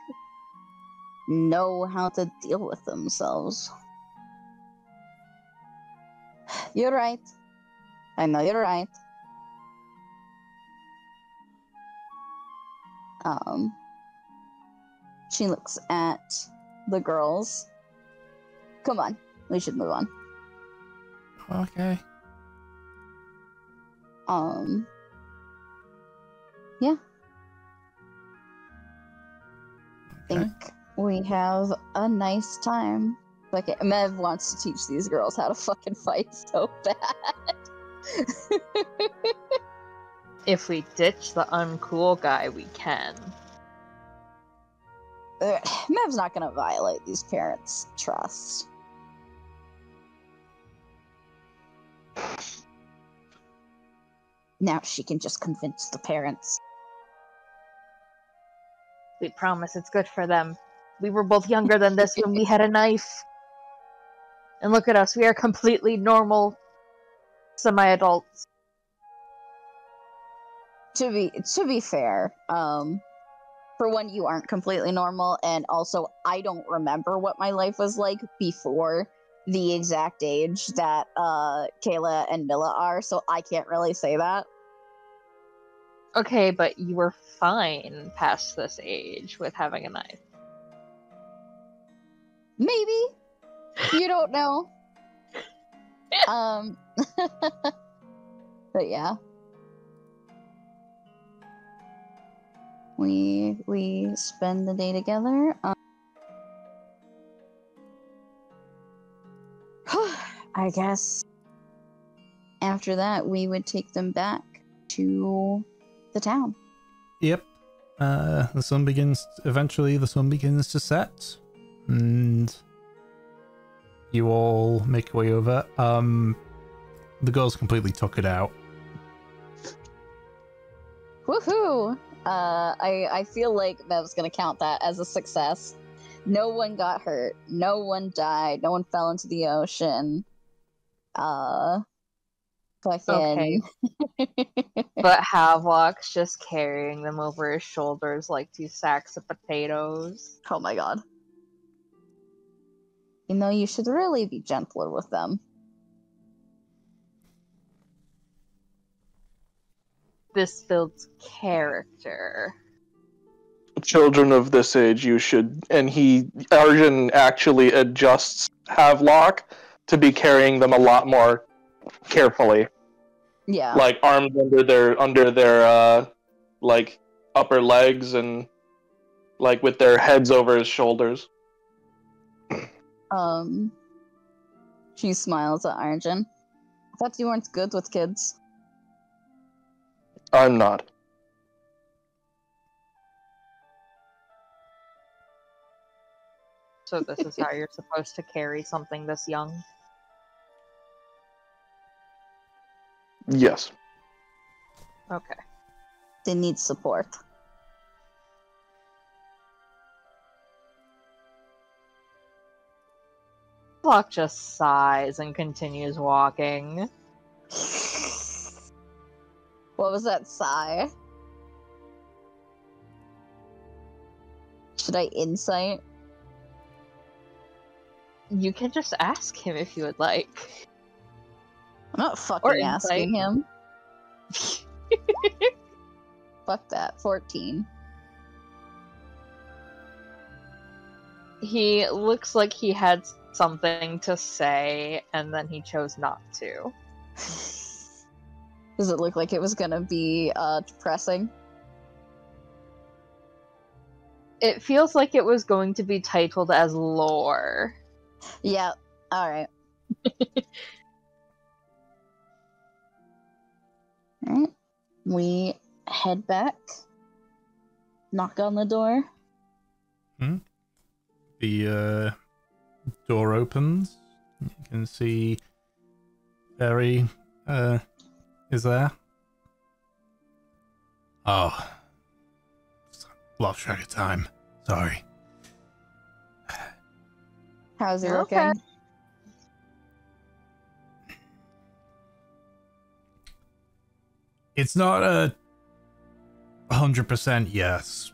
know how to deal with themselves. You're right. I know you're right. She looks at the girls. Come on, we should move on. okay. Yeah. Okay. Think we have a nice time. Like, Mev wants to teach these girls how to fucking fight so bad. If we ditch the uncool guy, we can. Mev's not gonna violate these parents' trust. Now she can just convince the parents. We promise it's good for them. We were both younger than this when we had a knife. And look at us, we are completely normal semi-adults. To be fair, for one, you aren't completely normal, and also I don't remember what my life was like before the exact age that Kayla and Mila are, so I can't really say that. Okay, but you were fine past this age with having a knife. Maybe. You don't know. But yeah. We spend the day together. I guess after that we would take them back to the town. Yep. Eventually the sun begins to set. And you all make your way over. The girls completely took it out. Woohoo! I feel like Mev's gonna count that as a success. No one got hurt. No one died. No one fell into the ocean. Okay. But Havelock's just carrying them over his shoulders like 2 sacks of potatoes. Oh my god. You know, you should really be gentler with them. This builds character. Children of this age, you should, and Arjun actually adjusts Havelock to be carrying them a lot more carefully. Yeah. Like arms under their like upper legs and like with their heads over his shoulders. She smiles at Arjun. I thought you weren't good with kids. I'm not. So this is how you're supposed to carry something this young? Yes. Okay. They need support. Havelock just sighs and continues walking. What was that sigh? Should I insight? You can just ask him if you would like. I'm not Or fucking insight. asking him. Fuck that. 14. He looks like he had something to say, and then he chose not to. Does it look like it was gonna be depressing? It feels like it was going to be titled as lore. Yeah, alright. Alright. We head back. Knock on the door. The door opens. You can see Barry is there. Oh. Lost track of time. Sorry. How's it Okay. looking? It's not a 100% yes.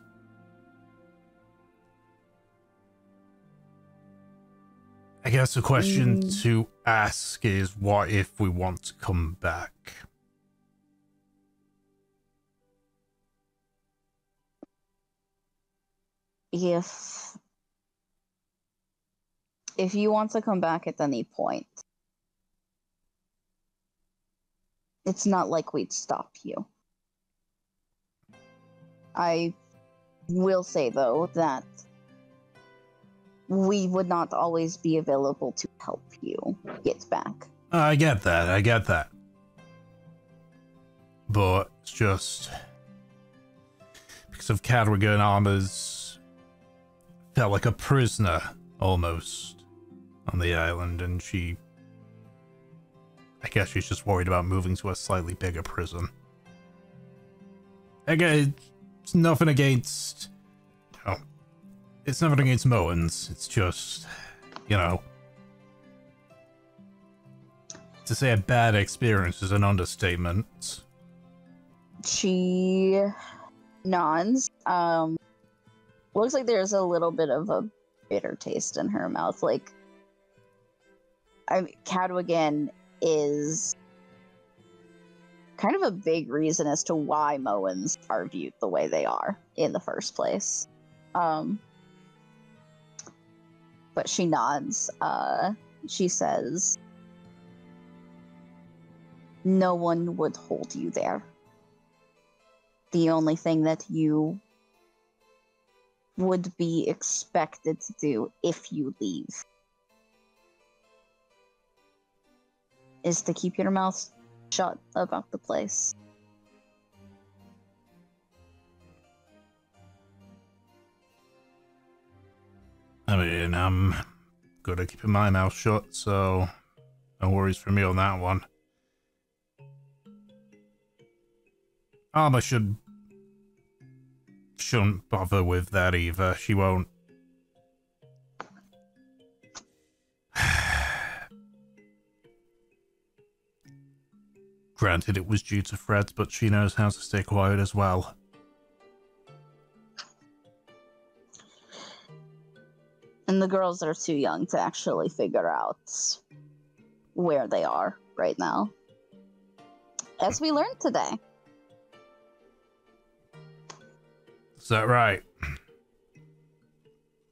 I guess the question to ask is, what if we want to come back? If you want to come back at any point, it's not like we'd stop you. I will say, though, that we would not always be available to help you get back. I get that. But it's just because of Cadwgan, Armor's felt like a prisoner almost on the island, and I guess she's just worried about moving to a slightly bigger prison. Again, it's nothing against, it's nothing against Moens. It's just, to say a bad experience is an understatement. She nods. Looks like there's a little bit of a bitter taste in her mouth. Like, Cadwgan is kind of a big reason as to why Moens are viewed the way they are in the first place. But she nods. She says, "No one would hold you there. The only thing that you would be expected to do if you leave is to keep your mouth shut about the place." I mean, I'm good at keeping my mouth shut, so no worries for me on that one. Armor shouldn't bother with that either. She won't. Granted, it was due to Fred, but she knows how to stay quiet as well. And the girls are too young to actually figure out where they are right now. As we learned today. Is that right?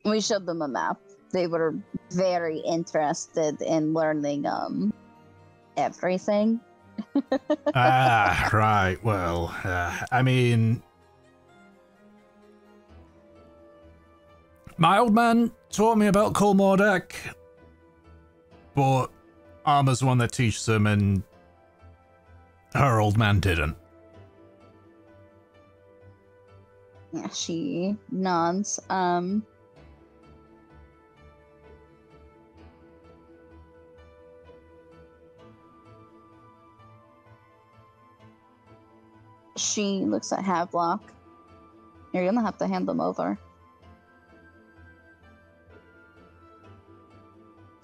We showed them a map. They were very interested in learning everything. Ah, right. Well, I mean, my old man taught me about Karmora, but Armor's the one that teaches them, and her old man didn't. Yeah, she nods. She looks at Havelock. You're gonna have to hand them over.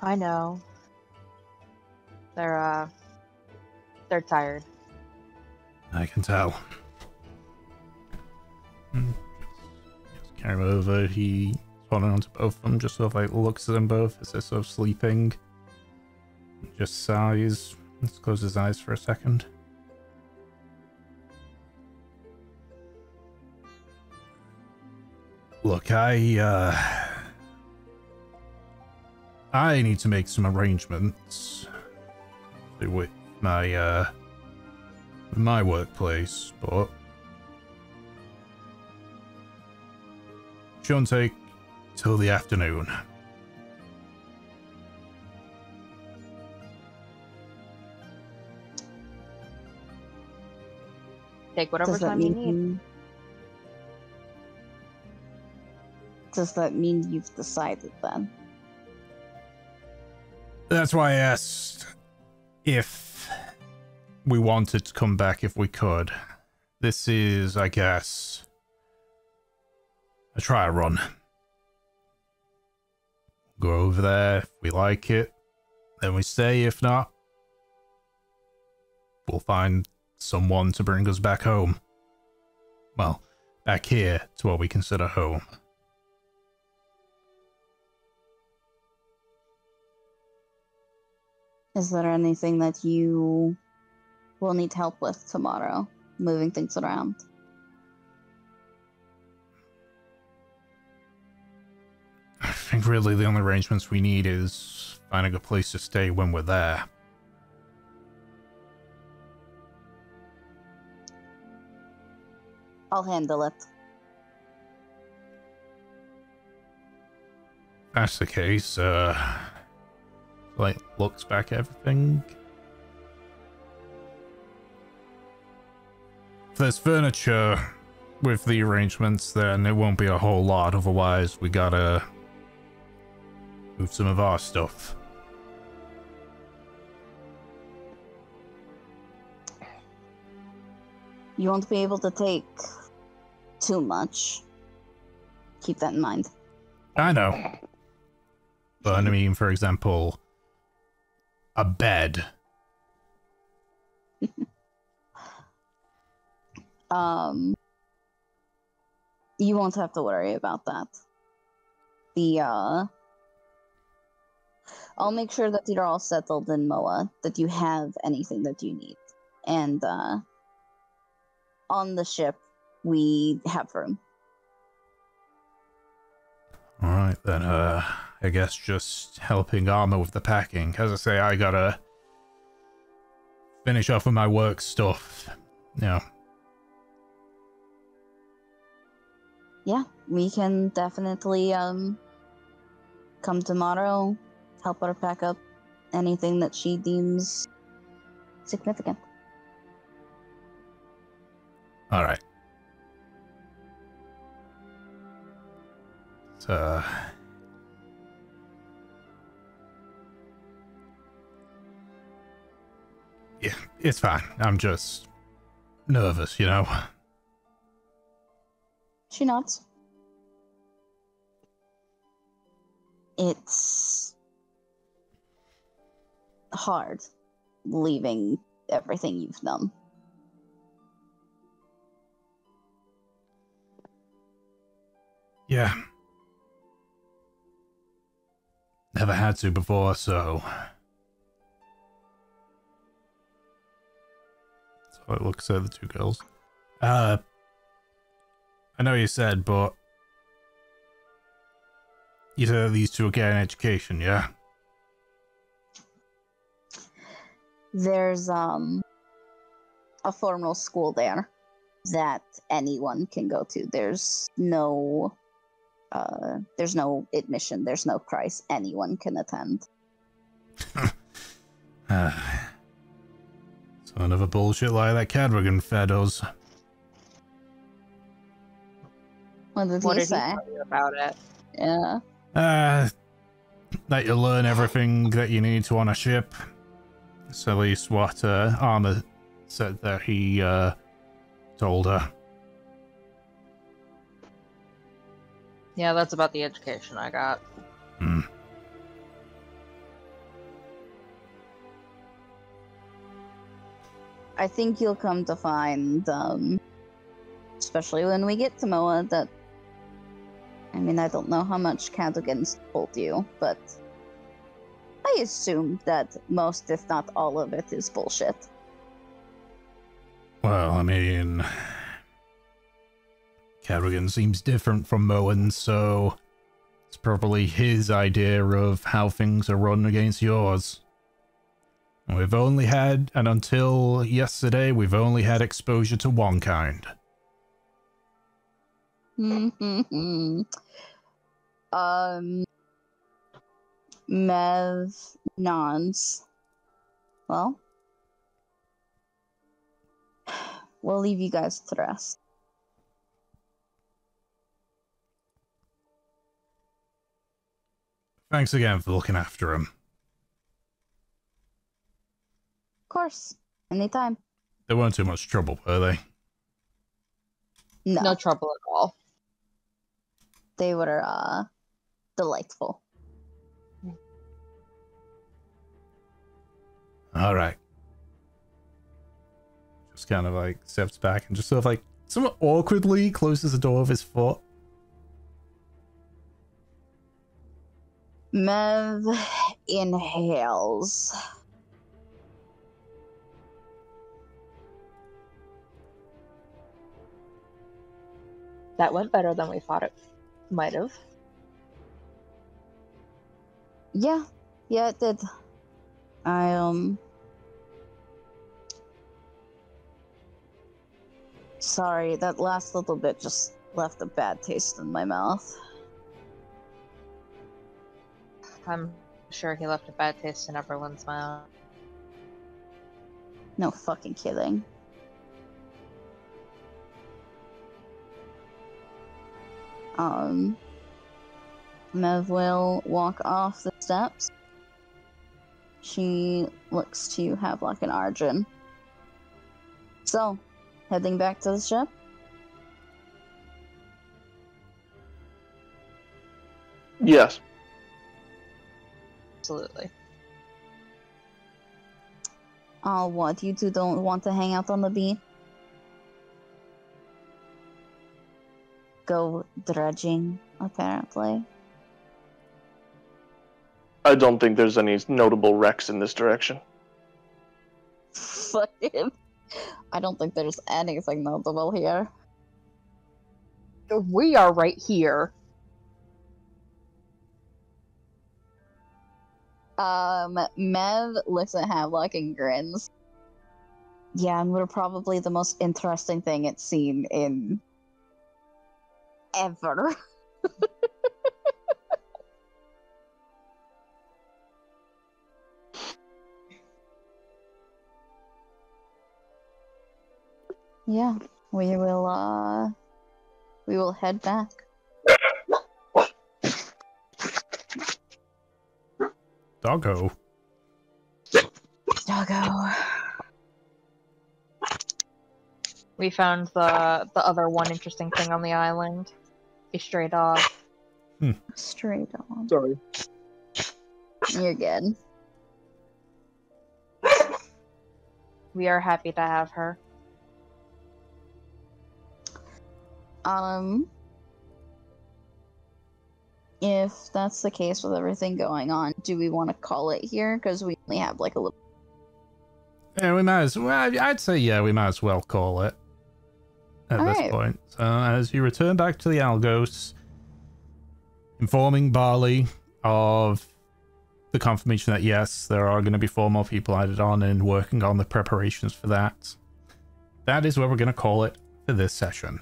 I know. They're tired. I can tell. Just carry him over. He's holding onto both of them, just sort of like looks at them both as they're sort of sleeping. Just sighs. Let's close his eyes for a second. Look, I need to make some arrangements with my workplace, but shouldn't take till the afternoon. Take whatever time you need. Does that mean you've decided then? That's why I asked if we wanted to come back if we could. This is, I guess, a trial run. Go over there. If we like it, then we stay. If not, we'll find someone to bring us back home. Well, back here to what we consider home. Is there anything that you will need help with tomorrow? Moving things around? I think really the only arrangements we need is finding a place to stay when we're there. I'll handle it. If that's the case, like, looks back at everything. If there's furniture with the arrangements, then it won't be a whole lot. Otherwise, we gotta move some of our stuff. You won't be able to take too much. Keep that in mind. I know. But I mean, for example, a bed. You won't have to worry about that. I'll make sure that you're all settled in Moa, that you have anything that you need. And, on the ship, we have room. Alright, then, I guess just helping Armor with the packing. As I say, I gotta finish off with my work stuff. Yeah. Yeah, we can definitely, come tomorrow, help her pack up anything that she deems significant. Alright. So... yeah, it's fine. I'm just nervous, you know? She nods. It's hard leaving everything you've done. Yeah. Never had to before, so... so it looks at the two girls. I know you said, but... you said these two are getting education, yeah? There's, a formal school there that anyone can go to. There's no admission, there's no price. Anyone can attend. Son of a bullshit like that Cadwgan fed us. What did he say? Tell you about it? Yeah. That you learn everything that you need to on a ship. That's at least what Armor said that he told her. Yeah, that's about the education I got. Hmm. I think you'll come to find, especially when we get to Moa, that I mean, I don't know how much Cadwgan's told you, but I assume that most, if not all of it, is bullshit. Well, I mean, Cadwgan seems different from Moen, so it's probably his idea of how things are run against yours. And we've only had, and until yesterday, we've only had exposure to one kind. Mev nods. Well, we'll leave you guys to rest. Thanks again for looking after him. Of course, anytime. They weren't too much trouble, were they? No, No trouble at all. they were delightful. All right. Just kind of like steps back and just sort of like somewhat awkwardly closes the door of his foot. Mev inhales. That went better than we thought it might have. Yeah, it did. Sorry, that last little bit just left a bad taste in my mouth. I'm sure he left a bad taste in everyone's mouth. No fucking kidding. Mev will walk off the steps. She looks to Havelock and Arjun. So, heading back to the ship? Yes. Absolutely. What? You two don't want to hang out on the beach? Go dredging, apparently. I don't think there's any notable wrecks in this direction. Fucking. I don't think there's anything notable here. We are right here. Mev looks at Havelock and grins. Yeah, and we're probably the most interesting thing it's seen in ever. Yeah, we will head back. Doggo. Doggo. We found the other one interesting thing on the island. A stray dog. Stray dog. Sorry. You're good. We are happy to have her. If that's the case with everything going on, do we want to call it here? Because we only have like a little. Yeah, we might as well. I'd say, yeah, we might as well call it at All this right. point. As you return back to the Algos, informing Barley of the confirmation that yes, there are going to be 4 more people added on and working on the preparations for that. That is where we're going to call it for this session.